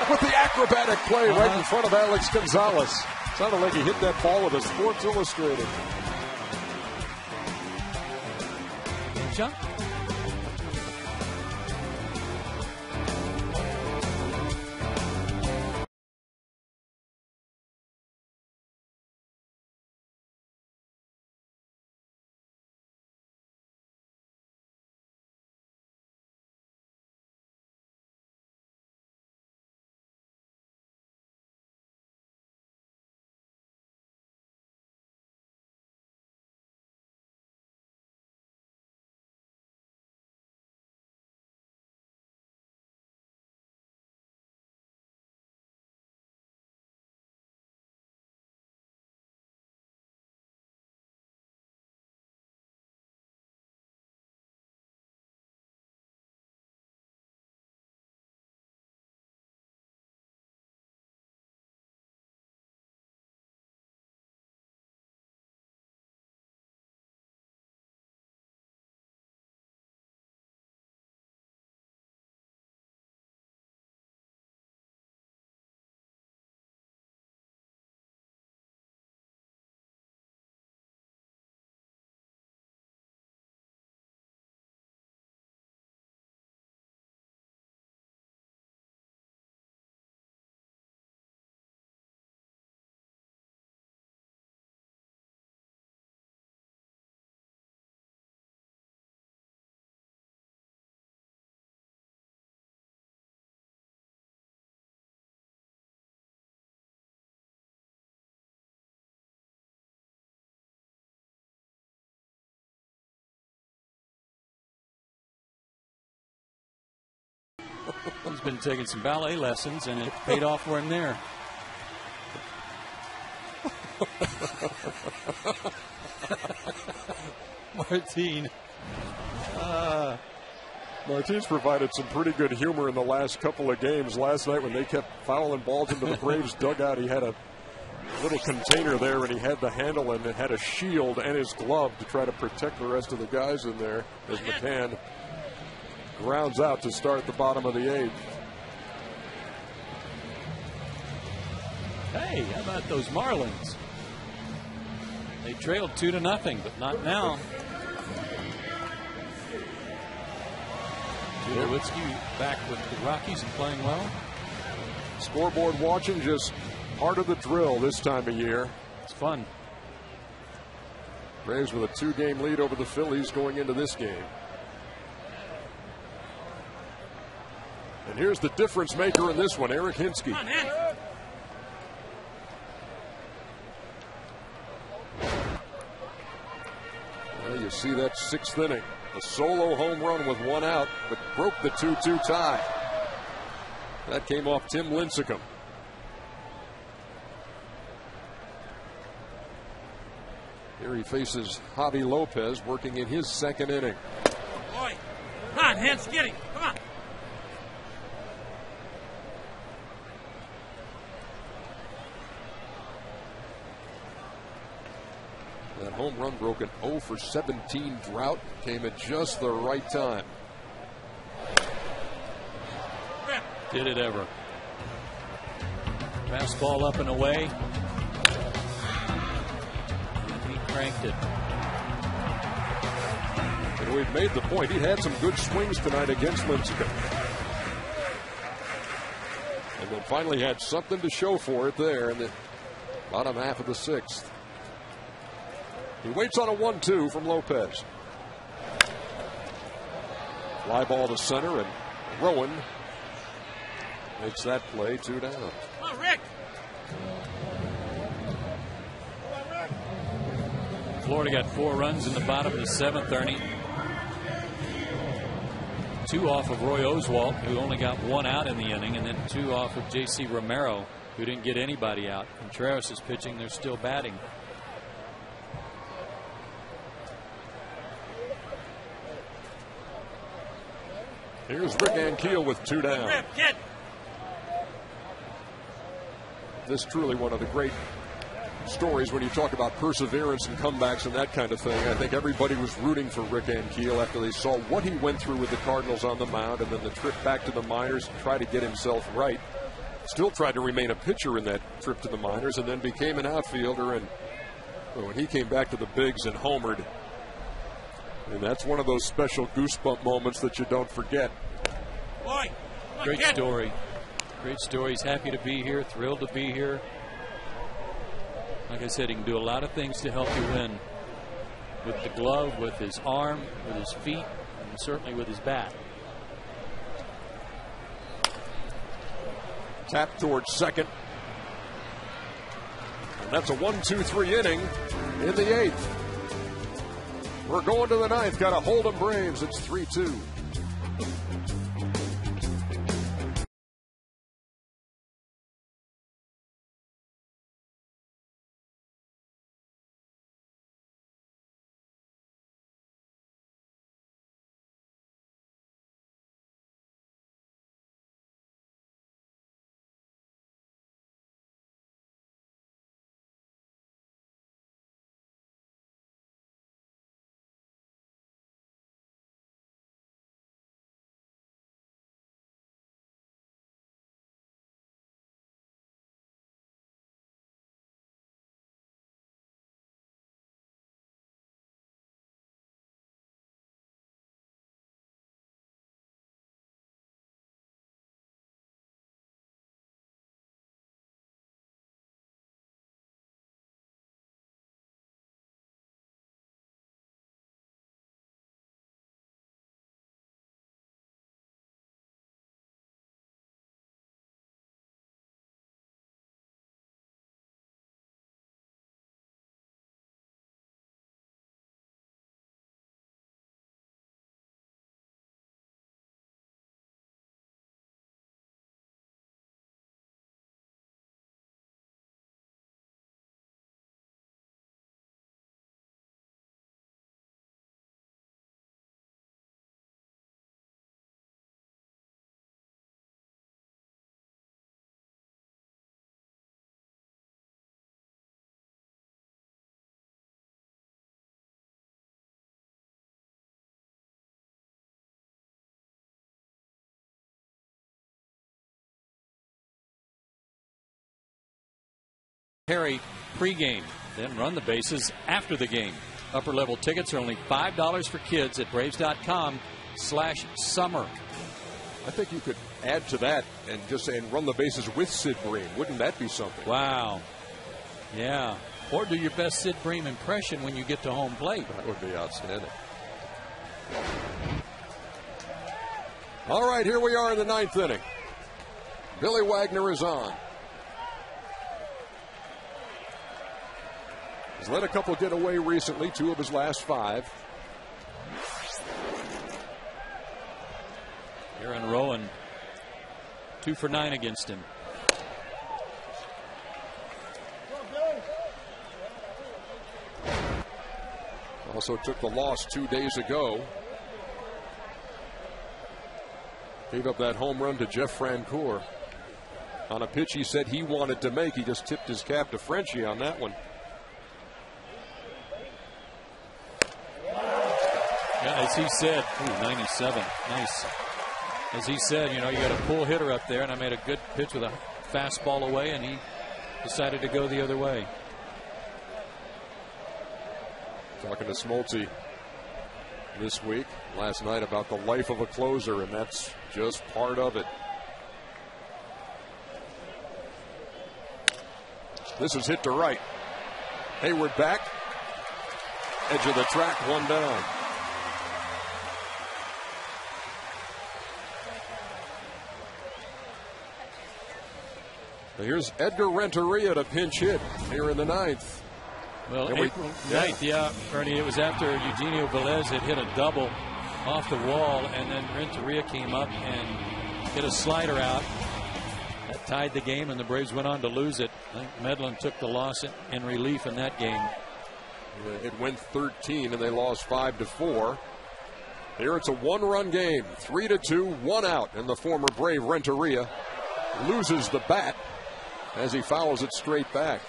with the acrobatic play right in front of Alex Gonzalez. Sounded like he hit that ball with a Sports Illustrated. Jump. He's been taking some ballet lessons, and it paid off for him there. Martine's provided some pretty good humor in the last couple of games. Last night when they kept fouling balls into the Braves dugout, he had a little container there, and he had the handle and it had a shield and his glove to try to protect the rest of the guys in there as McCann grounds out to start the bottom of the 8th. Hey, how about those Marlins? They trailed 2-0, but not now. Tulowitzki back with the Rockies and playing well. Scoreboard watching, just part of the drill this time of year. It's fun. Braves with a 2-game lead over the Phillies going into this game. And here's the difference maker in this one, Eric Hinske. Well, you see that 6th inning. A solo home run with 1 out, but broke the 2-2 tie. That came off Tim Lincecum. Here he faces Javi Lopez working in his 2nd inning. Boy, come on, Hans, get him. Come on. That home run broke an 0-for-17 drought. Came at just the right time. Did it ever. Fastball up and away. And he cranked it. And we've made the point. He had some good swings tonight against Lincecum. And then finally had something to show for it there in the bottom half of the 6th. He waits on a 1-2 from Lopez. Fly ball to center, and Rowan Makes that play 2 down. Come on, Rick. Florida got 4 runs in the bottom of the 7th, Ernie. 2 off of Roy Oswalt, who only got 1 out in the inning, and then 2 off of J.C. Romero, who didn't get anybody out. Contreras is pitching. They're still batting. Here's Rick Ankiel with 2 down. Rip, get. This is truly one of the great stories when you talk about perseverance and comebacks and that kind of thing. I think everybody was rooting for Rick Ankiel after they saw what he went through with the Cardinals on the mound, and then the trip back to the minors to try to get himself right. Still tried to remain a pitcher in that trip to the minors, and then became an outfielder. And when he came back to the bigs and homered, and that's one of those special goosebump moments that you don't forget. Boy, great story. Great story. He's happy to be here, thrilled to be here. Like I said, he can do a lot of things to help you win. With the glove, with his arm, with his feet, and certainly with his bat. Tap towards second. And that's a 1-2-3 inning in the 8th. We're going to the 9th. Got to hold them Braves. It's 3-2. Harry pregame, then run the bases after the game. Upper level tickets are only $5 for kids at braves.com/summer. I think you could add to that and just say and run the bases with Sid Bream. Wouldn't that be something? Wow. Yeah. Or do your best Sid Bream impression when you get to home plate. That would be outstanding. All right, here we are in the 9th inning. Billy Wagner is on. He's let a couple get away recently, 2 of his last 5. Aaron Rowan, 2 for 9 against him. Also took the loss 2 days ago. Gave up that home run to Jeff Francoeur on a pitch he said he wanted to make. He just tipped his cap to Frenchie on that one. Yeah, as he said, 97, nice. As he said, you know, you got a pull hitter up there, and I made a good pitch with a fastball away, and he decided to go the other way. Talking to Smoltz this week, last night, about the life of a closer, and that's just part of it. This is hit to right. Hayward back. Edge of the track, 1 down. Here's Edgar Renteria to pinch hit here in the 9th. Well, April 9th, yeah, Ernie, it was after Eugenio Velez had hit a double off the wall, and then Renteria came up and hit a slider out. That tied the game, and the Braves went on to lose it. I think Medlin took the loss in relief in that game. It went 13, and they lost 5-4. Here it's a one-run game, 3-2, 1 out, and the former Brave Renteria loses the bat as he fouls it straight back.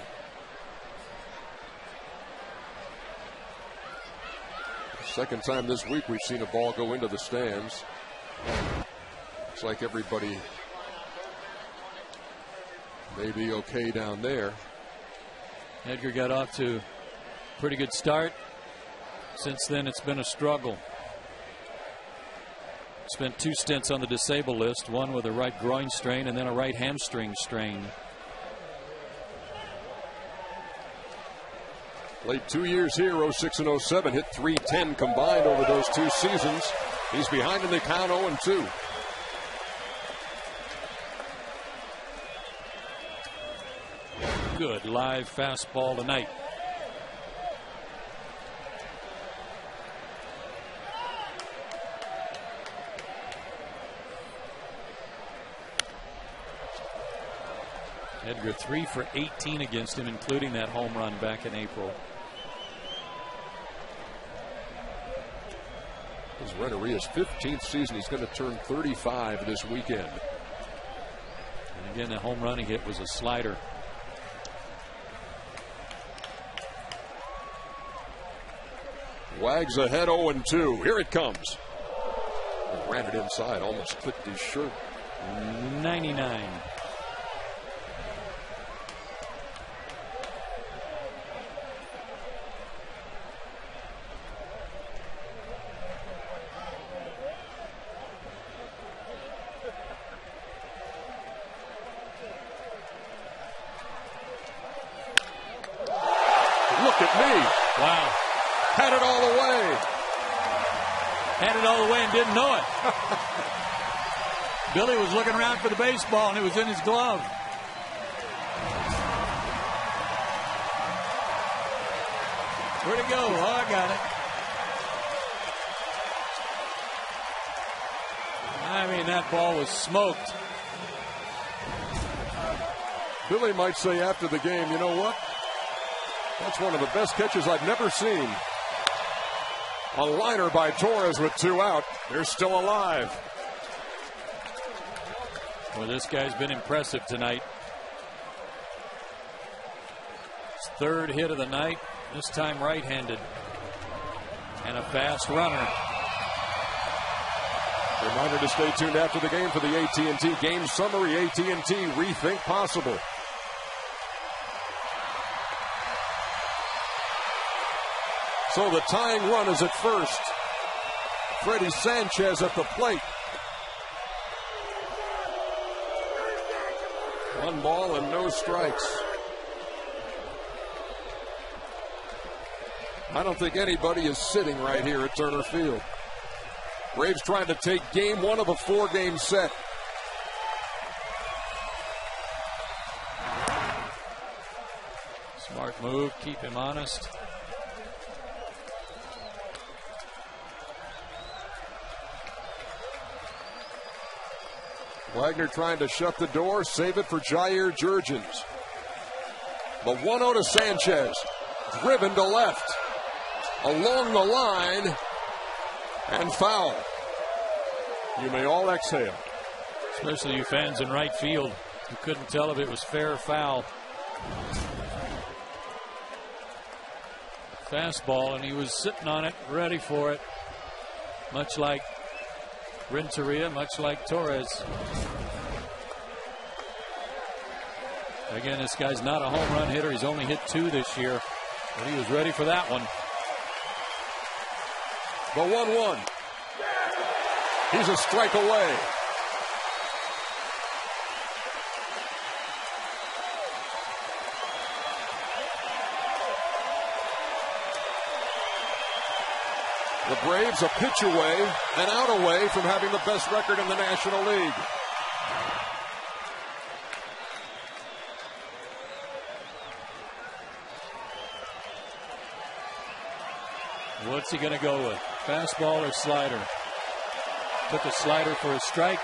Second time this week we've seen a ball go into the stands. Looks like everybody may be okay down there. Edgar got off to a pretty good start. Since then, it's been a struggle. Spent 2 stints on the disabled list, one with a right groin strain and then a right hamstring strain. Played 2 years here, 06 and 07, hit .310 combined over those 2 seasons. He's behind in the count, 0-2. Good live fastball tonight. Edgar 3 for 18 against him, including that home run back in April. This is Renteria's 15th season. He's going to turn 35 this weekend. And again, the home run he hit was a slider. Wags ahead, 0-2. Here it comes. Ran it inside, almost clipped his shirt. 99. Look at me. Wow. Had it all the way. Had it all the way and didn't know it. Billy was looking around for the baseball and it was in his glove. Where'd it go? Oh, I got it. I mean, that ball was smoked. Billy might say after the game, you know what? That's one of the best catches I've never seen. A liner by Torres with 2 out. They're still alive. Well, this guy's been impressive tonight. His 3rd hit of the night, this time right-handed. And a fast runner. Reminder to stay tuned after the game for the AT&T Game Summary. AT&T, rethink possible. So the tying run is at first. Freddie Sanchez at the plate. 1 ball and no strikes. I don't think anybody is sitting right here at Turner Field. Braves trying to take game 1 of a 4-game set. Smart move, keep him honest. Wagner trying to shut the door, save it for Jurrjens. The 1-0 to Sanchez. Driven to left. Along the line. And foul. You may all exhale. Especially you fans in right field. You couldn't tell if it was fair or foul. Fastball, and he was sitting on it, ready for it. Much like Renteria, much like Torres. Again, this guy's not a home run hitter. He's only hit 2 this year, but he was ready for that one. The 1-1. He's a strike away. The Braves a pitch away and out away from having the best record in the National League. What's he going to go with? Fastball or slider? Took a slider for a strike.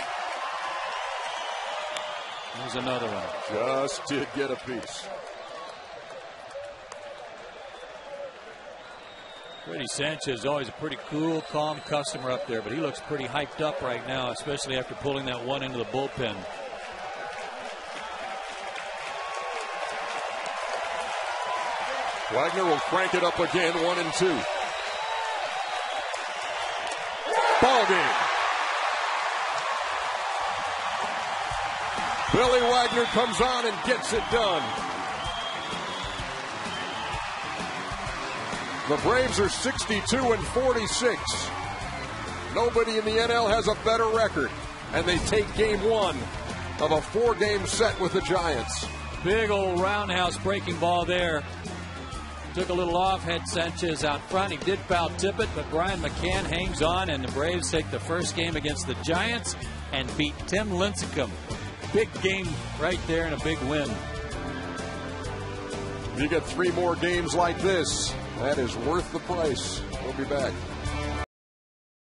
There's another one. Just did get a piece. Brady Sanchez is always a pretty cool, calm customer up there, but he looks pretty hyped up right now, especially after pulling that one into the bullpen. Wagner will crank it up again, 1-2. Ball game. Billy Wagner comes on and gets it done. The Braves are 62-46. Nobody in the NL has a better record, and they take game one of a 4-game set with the Giants. Big old roundhouse breaking ball there. Took a little off, had Sanchez out front. He did foul tip it, but Brian McCann hangs on, and the Braves take the first game against the Giants and beat Tim Lincecum. Big game right there and a big win. You get 3 more games like this. That is worth the price. We'll be back.